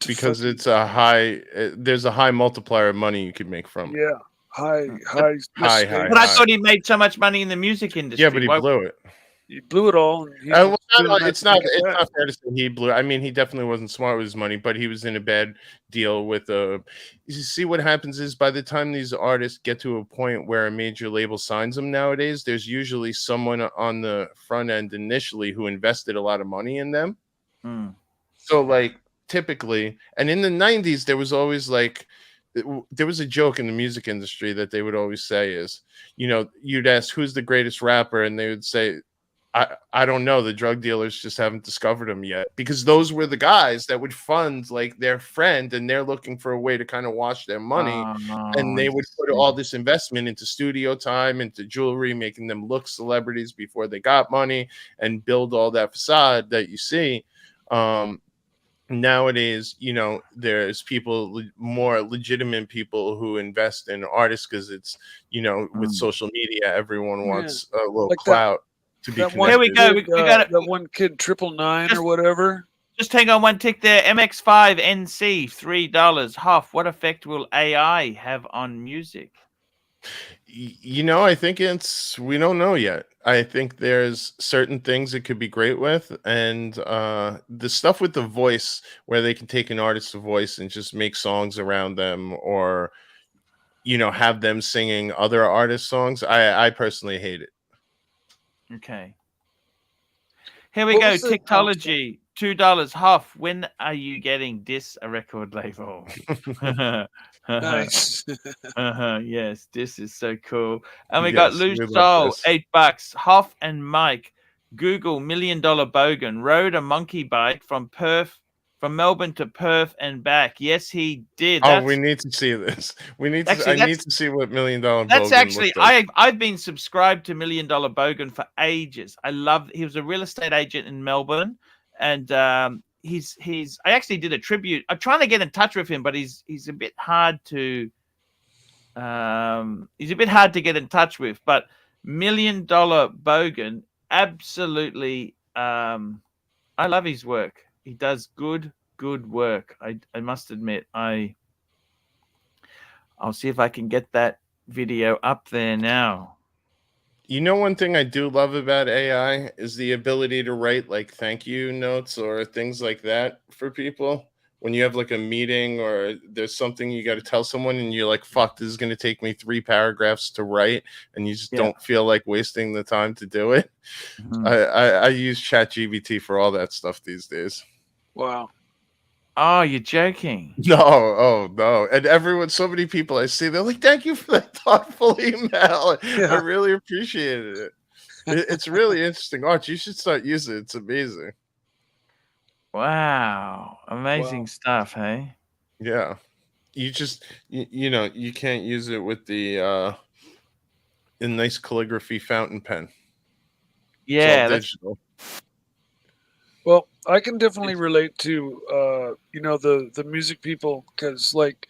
Because it's there's a high multiplier of money you could make from it. Yeah, high. But I thought he made so much money in the music industry. Yeah, but he blew it. He blew it all. It's not fair to say he blew. I mean, he definitely wasn't smart with his money, but he was in a bad deal with You see, what happens is by the time these artists get to a point where a major label signs them nowadays, there's usually someone on the front end initially who invested a lot of money in them. So, like, typically, and in the 90s, there was always like, there was a joke in the music industry that they would always say is, you know, you'd ask who's the greatest rapper, and they would say, I don't know. The drug dealers just haven't discovered him yet, because those were the guys that would fund like their friend, and they're looking for a way to kind of wash their money. And they would put all this investment into studio time, into jewelry, making them look celebrities before they got money, and build all that facade that you see. Nowadays, you know, there's people, more legitimate people who invest in artists because it's, you know, with social media, everyone wants a little like clout. Here we go. We got that one kid, 999 or whatever. Just hang on one tick there. MX5 NC, $3. Huff, what effect will AI have on music? You know, I think we don't know yet. I think there's certain things it could be great with, and the stuff with the voice, where they can take an artist's voice and just make songs around them, or, you know, have them singing other artists' songs. I personally hate it. Okay. Here we go. Tiktology. $2. Hoff, when are you getting this a record label? Nice. Yes, this is so cool. And we got Yes, Loose we love Soul, this. $8. Hoff and Mike, Google $1 Million Bogan rode a monkey bike from Melbourne to Perth and back. Yes, he did. Oh, we need to see this. We need to. Actually, I need to see what $1 Million That's Bogan actually looked like. I've been subscribed to $1 Million Bogan for ages. He was a real estate agent in Melbourne, and he's I actually did a tribute. I'm trying to get in touch with him, but he's a bit hard to get in touch with. But $1 Million Bogan, absolutely, I love his work. He does good work. I must admit, I'll see if I can get that video up there now. You know, one thing I do love about AI is the ability to write like thank you notes or things like that for people. When you have like a meeting or there's something you got to tell someone and you're like, fuck, this is going to take me 3 paragraphs to write, and you just don't feel like wasting the time to do it. I use ChatGPT for all that stuff these days. Wow. Oh, you're joking. No. And so many people I see, they're like, thank you for that thoughtful email. Yeah. I really appreciated it. It's really interesting. Arch, you should start using it. It's amazing. Wow. Amazing stuff, hey? Yeah. You just, you know, you can't use it with the nice calligraphy fountain pen. Yeah. It's all digital. Well, I can definitely relate to you know, the music people, because like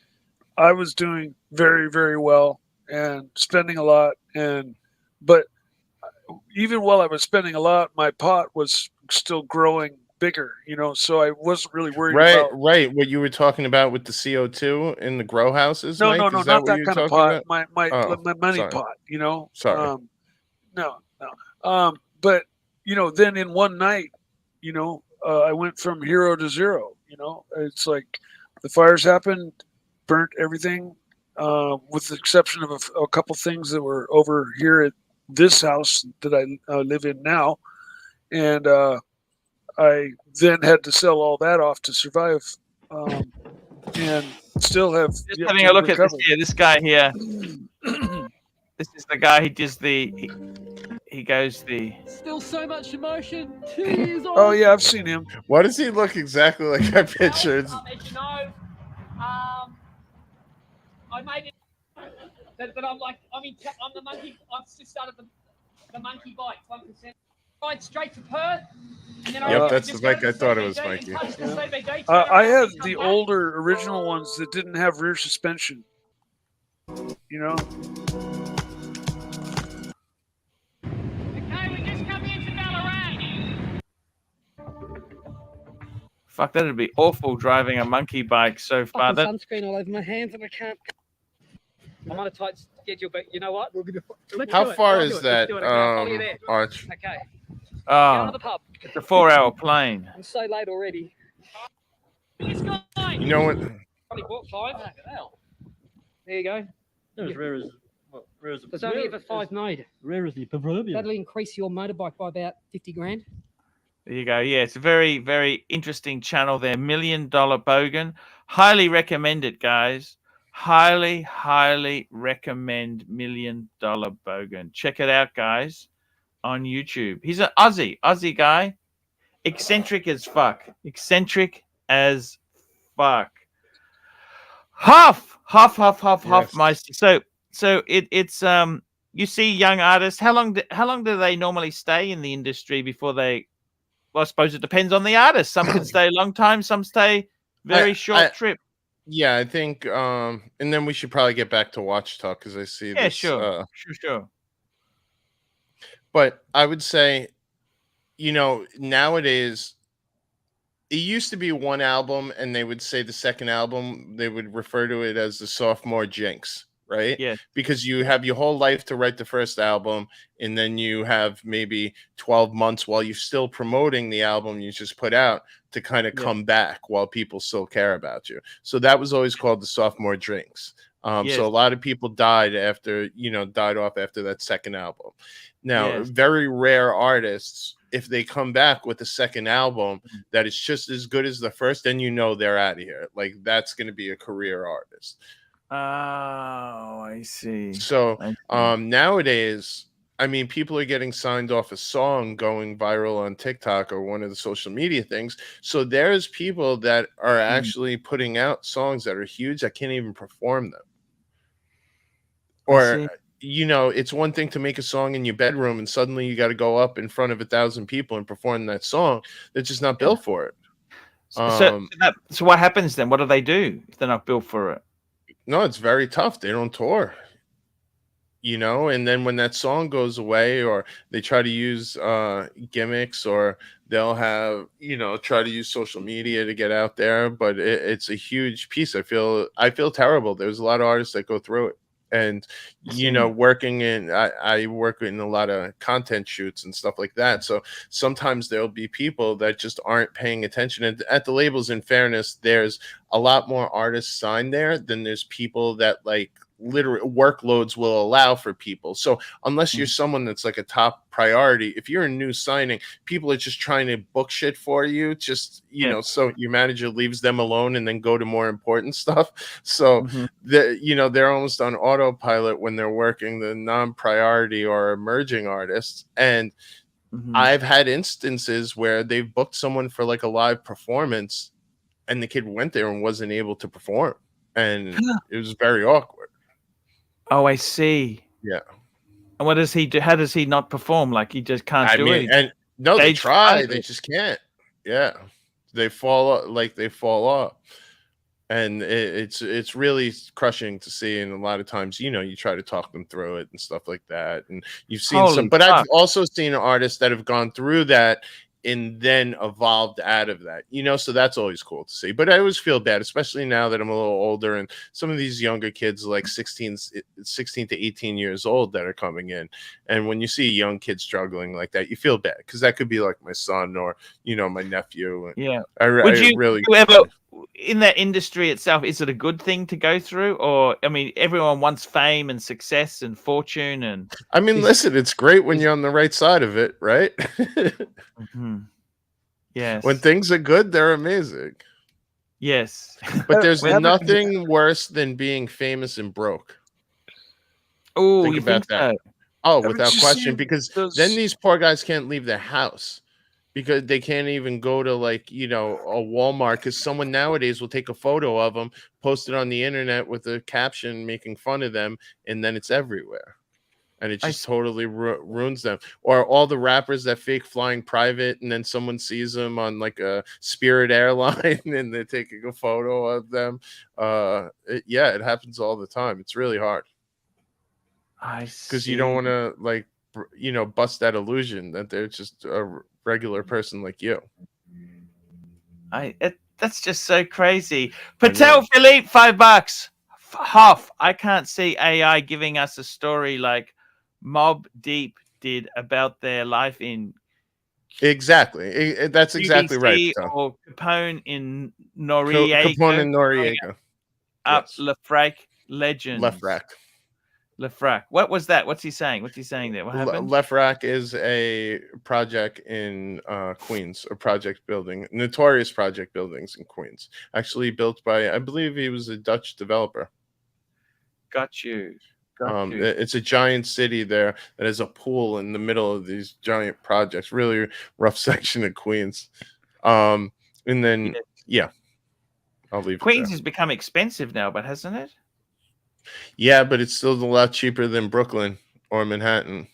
I was doing very, very well and spending a lot, but even while I was spending a lot, my pot was still growing bigger, you know, so I wasn't really worried about Right. What you were talking about with the CO2 in the grow houses, no, Mike? no, Is not what that you were kind of talking pot. about? My money sorry. pot, you know. Sorry. No. But you know, then in one night, you know, I went from hero to zero. You know, it's like the fires happened, burnt everything, with the exception of a couple things that were over here at this house that I live in now, and I then had to sell all that off to survive, and still have Just yet having to a look recover. at this here. This guy here. This is the guy who does he goes the Still so much emotion. 2 years old. Oh yeah, I've seen him. Why does he look exactly like I pictured? As you know, I made it. But I'm the monkey. I've just started the monkey bike 1%. Ride straight to Perth. And then Yep, that's the bike I thought it was, Mikey. I had the older original ones that didn't have rear suspension. You know. Okay, we just come into Ballarat. fuck, that'd be awful driving a monkey bike so far. Fucking sunscreen all over my hands and I can't. I'm on a tight schedule, but you know what? How far is that, Arch? Okay. Oh, Go to the pub. it's a 4-hour plane. I'm so late already. This guy. You know what? Probably bought 5. There you go. As rare as what? Rare as There's only ever 5 made. rare as the proverbial. That'll increase your motorbike by about 50 grand. There you go. Yeah, it's a very, very interesting channel there. $1 Million Bogan. Highly recommend it, guys. Highly, highly recommend $1 Million Bogan. Check it out, guys, on YouTube. He's an Aussie guy. Eccentric as fuck. Eccentric as fuck. Huff, Meister. So it's you see young artists. How long do they normally stay in the industry before they? Well, I suppose it depends on the artist. Some can stay a long time. Some stay very short trip. Yeah, I think, and then we should probably get back to Watch Talk because I see. Yeah, this, sure. But I would say, you know, nowadays, it used to be one album, and they would say the second album, they would refer to it as the sophomore jinx, right? Yeah. Because you have your whole life to write the first album, and then you have maybe 12 months while you're still promoting the album you just put out to kind of come back while people still care about you. So that was always called the sophomore drinks. So a lot of people died off after that second album. Now, very rare artists if they come back with a second album that is just as good as the first, then you know they're out of here. Like that's going to be a career artist. Oh, I see. So nowadays, I mean, people are getting signed off a song going viral on TikTok or one of the social media things. So there's people that are actually putting out songs that are huge that can't even perform them. Or, you know, it's one thing to make a song in your bedroom and suddenly you got to go up in front of 1,000 people and perform that song. They're just not built for it. So what happens then? What do they do if they're not built for it? No, it's very tough. They don't tour. You know, and then when that song goes away, or they try to use gimmicks, or they'll have, you know, try to use social media to get out there, but it's a huge piece. I feel terrible. There's a lot of artists that go through it. And you know, I work in a lot of content shoots and stuff like that, so sometimes there'll be people that just aren't paying attention. And at the labels, in fairness, there's a lot more artists signed there than there's people that like literally workloads will allow for people. So unless you're someone that's like a top priority, if you're a new signing, people are just trying to book shit for you, just, you know, so your manager leaves them alone and then go to more important stuff. So you know, they're almost on autopilot when they're working the non-priority or emerging artists. And I've had instances where they've booked someone for like a live performance and the kid went there and wasn't able to perform, and it was very awkward. Oh, I see. Yeah. And what does he do? How does he not perform? Like he just can't do it? And no, they try. They just can't. Yeah. They fall off. And it's really crushing to see. And a lot of times, you know, you try to talk them through it and stuff like that. And you've seen some, but I've also seen artists that have gone through that and then evolved out of that, you know, so that's always cool to see. But I always feel bad, especially now that I'm a little older, and some of these younger kids, like 16 to 18 years old, that are coming in. And when you see a young kid struggling like that, you feel bad, because that could be like my son or, you know, my nephew. Yeah. Would you ever, in that industry itself, is it a good thing to go through? Or, I mean, everyone wants fame and success and fortune. And I mean, listen, it's great when you're on the right side of it, right? Yes. When things are good, they're amazing. Yes. But there's nothing worse than being famous and broke. Oh, think about that. So? Oh, without question, because then these poor guys can't leave their house, because they can't even go to, like, you know, a Walmart, because someone nowadays will take a photo of them, post it on the internet with a caption making fun of them, and then it's everywhere. And it just totally ruins them. Or all the rappers that fake flying private, and then someone sees them on like a Spirit airline and they're taking a photo of them. Yeah, it happens all the time. It's really hard. I see. Because you don't want to, like, you know, bust that illusion that they're just a regular person like you. That's just so crazy. Patel Philippe, $5. Huff, I can't see AI giving us a story like Mob Deep did about their life in exactly. That's exactly right. Or Capone in Noriega. Capone in Noriega. Up Lefrak legend. Lefrak. What was that? What's he saying? What's he saying there? What happened? Lefrak is a project in Queens, a project building, notorious project buildings in Queens. Actually built by, I believe he was a Dutch developer. Got you. It's a giant city there that has a pool in the middle of these giant projects. Really rough section of Queens. And then I'll leave. Queens has become expensive now, but hasn't it? Yeah, but it's still a lot cheaper than Brooklyn or Manhattan.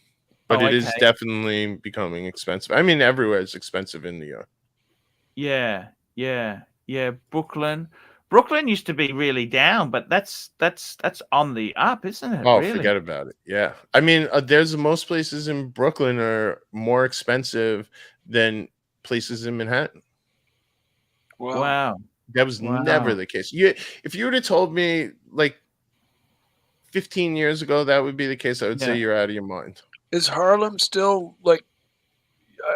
But it is definitely becoming expensive. I mean, everywhere is expensive in New York. Yeah. Brooklyn used to be really down, but that's on the up, isn't it? Oh, really? Forget about it. Yeah. I mean, there's most places in Brooklyn are more expensive than places in Manhattan. Wow. That was never the case. If you would have told me like 15 years ago that would be the case, I would say you're out of your mind. Is Harlem still like,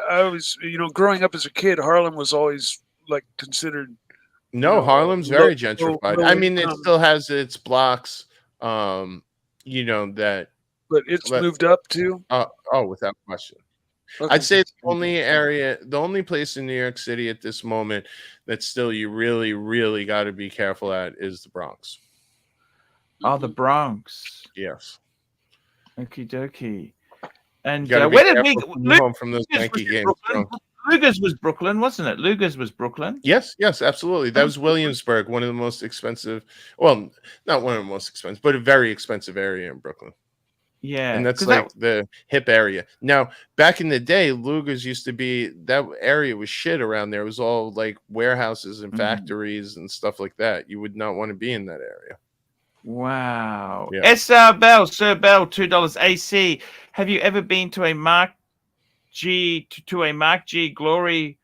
I always, you know, growing up as a kid, Harlem was always like considered. No, Harlem's very gentrified. I mean, it still has its blocks, you know, that. But it's moved up too? Oh, without question. I'd say the only place in New York City at this moment that still you really, really got to be careful at is the Bronx. Oh, the Bronx. Yes. Okie dokie. And where did we come home from those Yankee games drunk? Luger's was Brooklyn, wasn't it? Luger's was Brooklyn. Yes, absolutely. That was Williamsburg, one of the most expensive. Well, not one of the most expensive, but a very expensive area in Brooklyn. Yeah, and that's like the hip area. Now, back in the day, Luger's used to be that area was shit around there. It was all like warehouses and factories and stuff like that. You would not want to be in that area. Wow. Yeah. Sir Bell, $2 AC. Have you ever been to a Mark G Glory?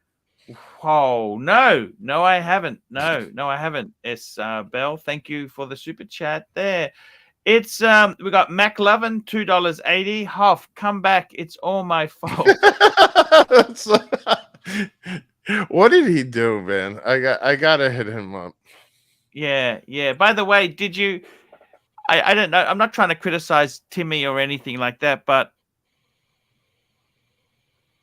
Oh, no, I haven't. No, I haven't. Bell, thank you for the super chat there. It's we got McLovin, $2.80. Hoff, come back. It's all my fault. What did he do, man? I gotta hit him up. Yeah. By the way, did you? I don't know. I'm not trying to criticize Timmy or anything like that, but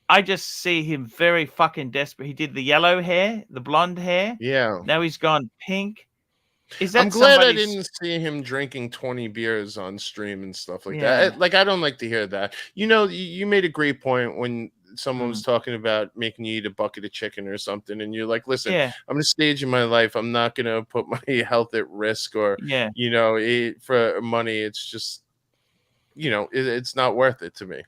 I just see him very fucking desperate. He did the yellow hair, the blonde hair. Yeah. Now he's gone pink. Is that I'm glad I didn't see him drinking 20 beers on stream and stuff like that. Like, I don't like to hear that. You know, you made a great point when someone was talking about making you eat a bucket of chicken or something, and you're like, listen, I'm in a stage in my life. I'm not going to put my health at risk or, you know, eat for money. It's just, you know, it's not worth it to me.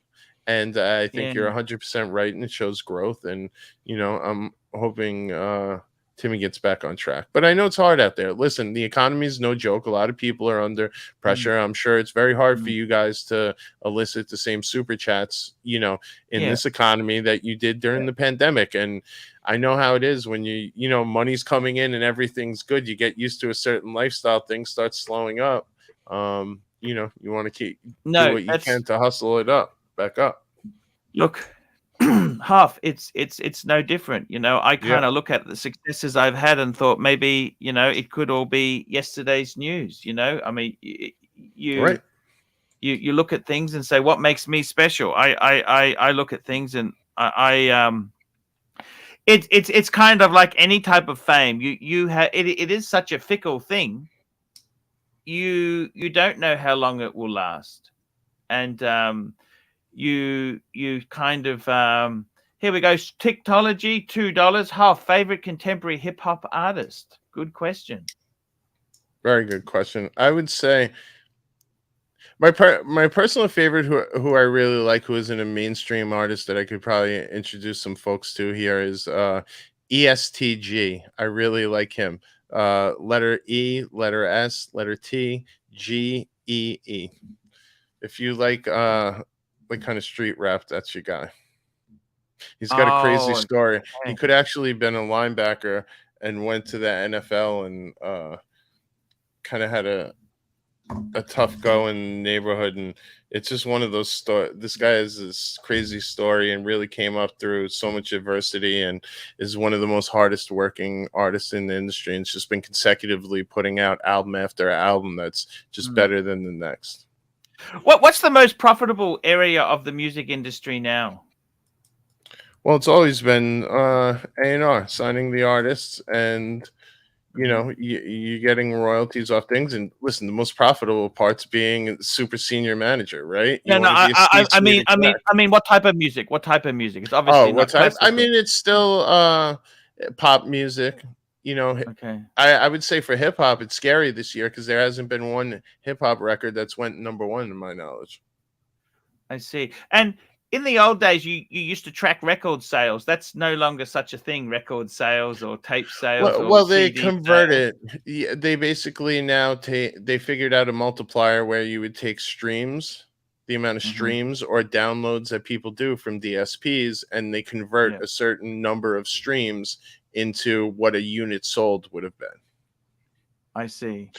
And I think you're 100% right, and it shows growth. And, you know, I'm hoping Timmy gets back on track. But I know it's hard out there. Listen, the economy is no joke. A lot of people are under pressure. I'm sure it's very hard for you guys to elicit the same super chats, you know, in this economy that you did during the pandemic. And I know how it is when you know, money's coming in and everything's good. You get used to a certain lifestyle, things start slowing up. You know, you want to do what you can to hustle it back up. Look, Half, it's no different. You know, I kind of look at the successes I've had and thought maybe, you know, it could all be yesterday's news. You know, I mean, you look at things and say, what makes me special? I look at things and it's kind of like any type of fame. You have it is such a fickle thing. You don't know how long it will last, and you kind of here we go. Tiktology, $2. Half favorite contemporary hip hop artist. Good question. Very good question. I would say my personal favorite, who I really like, who isn't a mainstream artist that I could probably introduce some folks to here, is ESTG. I really like him. Letter E, letter S, letter T, G, E, E. If you like kind of street rap, that's your guy. He's got a crazy story. He could actually been a linebacker and went to the NFL and kind of had a tough go in the neighborhood, and it's just one of those stories. This guy has this crazy story and really came up through so much adversity and is one of the most hardest working artists in the industry, and it's just been consecutively putting out album after album that's just better than the next. What's the most profitable area of the music industry now? Well, it's always been A&R, signing the artists, and you know, you're getting royalties off things. And listen, the most profitable part's being super senior manager, right? I mean, what type of music? What type of music? It's obviously what type? I mean, it's still pop music. You know, I would say for hip hop, it's scary this year because there hasn't been one hip hop record that's went #1 in my knowledge. I see. And in the old days, you used to track record sales. That's no longer such a thing. Record sales or tape sales. Well, they convert it. They basically now they figured out a multiplier where you would take streams, the amount of streams or downloads that people do from DSPs, and they convert a certain number of streams into what a unit sold would have been. I see.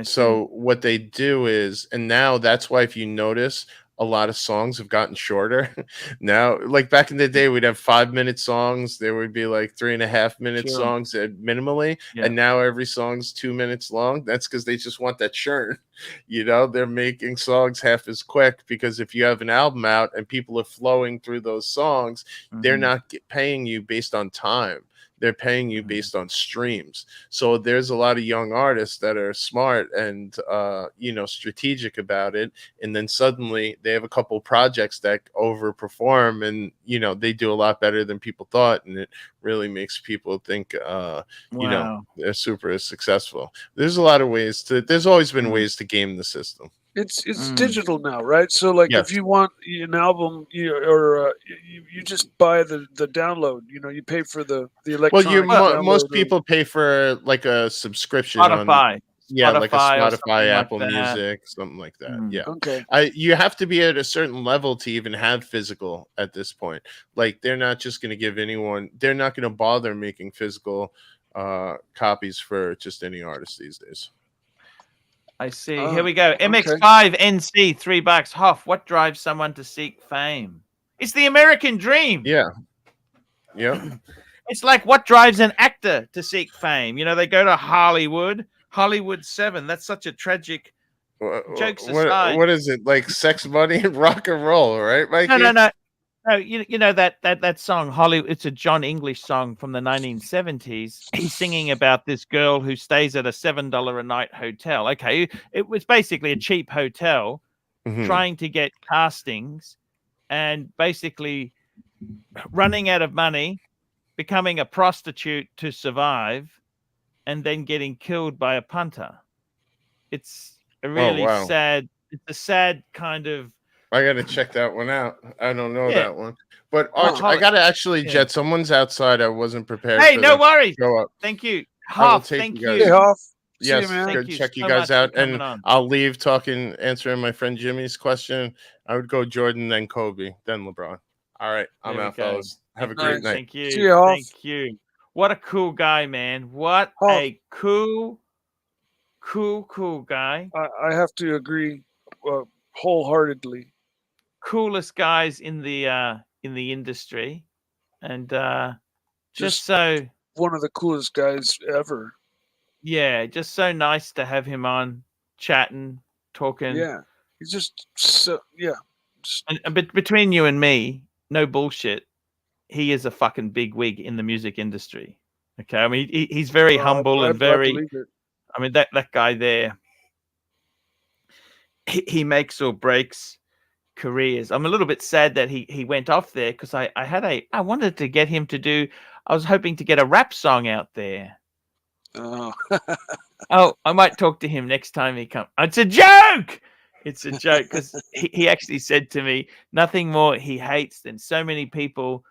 So what they do is, and now that's why if you notice, a lot of songs have gotten shorter. Now, like back in the day, we'd have 5-minute songs. There would be like 3.5-minute Sure. songs at minimally. Yeah. And now every song's 2 minutes long. That's because they just want that churn. You know, they're making songs half as quick, because if you have an album out and people are flowing through those songs, they're not paying you based on time. They're paying you based on streams. So there's a lot of young artists that are smart and you know, strategic about it, and then suddenly they have a couple projects that overperform, and you know, they do a lot better than people thought, and it really makes people think you know, they're super successful. There's a lot of ways to, there's always been ways to game the system. It's digital now, right? So like, Yes. if you want an album, you just buy the download. You know, you pay for the Well, electronic. most download people pay for like a subscription Spotify. on, yeah, like a Spotify or Spotify, something like Apple that. Music, something like that. Yeah. Okay. You have to be at a certain level to even have physical at this point. Like, they're not just going to give anyone, they're not going to bother making physical copies for just any artist these days. I see. Oh, Here we go. okay. MX5 NC, $3. Hoff, what drives someone to seek fame? It's the American dream. Yeah. Yeah. It's like what drives an actor to seek fame. You know, they go to Hollywood, Hollywood 7. That's such a tragic. Jokes aside. What is it, like sex, money, and rock and roll, right, Mikey? No. You know that song, Hollywood. It's a John English song from the 1970s. He's singing about this girl who stays at a $7 a night hotel. Okay, it was basically a cheap hotel, trying to get castings, and basically running out of money, becoming a prostitute to survive, and then getting killed by a punter. It's a really sad. It's a sad kind of. I got to check that one out. I don't know that one. But Arch, I got to actually jet. Someone's outside. I wasn't prepared. Hey, for no them to worries. Show up. Thank you. I will Hoff, take thank you guys. you. Hey, Hoff. Yes, See you, man. go Thank you check you so guys much for out, coming and on. I'll leave answering my friend Jimmy's question. I would go Jordan, then Kobe, then LeBron. All right, I'm There we out, go. fellas. Have a great night. Thank you. See you, Hoff. Thank you. What a cool guy, man. What Hoff. a cool guy. I have to agree wholeheartedly. Coolest guys in the industry, and just Just so one of the coolest guys ever. yeah, just so nice to have him on, chatting, talking. Yeah, he's just so And between you and me, no bullshit. He is a fucking big wig in the music industry. Okay, I mean he's very humble and very. believe it. I mean that guy there. He makes or breaks careers. I'm a little bit sad that he went off there, because I wanted to get him to do. I was hoping to get a rap song out there. Oh. Oh, I might talk to him next time he comes. It's a joke. It's a joke, because he actually said to me, nothing more he hates than so many people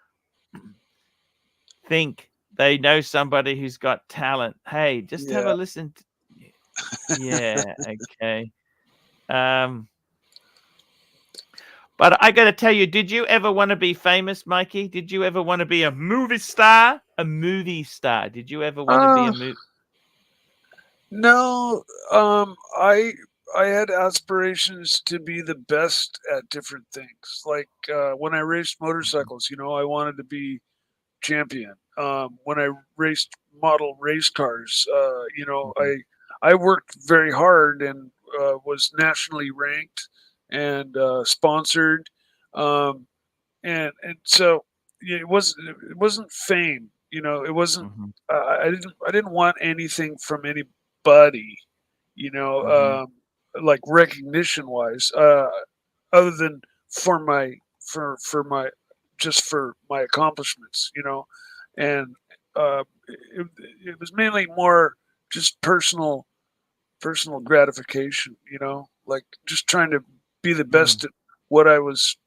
think they know somebody who's got talent. Hey, just have a listen. Yeah, okay. But I got to tell you, did you ever want to be famous, Mikey? Did you ever want to be a movie star? A movie star? Did you ever want to be a movie? No, I had aspirations to be the best at different things. Like when I raced motorcycles, you know, I wanted to be champion. When I raced model race cars, you know, I worked very hard and was nationally ranked and sponsored, and so it wasn't fame. You know, it wasn't. I didn't want anything from anybody. You know, like recognition wise, other than for my accomplishments. You know, and it was mainly more just personal gratification. You know, like just trying to be the best at what I was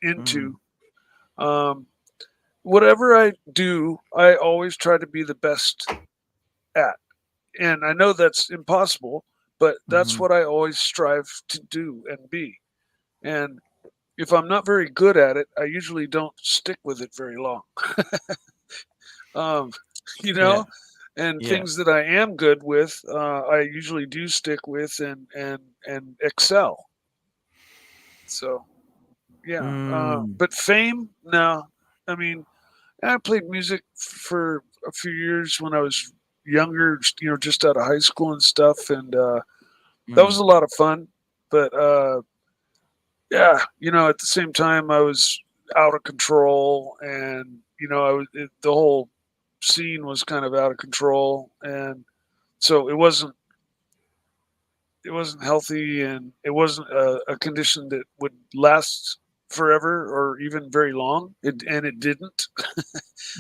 into. Whatever I do, I always try to be the best at. And I know that's impossible, but that's what I always strive to do and be. And if I'm not very good at it, I usually don't stick with it very long. You know, and things that I am good with, I usually do stick with and excel. So Yeah. But fame, no. I mean, I played music for a few years when I was younger, just out of high school and stuff, and that was a lot of fun. But yeah, at the same time, I was out of control, and the whole scene was kind of out of control, and so it wasn't healthy, and it wasn't a condition that would last forever or even very long. And it didn't.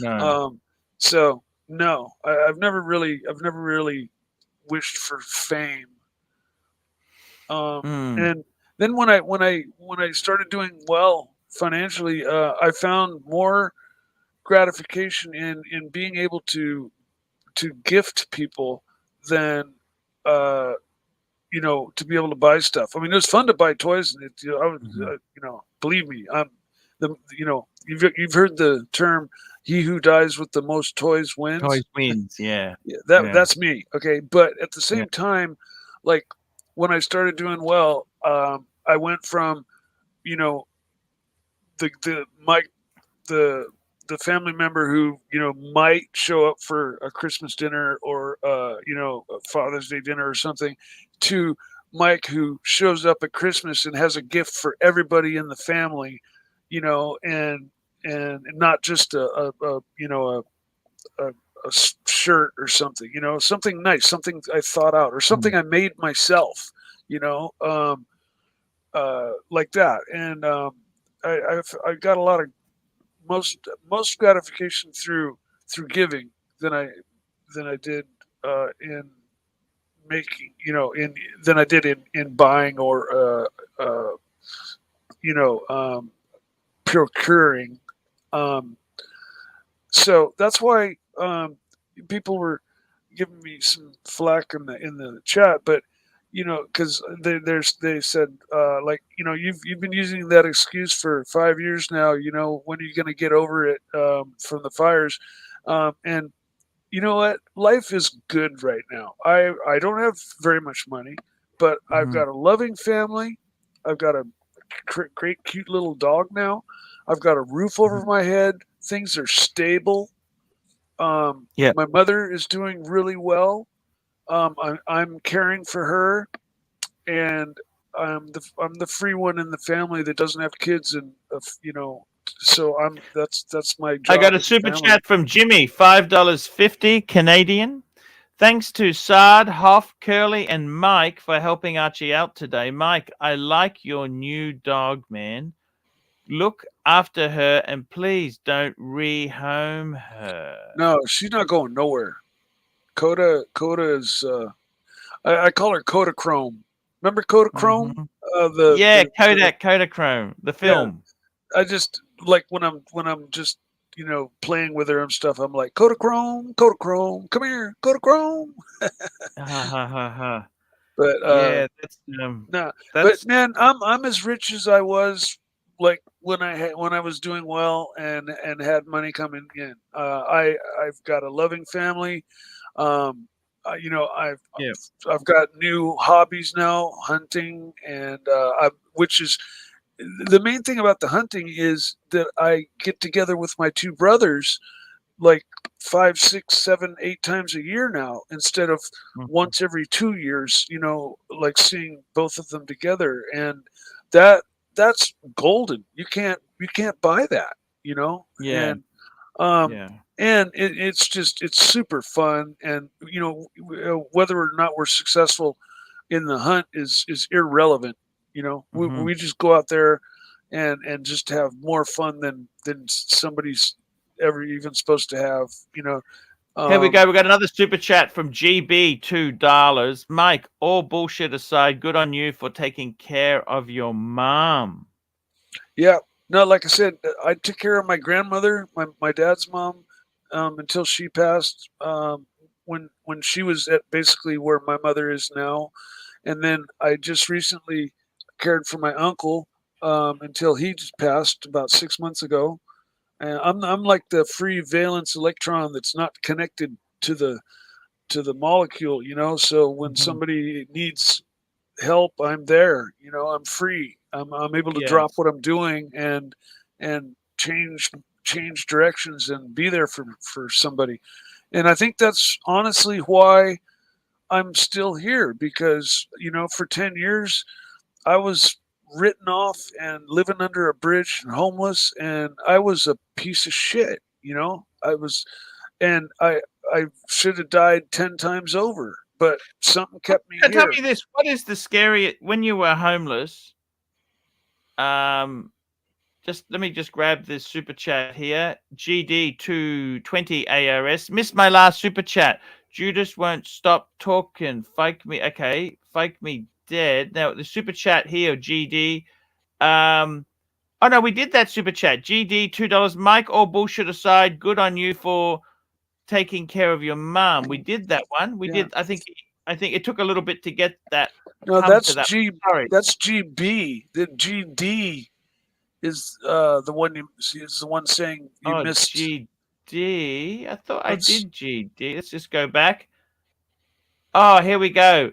No. So no, I've never really wished for fame. And then when I started doing well financially, I found more gratification in being able to gift people than to be able to buy stuff. I mean, it was fun to buy toys, and I was, believe me, I'm the you've heard the term "he who dies with the most toys wins." Toys wins, yeah. Yeah, that's me. Okay, but at the same time, like when I started doing well, I went from the family member who might show up for a Christmas dinner or a Father's Day dinner or something, to Mike who shows up at Christmas and has a gift for everybody in the family, and not just a shirt or something, something nice, something I thought out, or something I made myself, like that. And I got a lot of most gratification through giving than I did in making, than I did in buying or procuring. So that's why people were giving me some flack in the chat, but because they said you've been using that excuse for 5 years now. When are you going to get over it from the fires? And you know what? Life is good right now. I don't have very much money, but I've got a loving family. I've got a great, cute little dog now. I've got a roof over my head. Things are stable. My mother is doing really well. I'm caring for her, and I'm the free one in the family that doesn't have kids, and so that's my job. I got a super chat from Jimmy, $5.50 Canadian. Thanks to Sard, Hoff, Curly, and Mike for helping Archie out today. Mike, I like your new dog, man. Look after her, and please don't rehome her. No, she's not going nowhere. Coda is I call her Kodachrome. Remember Kodachrome? Kodachrome, the film. Yeah, I just like when I'm just playing with her and stuff. I'm like, Kodachrome, come here, Kodachrome. But that's no. But man, I'm as rich as I was like when I was doing well and had money coming in. I've got a loving family. I've got new hobbies now, hunting, and which is the main thing about the hunting is that I get together with my two brothers like 5, 6, 7, 8 times a year now, instead of once every 2 years, like seeing both of them together. And that's golden. You can't buy that, and it's super fun. And whether or not we're successful in the hunt is irrelevant. We just go out there and just have more fun than somebody's ever even supposed to have. Here we go. We got another super chat from GB, $2. Mike, all bullshit aside, good on you for taking care of your mom. Yeah. No, like I said, I took care of my grandmother, my dad's mom, until she passed. When she was at basically where my mother is now, and then I just recently cared for my uncle until he just passed about 6 months ago. And I'm like the free valence electron that's not connected to the molecule, So when somebody needs help, I'm there. I'm free. I'm able to Yeah. drop what I'm doing and change directions and be there for somebody. And I think that's honestly why I'm still here, because for 10 years I was written off and living under a bridge and homeless, and I was a piece of shit. I was, and I should have died 10 times over, but something kept me Tell here. me this: what is the scary when you were homeless? Just let me just grab this super chat here. GD 220 ARS. Missed my last super chat. Judas won't stop talking. Fake me. Okay, fake me dead. Now the super chat here, GD. Oh no, we did that super chat. GD $2. Mike, all bullshit aside, good on you for taking care of your mum. We did that one. We did. I think it took a little bit to get that. No, come that's to that. G. Sorry. That's GB. The GD is the one saying you missed. GD. I thought I did GD. Let's just go back. Oh, here we go.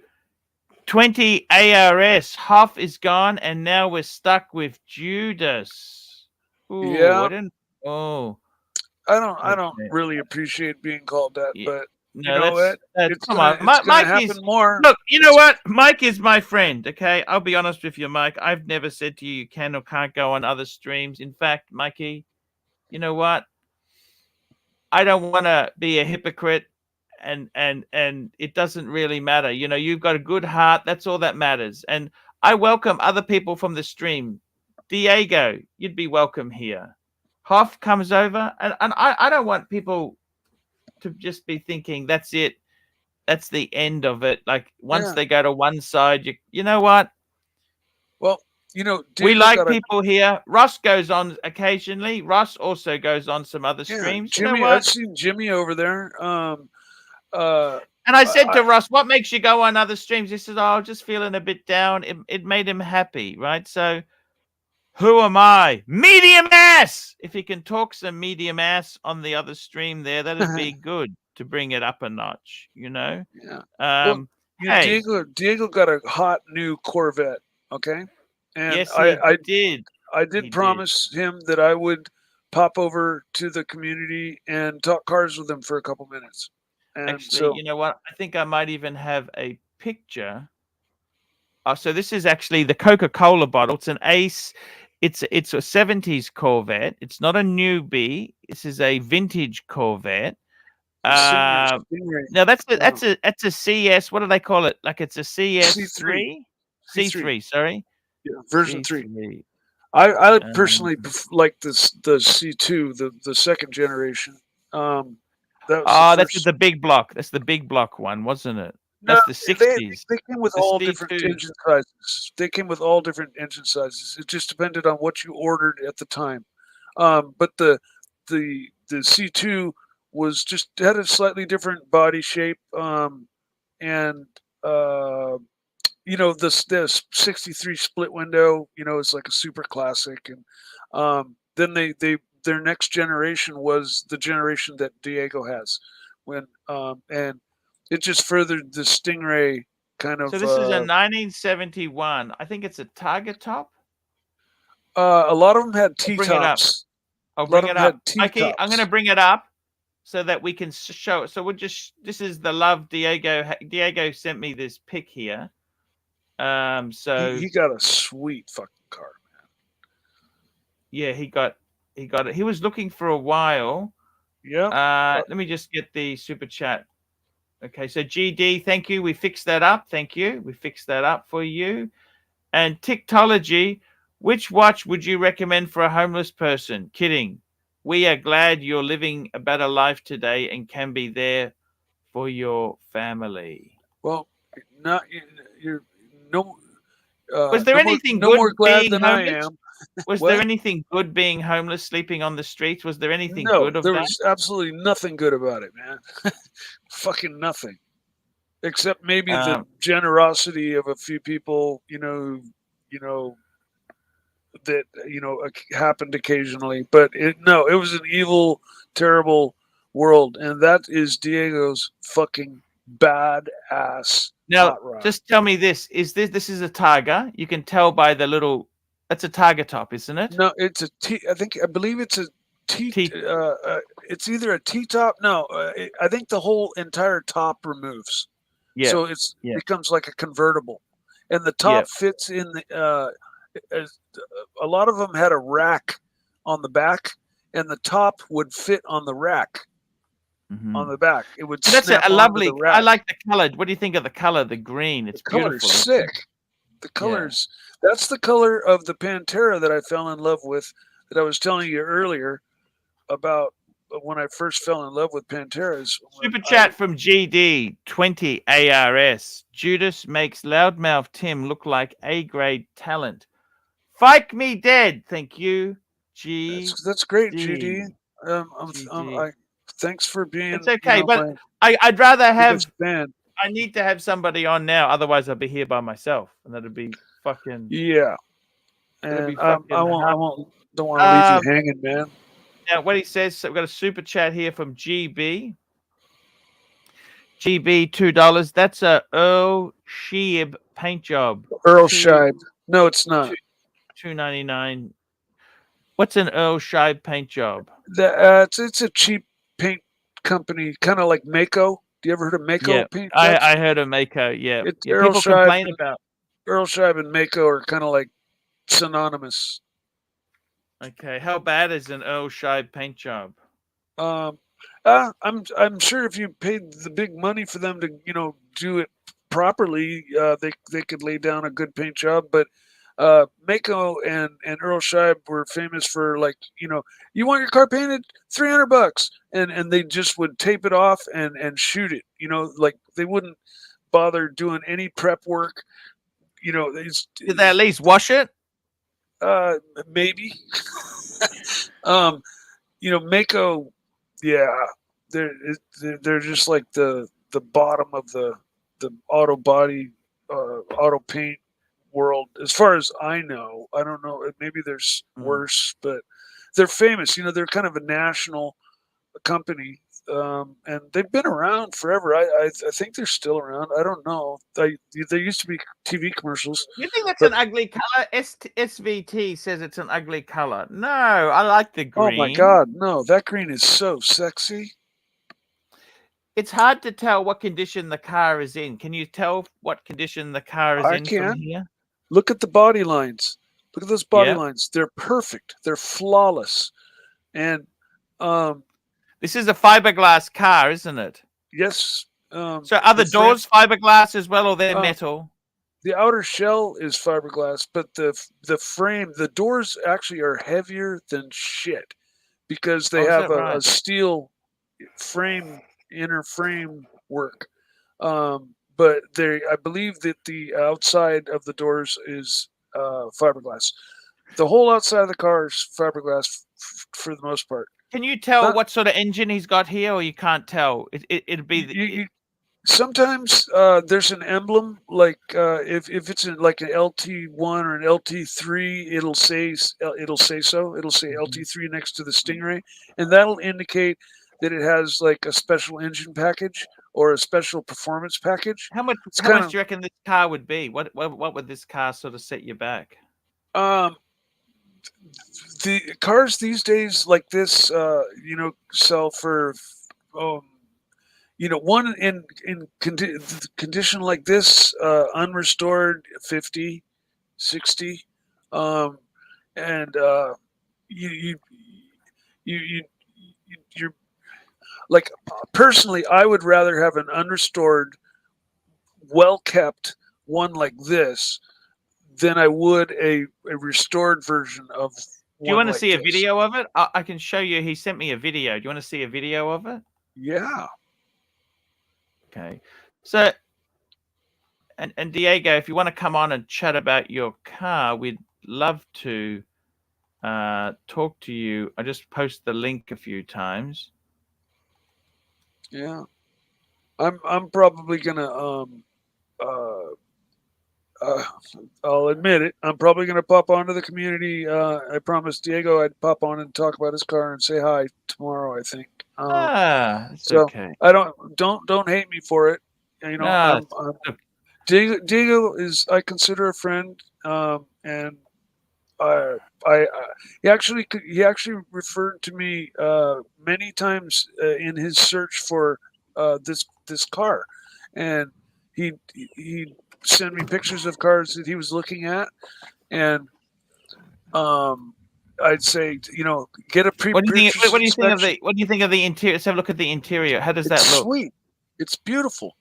20 ARS. Huff is gone, and now we're stuck with Judas. Ooh, Yeah. I don't really appreciate being called that, but No, it's come gonna, on. it's gonna Mike happen is more. Look, you know what? Mike is my friend. Okay, I'll be honest with you, Mike. I've never said to you can or can't go on other streams. In fact, Mikey, you know what? I don't want to be a hypocrite, and it doesn't really matter. You've got a good heart. That's all that matters. And I welcome other people from the stream. Diego, you'd be welcome here. Hoff comes over, and I don't want people to just be thinking that's it. That's the end of it. Like once they go to one side, you know what? Well, we like people here. Ross goes on occasionally. Ross also goes on some other streams. Jimmy, you know what? I've seen Jimmy over there. And I said to Ross, "What makes you go on other streams?" He says, "Oh, I'm just feeling a bit down." It made him happy, right? So, who am I? Medium ass. If he can talk some medium ass on the other stream there, that'd be good to bring it up a notch. Yeah. Hey. Diego got a hot new Corvette. Okay. And yes, he did. I did promise him that I would pop over to the community and talk cars with him for a couple minutes. And actually, you know what? I think I might even have a picture. Oh, so this is actually the Coca-Cola bottle. It's an Ace. It's a 70s Corvette. It's not a newbie. This is a vintage Corvette. Now that's a CS. What do they call it? Like it's a CS3? C3, sorry. Yeah, version 3. I personally like the C2, the second generation. That's the big block. That's the big block one, wasn't it? That's the 60s. They came with all different engine sizes. They came with all different engine sizes. It just depended on what you ordered at the time. But the C2 was just had a slightly different body shape, and this 63 split window, it's like a super classic. And then their next generation was the generation that Diego has, and it just furthered the Stingray kind of. So this is a 1971. I think it's a Target top. A lot of them had T-tops. I'll bring it up. Mikey, I'm going to bring it up so that we can show it. So this is the love Diego. Diego sent me this pic here. So he got a sweet fucking car, man. Yeah, he got it. He was looking for a while. Yeah. Let me just get the super chat. Okay, so GD, thank you. We fixed that up. Thank you. We fixed that up for you. And Tiktology, which watch would you recommend for a homeless person? Kidding. We are glad you're living a better life today and can be there for your family. Well, not you're no. Was there anything good more glad than homeless? I am? Was there anything good being homeless, sleeping on the streets? Was there anything good of that? No, there was absolutely nothing good about it, man. Fucking nothing. Except maybe the generosity of a few people, that happened occasionally. But it was an evil, terrible world, and that is Diego's fucking badass. Now, just tell me this: this is a Tiger? You can tell by the little That's a Tiger top, isn't it? No, it's a T. I believe it's a T. It's either a T top. No, I think the whole entire top removes. Yeah. So it's Yeah. becomes like a convertible, and the top fits in the. A lot of them had a rack on the back, and the top would fit on the rack. On the back, it would. So that's snap a onto lovely. the rack. I like the color. What do you think of the color? The green. It's The color's beautiful. sick. The colors. That's the color of the Pantera that I fell in love with. That I was telling you earlier about when I first fell in love with Panteras. Super chat from GD 20 ARS. Judas makes loudmouth Tim look like A-grade talent. Fike me dead. Thank you. That's great, GD. Thanks for being. It's okay, but I'd rather have. I need to have somebody on now, otherwise I'll be here by myself, and that'd be fucking. Yeah. And I won't. Don't want to leave you hanging, man. Now, what he says, so we've got a super chat here from GB. GB $2. That's a Earl Scheib paint job. Earl Scheib. No, it's not. $2.99. What's an Earl Scheib paint job? It's a cheap paint company, kind of like Mako. Do you ever heard of Mako paint? I heard of Mako. Yeah, Earl people Scheib complain about Earl Scheib and Mako are kind of like synonymous. Okay, how bad is an Earl Scheib paint job? I'm sure if you paid the big money for them to do it properly, they could lay down a good paint job. But Mako and Earl Scheib were famous for, like, you want your car painted, $300, and they just would tape it off and shoot it. Like they wouldn't bother doing any prep work. Did they at least wash it? Maybe. Mako, yeah, they're just like the bottom of the auto body, auto paint world, as far as I know. I don't know. Maybe there's worse, but they're famous. They're kind of a national company, and they've been around forever. I think they're still around. I don't know. There used to be TV commercials. You think that's an ugly color? SVT says it's an ugly color. No, I like the green. Oh my God, no! That green is so sexy. It's hard to tell what condition the car is in. Can you tell what condition the car is in from here? Look at the body lines. Look at those body lines. They're perfect. They're flawless. And this is a fiberglass car, isn't it? Yes. So are the doors fiberglass as well, or they're metal? The outer shell is fiberglass, but the frame, the doors actually are heavier than shit because they have a steel frame, inner frame work. But I believe that the outside of the doors is fiberglass. The whole outside of the car is fiberglass for the most part. Can you tell what sort of engine he's got here, or you can't tell? It'd be sometimes there's an emblem, like if it's in like an LT1 or an LT3, it'll say so. It'll say LT3 next to the Stingray, and that'll indicate that it has like a special engine package or a special performance package. How much do you reckon this car would be? What would this car sort of set you back? The cars these days like this, sell for, one in condition like this, unrestored, 50, 60, and you're like, personally, I would rather have an unrestored, well-kept one like this than I would a restored version of. Do you want to see a video of it? I can show you. He sent me a video. Do you want to see a video of it? Yeah. Okay. So, and Diego, if you want to come on and chat about your car, we'd love to talk to you. I just posted the link a few times. Yeah. I'm probably gonna I'll admit it. I'm probably going to pop onto the community. I promised Diego I'd pop on and talk about his car and say hi tomorrow, I think. It's okay. I don't hate me for it. Diego is, I consider, a friend, and he actually referred to me many times in his search for this car, and he sent me pictures of cars that he was looking at, and I'd say, get a What do you think? pre-purchase What do you think of inspection. the? What do you think of the interior? Let's have a look at the interior. How does It's that look? sweet. It's beautiful.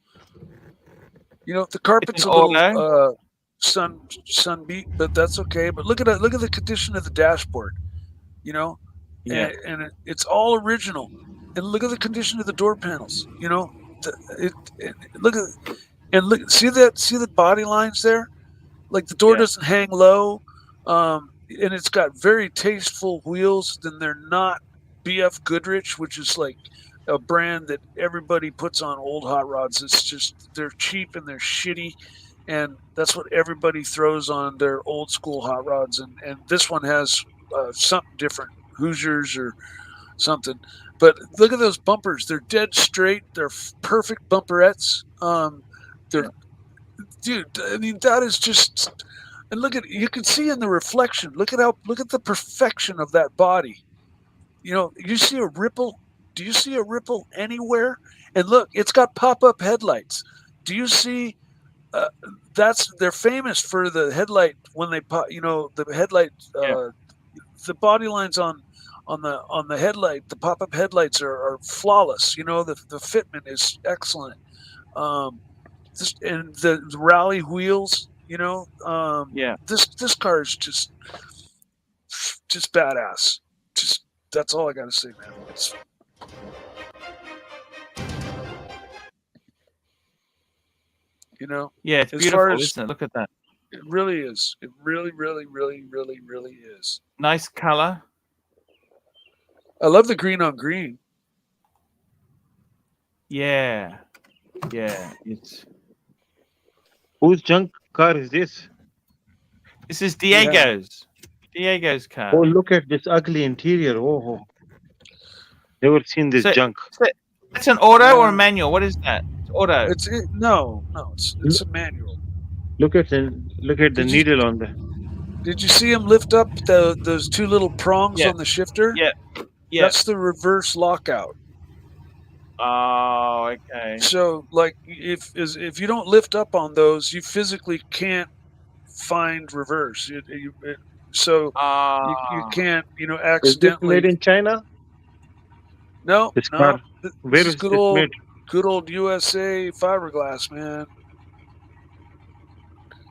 The It's carpet's an a little auto. sun beat, but that's okay. But look at the condition of the dashboard. Yeah. And it's all original. And look at the condition of the door panels. Look see the body lines there. Like the door Yeah. doesn't hang low, and it's got very tasteful wheels. Then they're not BF Goodrich, which is like a brand that everybody puts on old hot rods. It's just they're cheap and they're shitty, and that's what everybody throws on their old school hot rods. And this one has something different, Hoosiers or something. But look at those bumpers; they're dead straight. They're perfect bumperettes. They're Dude, I mean, that is just, and you can see in the reflection. Look at the perfection of that body. You see a ripple? Do you see a ripple anywhere? And look, it's got pop-up headlights. Do you see? They're famous for the headlight when they pop. The headlight. Yeah. The body lines on the headlight. The pop-up headlights are flawless. The fitment is excellent. And the rally wheels, Yeah. This car is just badass. That's all I gotta say, man. Yeah, it's as beautiful, far as isn't it? Look at that. it really is. It really, really, really, really, really is. Nice color. I love the green on green. Yeah. Yeah. It's. Whose junk car is this? This is Diego's. Diego's car. Oh, look at this ugly interior. Oh, never seen this junk. It's an auto or a manual? What is that? It's auto. No, it's a manual. Look at the needle on the. Did you see him lift up those two little prongs on the shifter? Yeah. Yeah. That's the reverse lockout. Oh, okay. So, like, if you don't lift up on those, you physically can't find reverse. You can't, accidentally. Is this made in China? No, This no. car. Where This is is good this old, made? good old USA fiberglass, man.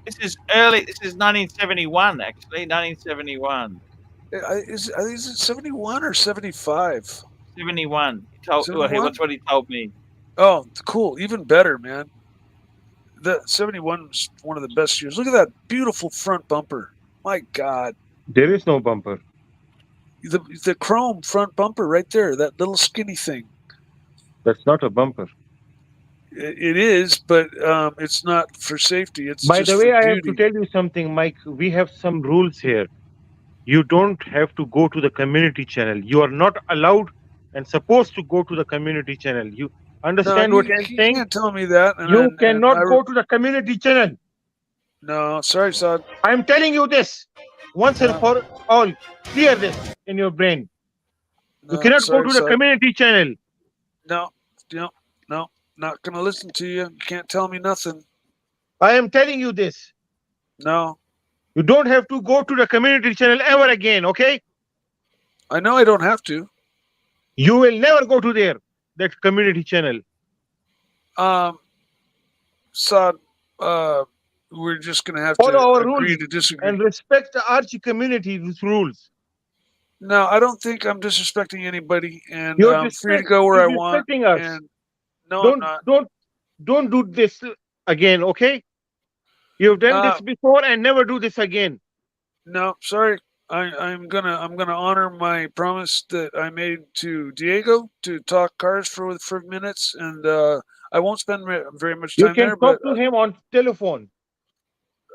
This is early. This is 1971, actually. 1971. Is it 71 or 75? 71. He told. 71? Well, that's what he told me. Oh, cool. Even better, man. The 71 was one of the best years. Look at that beautiful front bumper. My God. There is no bumper. The chrome front bumper right there, that little skinny thing. That's not a bumper. It is, but it's not for safety. It's By just the way, for I have duty. to tell you something, Mike. We have some rules here. You don't have to go to the community channel. You are not allowed and supposed to go to the community channel. You understand what I'm saying? You can't tell me that. You cannot go to the community channel. No, sorry, son. I'm telling you this once and for all. Clear this in your brain. You cannot go to the community channel. No, not gonna listen to you. You can't tell me nothing. I am telling you this. No. You don't have to go to the community channel ever again, okay? I know I don't have to. You will never go to that community channel. Son, we're just gonna have Follow to our agree rules to disagree. and respect the Archie community's rules. No, I don't think I'm disrespecting anybody, and You're I'm free to go where I want. disrespecting us. And no, I'm not. Don't do this again, okay? You've done this before and never do this again. No, sorry. I'm gonna honor my promise that I made to Diego to talk cars for minutes, and I won't spend very much time there. You can talk to him on telephone.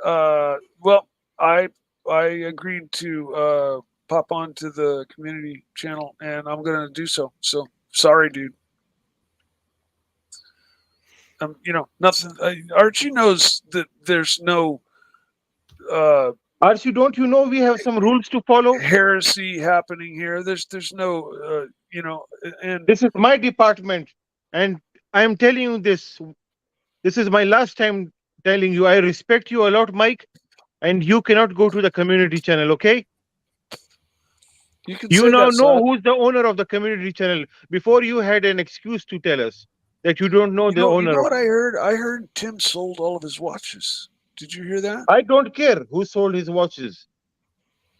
Well, I agreed to pop onto the community channel, and I'm gonna do so. So sorry, dude. Nothing. Archie knows that there's no Archie, don't you know we have some rules to follow? Heresy happening here. There's no, and This is my department, and I am telling you this. This is my last time telling you. I respect you a lot, Mike, and you cannot go to the community channel, okay? you can You say now that, know Saad. who's the owner of the community channel. Before you had an excuse to tell us that you don't know You the know owner of what it. I heard? I heard Tim sold all of his watches. Did you hear that? I don't care who sold his watches.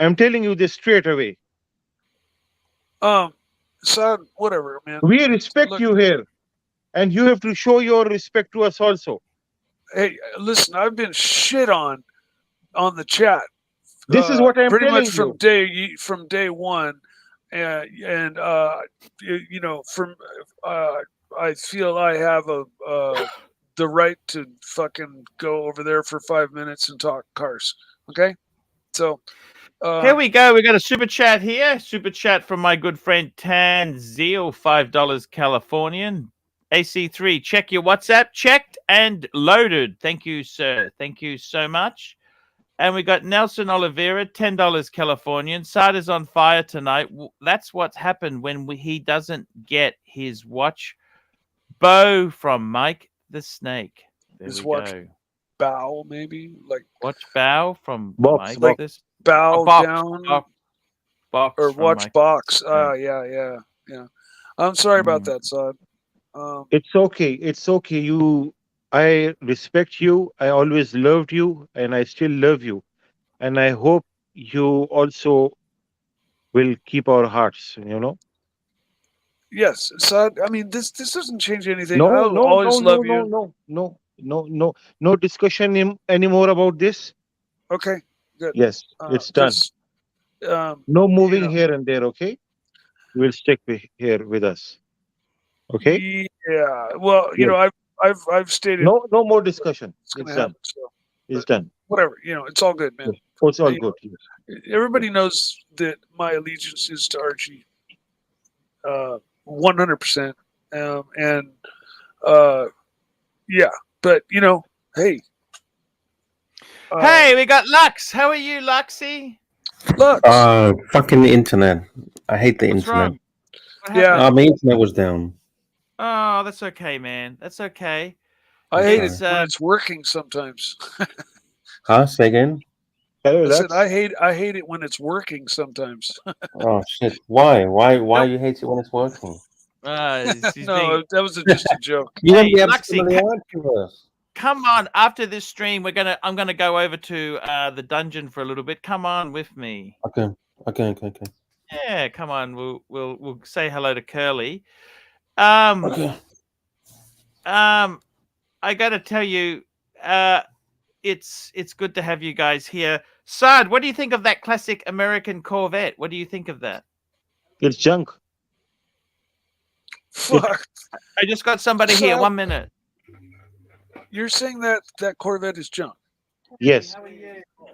I'm telling you this straight away. Saad, whatever, man. We respect Look, you here, and you have to show your respect to us also. hey, listen, I've been shit on the chat. This is what I'm pretty telling much you. from day one, and from I feel I have the right to fucking go over there for 5 minutes and talk cars. Okay, so here we go. We got a super chat here. Super chat from my good friend Tan Zeal, $5 Californian. AC3, check your WhatsApp. Checked and loaded. Thank you, sir. Thank you so much. And we got Nelson Oliveira, $10 Californian. Saad is on fire tonight. That's what's happened when he doesn't get his watch bow from Mike the Snake. There his we watch go. bow maybe like Watch bow from Box, Mike. box. This bow box, down box or from watch Mike. box. Yeah. I'm sorry about that, Saad. It's okay. It's okay. I respect you. I always loved you, and I still love you. And I hope you also will keep our hearts. Yes, Saad. I mean, this doesn't change anything. No, I'll no, no, always no, love you. no discussion anymore about this. Okay, good. Yes, it's done. Just, No moving here and there. Okay, you will stick here with us. Okay. Yeah. Well, Yes. I've stated No more discussion. it's going It's to happen. done. So It's done. whatever. It's all good, man. Yes. Oh, it's all You know, good. Yes. Everybody knows that my allegiance is to Archie, 100%. Yeah, but hey. Hey, we got Lux. How are you, Luxy? Lux. Fucking internet. I hate the What's internet. wrong? What happened? Yeah. My internet was down. Oh, that's okay, man. That's okay. I hate it sorry. when it's working sometimes. Huh? Say again? Hello, I said Lux. I hate it when it's working sometimes. Oh shit! Why? Why you hate it when it's working? She's No, that was just a joke. You Hey, wouldn't be able to Luxy, some of the Archieverse. come on. After this stream, I'm gonna go over to the dungeon for a little bit. Come on with me. Okay. Yeah, come on. We'll say hello to Curly. Okay. I gotta tell you, it's good to have you guys here. Saad, what do you think of that classic American Corvette? What do you think of that? It's junk. Fuck. I just got somebody here. Saad, 1 minute. You're saying that Corvette is junk? Yes.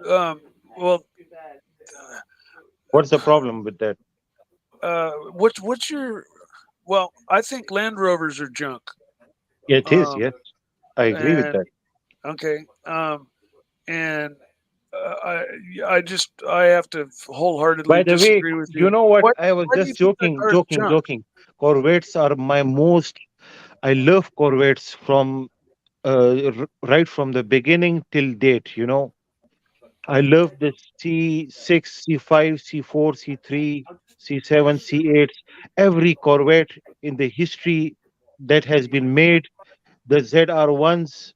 Well, What's the problem with that? what's your? Well, I think Land Rovers are junk. It is. Yes, I agree with that. Okay. And I have to wholeheartedly By the way, disagree with you. you know what? Why- I was why do you just think that car's junk? joking. Corvettes are my most. I love Corvettes from right from the beginning till date. I love the C6, C5, C4, C3, C7, C8. Every Corvette in the history that has been made, the ZR1s,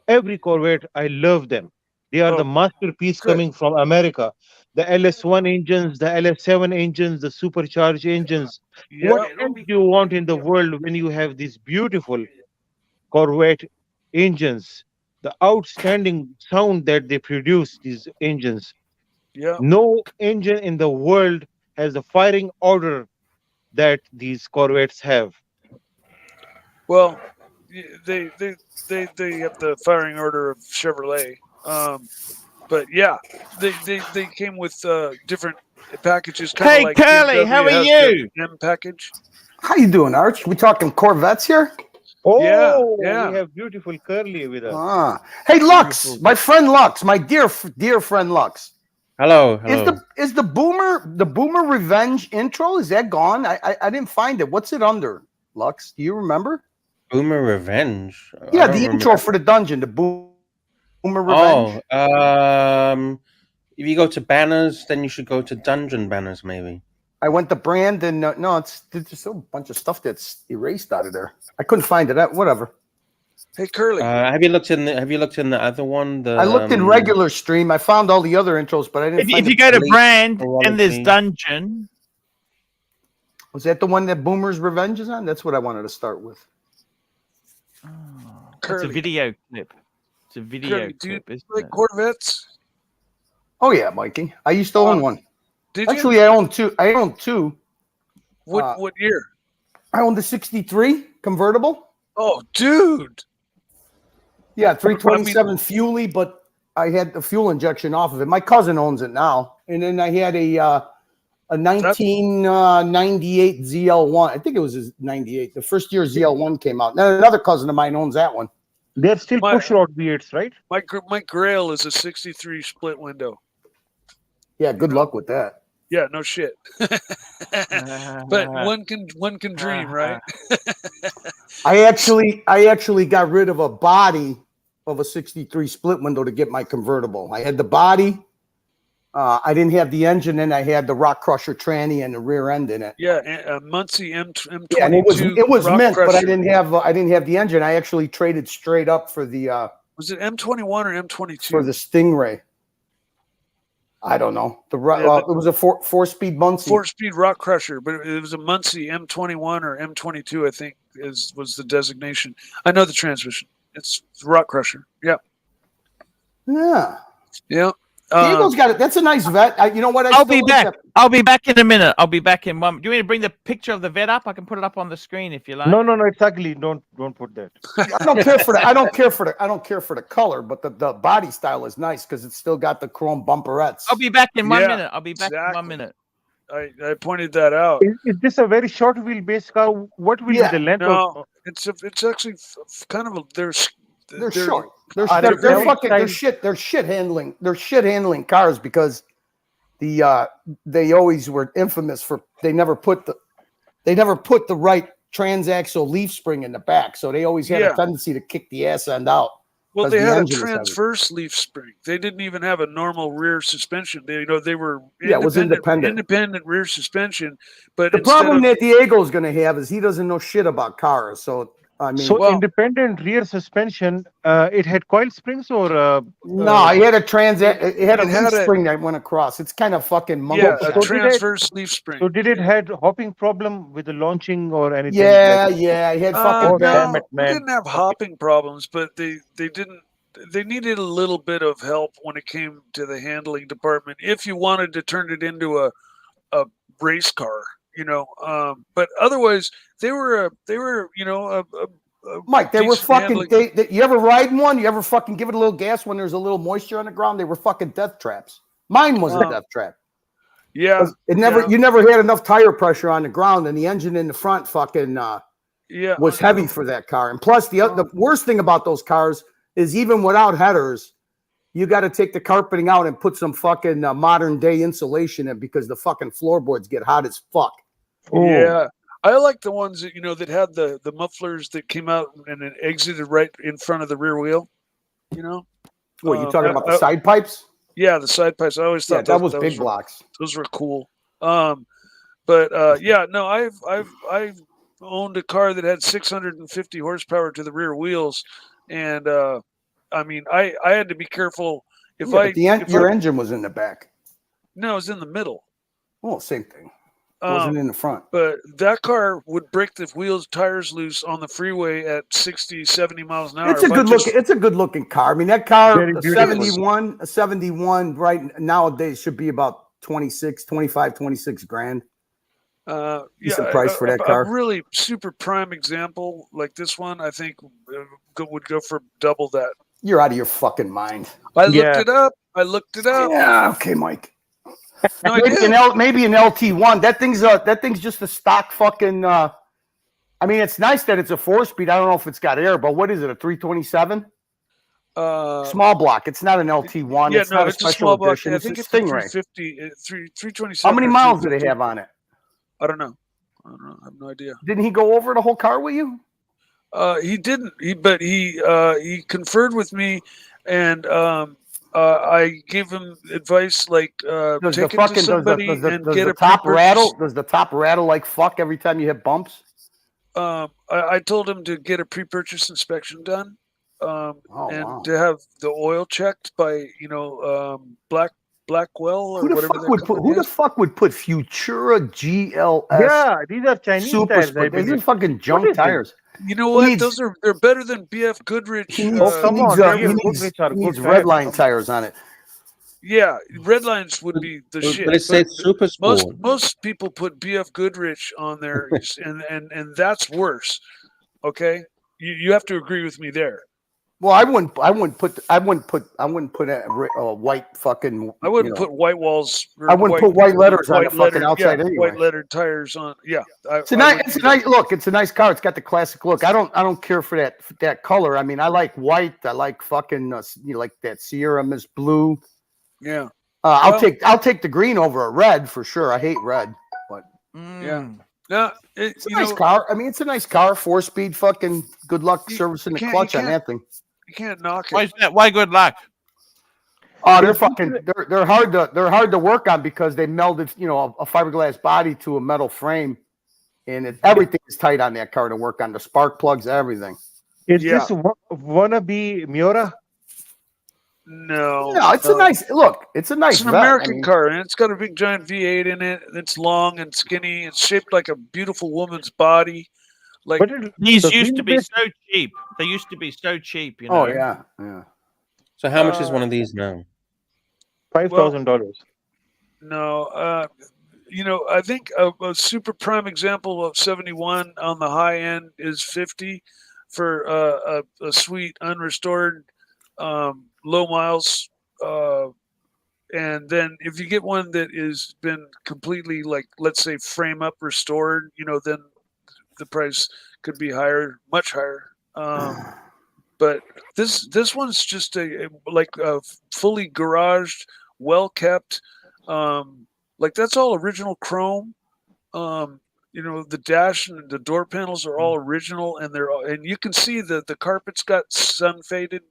every Corvette, I love them. They are the masterpiece good. coming from America. The LS1 engines, the LS7 engines, the supercharged engines. Yeah. What else do you want in the world when you have these beautiful Corvette engines? The outstanding sound that they produce, these engines. Yeah. No engine in the world has the firing order that these Corvettes have. Well, they have the firing order of Chevrolet. But yeah, they came with different packages, kind of Hey, like Curly, BMW how are has you? the M package. How you doing, Arch? We talking Corvettes here? Oh, yeah. we have beautiful curly with us. Hey, Lux, my friend Lux, my dear friend Lux. Hello, hello. Is the Boomer Revenge intro? Is that gone? I didn't find it. What's it under, Lux? Do you remember? Boomer Revenge. Yeah, the intro for the dungeon, the Boomer Revenge. If you go to banners, then you should go to dungeon banners, maybe. I went to brand and no, it's just a bunch of stuff that's erased out of there. I couldn't find it. Whatever. Hey, Curly. Have you looked in the other one? I looked in regular stream. I found all the other intros, but I didn't. If you go to brand and there's dungeon. Was that the one that Boomer's Revenge is on? That's what I wanted to start with. It's a video clip. It's a video clip. Do you like Corvettes? Oh yeah, Mikey. I used to own one. Did you? Actually, I own two. What year? I owned the '63 convertible. Oh, dude. Yeah, 327 Fuelie, but I had the fuel injection off of it. My cousin owns it now, and then I had a 1998 ZL1. I think it was 98. The first year ZL1 came out. Now another cousin of mine owns that one. They're still push rod V8s, right? My Grail is a '63 split window. Yeah, good luck with that. Yeah, no shit. But one can dream, right? I actually got rid of a body of a '63 split window to get my convertible. I had the body. I didn't have the engine, and I had the Rock Crusher tranny and the rear end in it. Yeah, a Muncie M22. Yeah, and it was mint, but I Crusher. didn't have the engine. I actually traded straight up for the. Was it M21 or M22? For the Stingray. I don't know. It was a four-speed Muncie. 4-speed Rock Crusher, but it was a Muncie M21 or M22, I think, was the designation. I know the transmission. It's Rock Crusher. Yeah. Yeah. Yeah. Diego's got it. That's a nice vet. You know what? I'll be back. I'll be back in a minute. I'll be back in one. Do you want me to bring the picture of the vet up? I can put it up on the screen if you like. No, it's ugly. Don't put that. I don't care for that. I don't care for the color, but the body style is nice because it's still got the chrome bumperettes. I'll be back in 1 minute. I'll be back in 1 minute. I pointed that out. Is this a very short wheelbase car? What will be the length of? It's actually kind of they're short. They're shit handling cars because they always were infamous for they never put the right transaxle leaf spring in the back, so they always had a tendency to kick the ass end out. Well, they had a transverse leaf spring. They didn't even have a normal rear suspension. They were it was independent rear suspension. But the problem that Diego's going to have is he doesn't know shit about cars. So I mean, independent rear suspension. It had coil springs or no? It had a leaf spring that went across. It's kind of fucking mumbo. Yeah, a transverse leaf spring. So did it had hopping problem with the launching or anything? Yeah, it had fucking. Damn it, man. They didn't have hopping problems, but they didn't. They needed a little bit of help when it came to the handling department. If you wanted to turn it into a race car. But otherwise they were Mike, they were fucking you ever ride one? You ever fucking give it a little gas when there's a little moisture on the ground? They were fucking death traps. Mine was a death trap. Yeah. You never had enough tire pressure on the ground, and the engine in the front fucking was heavy for that car. And plus the worst thing about those cars is even without headers, you got to take the carpeting out and put some fucking modern day insulation in because the fucking floorboards get hot as fuck. Ooh. Yeah, I like the ones that that had the mufflers that came out and it exited right in front of the rear wheel. What you talking about? The side pipes? Yeah, the side pipes. I always thought that was big blocks. Those were cool. I've owned a car that had 650 horsepower to the rear wheels, and I mean, I had to be careful your engine was in the back. No, it was in the middle. Oh, same thing. It wasn't in the front. But that car would break the tires loose on the freeway at 60, 70 miles an hour. It's a good looking car. I mean, that car, a 71 right nowadays should be about 26 grand. Decent price for that car. A really super prime example like this one, I think would go for double that. You're out of your fucking mind. I looked it up. Yeah, okay, Mike. No, maybe an LT1. That thing's just a stock fucking I mean, it's nice that it's a 4-speed. I don't know if it's got air, but what is it? A 327? Small block. It's not an LT1. Yeah, it's no, not a it's a special small block. edition. I It's a think it's a Stingray. 350, 327. How many or miles do they 350. have on it? I don't know. I have no idea. Didn't he go over the whole car with you? He didn't. He conferred with me, and I gave him advice like Does take the it to fucking somebody does the and get a top pre-purchase. rattle? Does the top rattle like fuck every time you hit bumps? I told him to get a pre-purchase inspection done, and wow. to have the oil checked by Blackwell or Who the whatever fuck that would put? company Who the is. fuck would put Futura GLS? Yeah, these are Chinese super tires, I sport. These are believe. fucking What junk is it? tires. You know He what? needs- They're better than BF Goodrich. He needs, Oh, come on, he BF needs, Goodrich are he good needs tires. redline Come on. tires on it. Yeah, red lines would be the shit. But it says super sport. Most people put BF Goodrich on there, and that's worse. Okay, you have to agree with me there. Well, I wouldn't put a white fucking. I wouldn't put white walls. Or I wouldn't put white letters on the fucking outside anyway. White lettered tires on. Yeah, It's a nice look. It's a nice car. It's got the classic look. I don't care for that color. I mean, I like white. I like fucking like that Sierra Mist blue. Yeah. I'll take the green over a red for sure. I hate red, but yeah. No, it's a nice car. I mean, it's a nice car. 4-speed. Fucking good luck servicing the clutch on that thing. You can't knock it. Why is that? Why good luck? Oh, they're hard to work on because they melded a fiberglass body to a metal frame, and everything is tight on that car to work on. The spark plugs, everything. Is this wannabe Miura? No, it's a nice look. It's a nice. It's an vet. American car, and it's got a big giant V8 in it. It's long and skinny. It's shaped like a beautiful woman's body. Like these used to be so cheap. They used to be so cheap. You know. Oh yeah. So how much is one of these now? $5,000. No, I think a super prime example of 71 on the high end is 50 for a sweet unrestored low miles, and then if you get one that is been completely, like, let's say frame up restored, then the price could be higher, much higher. But this one's just a fully garaged, well kept. Like that's all original chrome. The dash and the door panels are all original, and you can see that the carpet's got sun faded.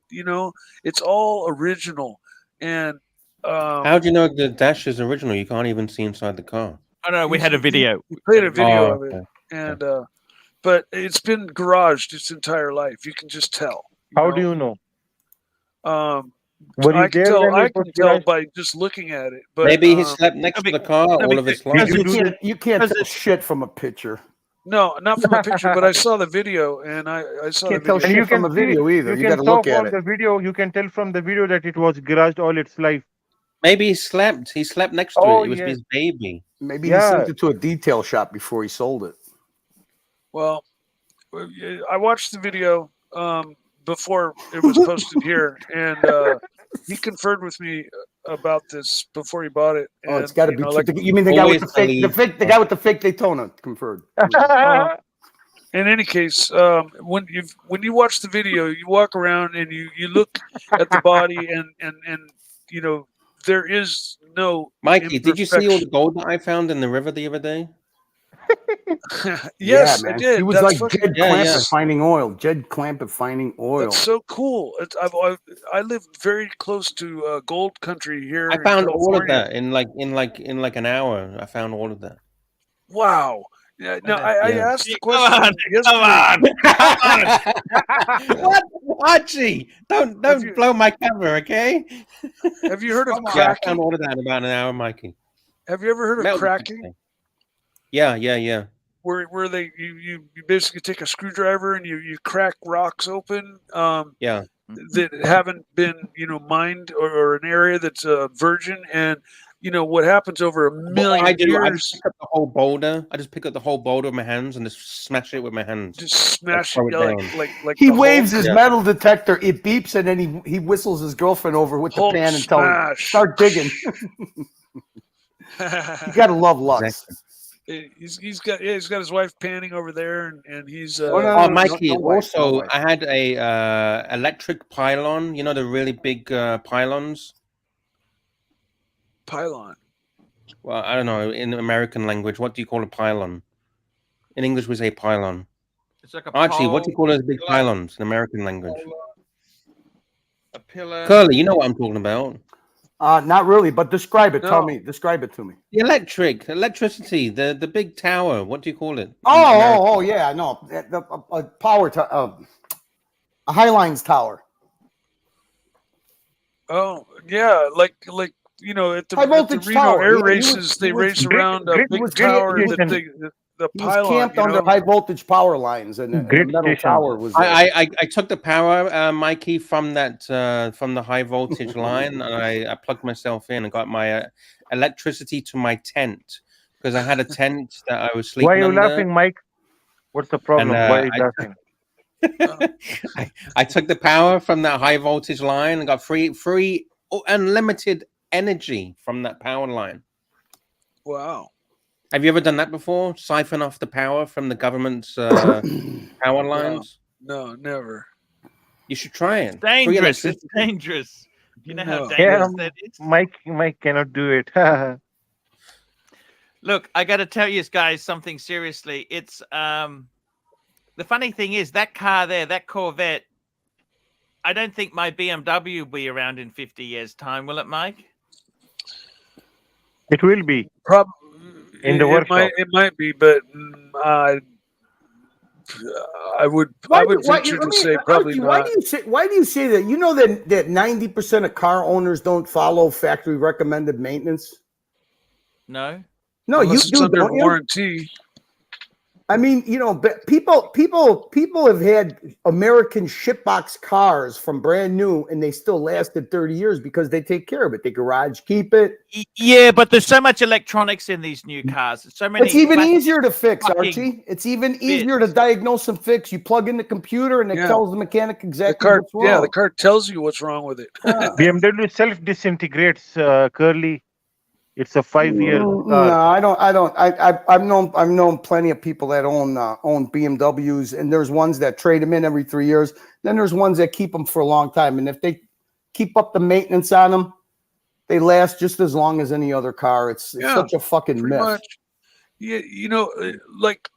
It's all original. And how do you know the dash is original? You can't even see inside the car. Oh no, we had a video. We played a video of it, okay. and but it's been garaged its entire life. You can just tell. How do you know? I can tell by just looking at it. But maybe he slept next to the car all of his life. You can't tell shit from a picture. No, not from a picture, but I saw the video, and I saw can't the tell video. shit from a video either. You got to tell look at from it. the video. You can tell from the video that it was garaged all its life. Maybe he slept. He slept next to it. It was his baby. Maybe he sent it to a detail shop before he sold it. Well, I watched the video before it was posted here, and he conferred with me about this before he bought it. Oh, and, it's got to be. You mean the guy with the fake? The guy with the fake Daytona conferred. In any case, when you watch the video, you walk around and you look at the body, and there is no. Mikey, did you see all the gold that I found in the river the other day? Yes, yeah, I did. He was That's like Jed Clampett finding oil. Jed Clampett finding oil. That's so cool. I live very close to gold country here. I found in all of California. that in like an hour. I found all of that. Wow. Yeah, no, I asked the Come question. What, Archie? Don't blow my cover, okay? Have you heard of Yeah, I cracking? found all of that in about an hour, Mikey. Have you ever heard of Metal cracking? detecting. Yeah. Where you basically take a screwdriver and you crack rocks open. Yeah. That haven't been mined or an area that's virgin, and what happens over a million I years. just pick up the whole boulder. I just pick up the whole boulder with my hands and just smash it with my hands. Just smash throw it down. like He the waves Hulk. his metal detector. It beeps, and then he whistles his girlfriend over with Hulk the pan and tells her, smash. "Start digging." You gotta love Lux. Exactly. He's got his wife panning over there, and he's Oh, Mikey. Also, I had a electric pylon. You know the really big pylons. Pylon. Well, I don't know in American language. What do you call a pylon? In English, we say pylon. It's like a Archie, what do you pole, call those big pillar, pylons in American language? a pillar. Curly, you know what I'm talking about. Not really, but describe it. No. Tell me. Describe it to me. The electricity, the big tower. What do you call it? Oh, yeah. No, a power tower, a Highlines tower. Oh yeah, like you know at the High Reno voltage Air tower. He was- races, they he was race grid- around a grid big was tower grid- that the He was pylon. camped You under know, high voltage power lines, and a Grid metal station. tower was there. I took the power, Mikey, from the high voltage line, and I plugged myself in and got my electricity to my tent because I had a tent that I was sleeping Why are you under. laughing, Mike? What's the problem? And, Why are you laughing? I took the power from that high voltage line and got free unlimited energy from that power line. wow. Have you ever done that before? Siphon off the power from the government's power lines? No, never. You should try it. Free Dangerous. It's electricity. dangerous. You know how No. dangerous Yeah, that is? Mike cannot do it. Look, I got to tell you guys something seriously. It's the funny thing is that car there, that Corvette, I don't think my BMW will be around in 50 years' time, will it, Mike? It will be in the workshop. It might be, but I would venture to say probably Archie, not. why do you say that? You know that 90% of car owners don't follow factory recommended maintenance. No. No, Unless you it's do, under don't you? warranty. I mean, you know, but people have had American shitbox cars from brand new, and they still lasted 30 years because they take care of it. They garage keep it. Yeah, but there's so much electronics in these new cars. So many. It's even plastic easier to fix, fucking Archie. It's even easier to diagnose and fix. You plug in the computer, and it Yeah. tells the mechanic The exactly car, what's wrong. yeah, the car tells you what's wrong with it. BMW self disintegrates, Curly. It's a 5-year No, car. I don't. I've known plenty of people that own BMWs, and there's ones that trade them in every 3 years. Then there's ones that keep them for a long time, and if they keep up the maintenance on them, they last just as long as any other car. It's Yeah, such a fucking pretty myth. much. Yeah, you know, like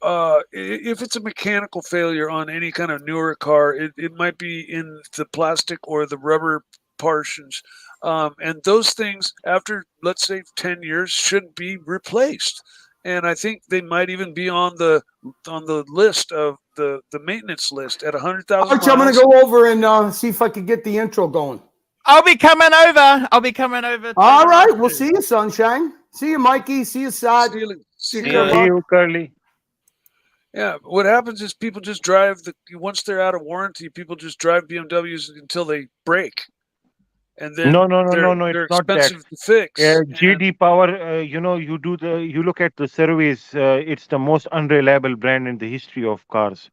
if it's a mechanical failure on any kind of newer car, it might be in the plastic or the rubber portions. And those things, after let's say 10 years, should be replaced. And I think they might even be on the list of the maintenance list at 100,000 Archie, I'm miles. gonna go over and see if I can get the intro going. I'll be coming over. I'll be coming over. All right, we'll see you, Sunshine. See you, Mikey. See you, Saad. See See you, Curly. Yeah, what happens is people just drive once they're out of warranty, people just drive BMWs until they break, and then No, they're it's not that. expensive to fix. GD Power, you look at the surveys. It's the most unreliable brand in the history of cars.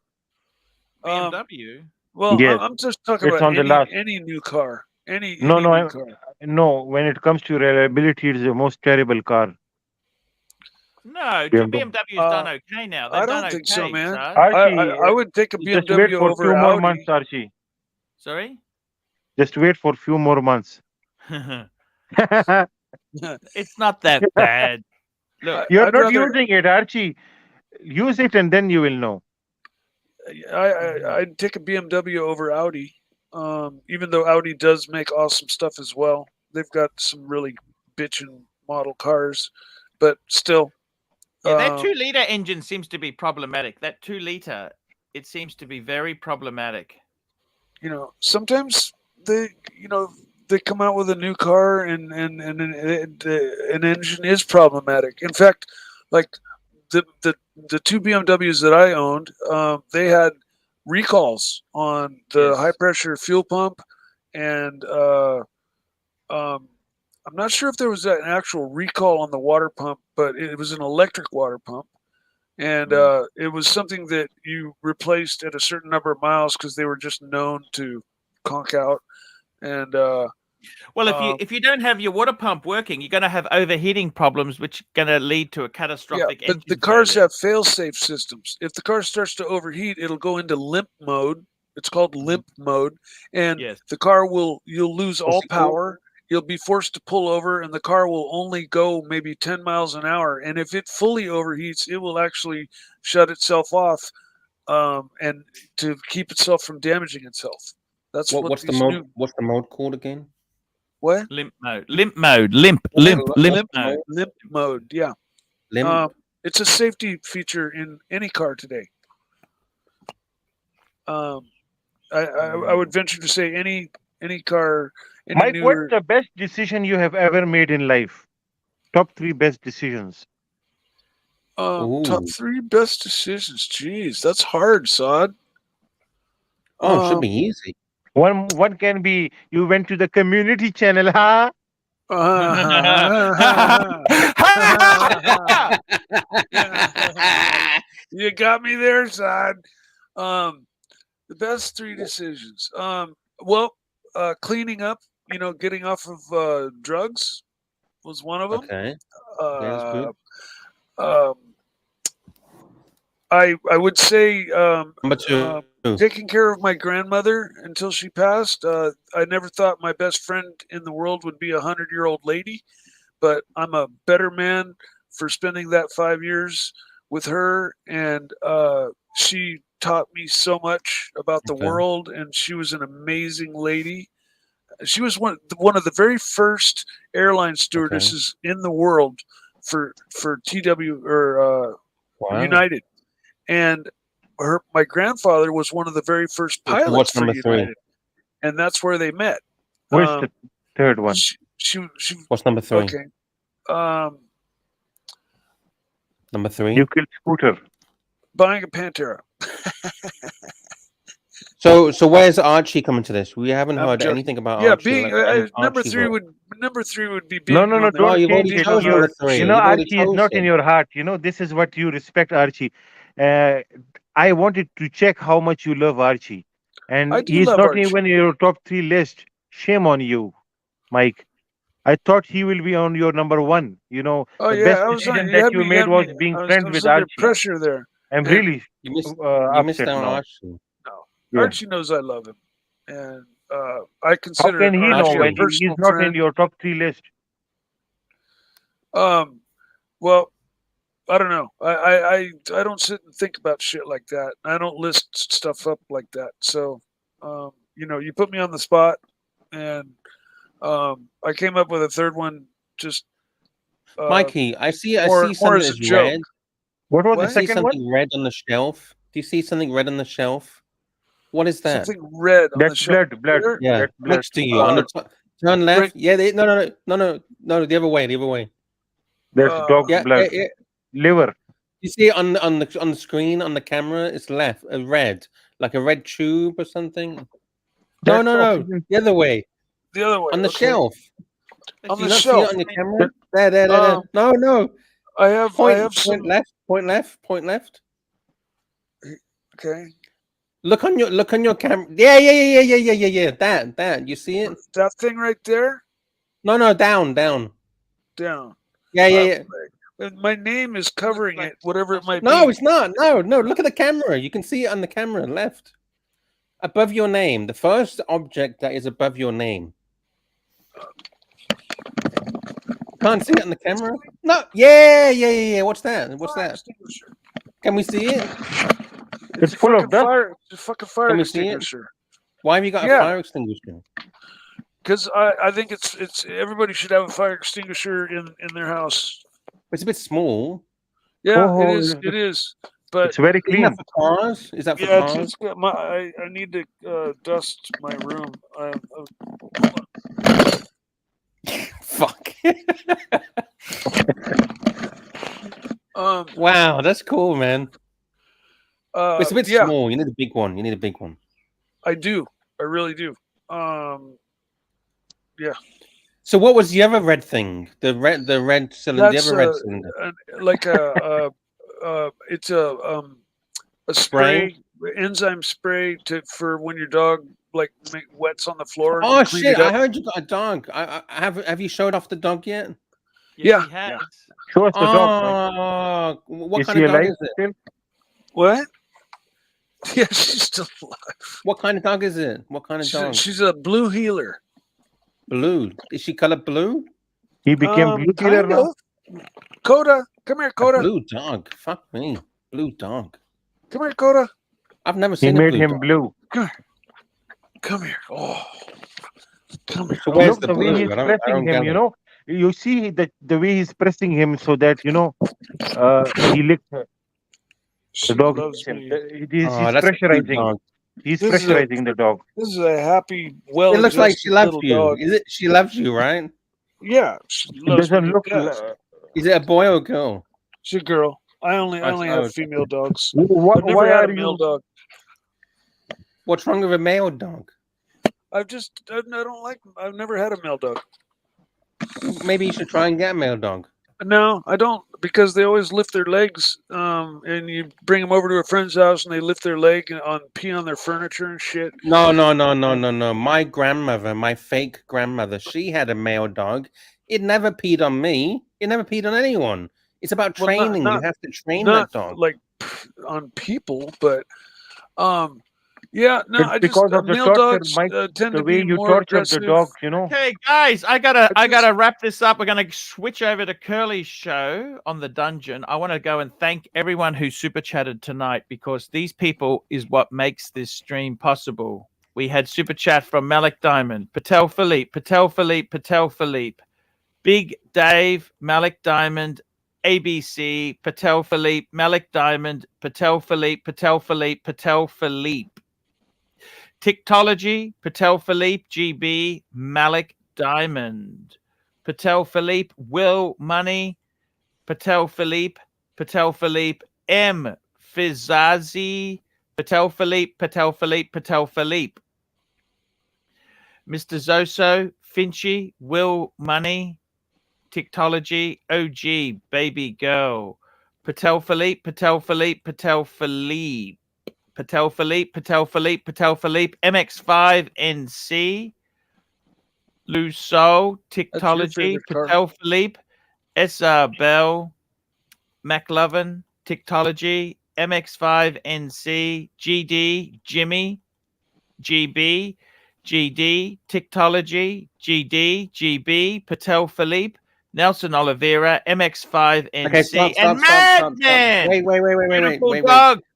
BMW. Well, Yes. I'm just talking It's about on the last. any new car, any No, new car. no. When it comes to reliability, it's the most terrible car. No, BMW. BMW's done okay now. They've I done don't think okay, so, man. Saad. I would take a Just wait BMW for over few more Audi. months, Archie. Sorry. Just wait for few more months. It's not that bad. Look, You're I'd not rather- using it, Archie. Use it and then you will know. I'd take a BMW over Audi, even though Audi does make awesome stuff as well. They've got some really bitchin' model cars, but still. yeah, that 2-liter engine seems to be problematic. That 2-liter, it seems to be very problematic. You know, sometimes they come out with a new car and an engine is problematic. In fact, like the two BMWs that I owned, they had recalls on the high pressure fuel pump, and I'm not sure if there was an actual recall on the water pump, but it was an electric water pump. And it was something that you replaced at a certain number of miles because they were just known to conk out. And Well, if you don't have your water pump working, you're going to have overheating problems, which are going to lead to a catastrophic but engine the cars failure. have fail-safe systems. If the car starts to overheat, it'll go into limp mode. It's called limp mode, and Yes. the car you'll lose all it called? power. You'll be forced to pull over, and the car will only go maybe 10 miles an hour. And if it fully overheats, it will actually shut itself off, and to keep itself from damaging itself. That's What's the mode? What's the mode called again? What? Limp mode. Limp mode. Limp mode. Limp mode. Yeah. Limp. It's a safety feature in any car today. I would venture to say any car. Mike, what's the best decision you have ever made in life? Top 3 best decisions. Top 3 best decisions. Jeez, that's hard, Sod. Oh, it should be easy. One can be you went to the community channel, huh? You got me there, Sod. The best 3 decisions. Well, cleaning up, getting off of drugs was one of them. Okay. Yeah, that's good. I would say Number 2. taking care of my grandmother until she passed. I never thought my best friend in the world would be a 100-year-old lady, but I'm a better man for spending that 5 years with her, and she taught me so much about the world, and she was an amazing lady. She was one of the very first airline stewardesses in the world for TW or United, and my grandfather was one of the very first pilots What's for number 3? United, and that's where they met. Where's the third one? She What's number 3? Okay. Number 3. You killed Scooter. Buying a Pantera. So where's Archie coming to this? We haven't heard anything about Archie. Number 3 would be being No, on the- don't you've change already it. chosen number 3. You know, You've already Archie is not in chosen. your heart. This is what you respect, Archie. I wanted to check how much you love Archie, and I do he's love not Archie. even in your top 3 list. Shame on you, Mike. I thought he will be on your number 1. Oh the yeah, best I was decision you that had you me- made had was me- being I was- friends I was with under Archie. pressure there. I'm And really You missed upset out on now. Archie. Yeah. Archie knows I love him, and I How consider can he Archie know a when he's personal not friend. in your top 3 list? Well, I don't know. I don't sit and think about shit like that. I don't list stuff up like that. So, you put me on the spot, and I came up with a third one. Just Mikey, I see more something as a that's joke. red. What was What? the I see second one? something red on the shelf. Do you see something red on the shelf? What is that? Something red on the That's shelf. blood. There? Yeah, That's blood. next to you on the turn left. Yeah, no, the other way, That's dog Yeah, blood. yeah. Liver. You see it on the screen on the camera. It's left, red, like a red tube or something. That's No, oxygen. the other way. The other way. On the okay. shelf. On Do you the not shelf. see it on your camera? There. No. I have Point some. left. Point left. Okay. Look on your camera. Yeah. That. You see it? That thing right there. No, down. Down. Yeah. My name is covering it, whatever it might No, be. it's not. No. Look at the camera. You can see it on the camera left. Above your name. The first object that is above your name. Can't see it on the camera? No. Yeah. What's that? Can we see it? It's full of dust. It's a fucking fire Can we see it? extinguisher. Why have you got a fire extinguisher? Because I think it's everybody should have a fire extinguisher in their house. It's a bit small. Yeah, Oh, it is. But It's very Isn't that clean. for cars? Is that for yeah, cars? I need to dust my room. Fuck. Hold Wow, that's cool, man. on. It's a bit Yeah, small. You need a big one. I do. I really do. Yeah. So what was the other red thing? The red cylinder. That's the other red cylinder. like it's a spray, enzyme spray for when your dog like make wets on the floor. And Oh clean shit! it up. I heard you got a dog. Have you showed off the dog yet? Yeah, he has. Show us the dog, Mike. Oh, what Is kind he of dog alive is it? still? What? Yeah, she's still alive. What kind of dog is it? What kind of dog? She's a blue healer. Blue. Is she colored blue? He became blue healer Kind now. of. Coda, come here, A Coda. blue dog. Fuck me. Blue dog. Come here, Coda. I've never He seen a made blue him dog. blue. Come here. Oh, come here. So where's Look the the way blue? he's I pressing don't him. get You it. know, you see that the way he's pressing him, so that he licked her. She The dog loves licks him. me. He's Oh, that's a cute pressurizing. dog. He's This is a- pressurizing the dog. This is a happy, It well-adjusted looks like she loves little you. dog. Is it? She loves you, right? Yeah, she It loves me doesn't to look. death. Is it a boy or a girl? She's a girl. I only have okay. female dogs. Why, I've never why had are a male you? dog. What's wrong with a male dog? I don't like. I've never had a male dog. Maybe you should try and get a male dog. No, I don't, because they always lift their legs. And you bring them over to a friend's house, and they lift their leg and pee on their furniture and shit. No. My grandmother, my fake grandmother, she had a male dog. It never peed on me. It never peed on anyone. It's about Well, training. not You have to train not that dog. like on people, but yeah, no, It's because of the male torture, dogs Mike. tend The to way be you more torture aggressive. the dogs, you know. Okay, guys, I gotta wrap this up. We're gonna switch over to Curly's show on the dungeon. I want to go and thank everyone who super chatted tonight, because these people is what makes this stream possible. We had super chat from Malik Diamond, Patel Philippe, Big Dave, Malik Diamond, ABC, Patel Philippe, Malik Diamond, Patel Philippe, Tiktology, Patel Philippe, GB, Malik Diamond, Patel Philippe, Will Money, Patel Philippe, M. Fizazi, Patel Philippe, Mr. Zoso, Finchy, Will Money, Tiktology, OG, Baby Girl, Patel Philippe, MX5NC, Luso, Tiktology, favorite car. Patel Philippe, Bell, McLovin, Tiktology, MX5NC, GD, Jimmy, GB, GD, Tiktology, GD, GB, Patel Philippe, Nelson Oliveira, MX5NC, Okay, stop. and Madman.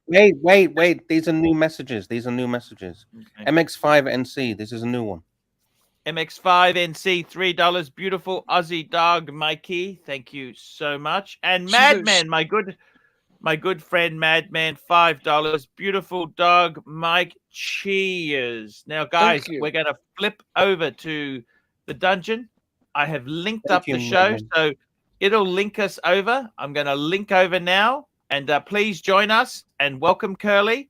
Wait. These are new messages. MX5NC. This is a new one. MX5NC, $3. Beautiful Aussie dog, Mikey. Thank you so much. And Madman, my good friend Madman, $5. Beautiful dog, Mike. Cheers. Now, guys, we're going to flip over to the dungeon. I have linked up the show, Madman. so it'll link us over. I'm going to link over now, and please join us and welcome Curly.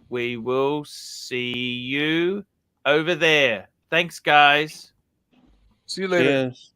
We will see you over there. Thanks, guys. See you later. Cheers.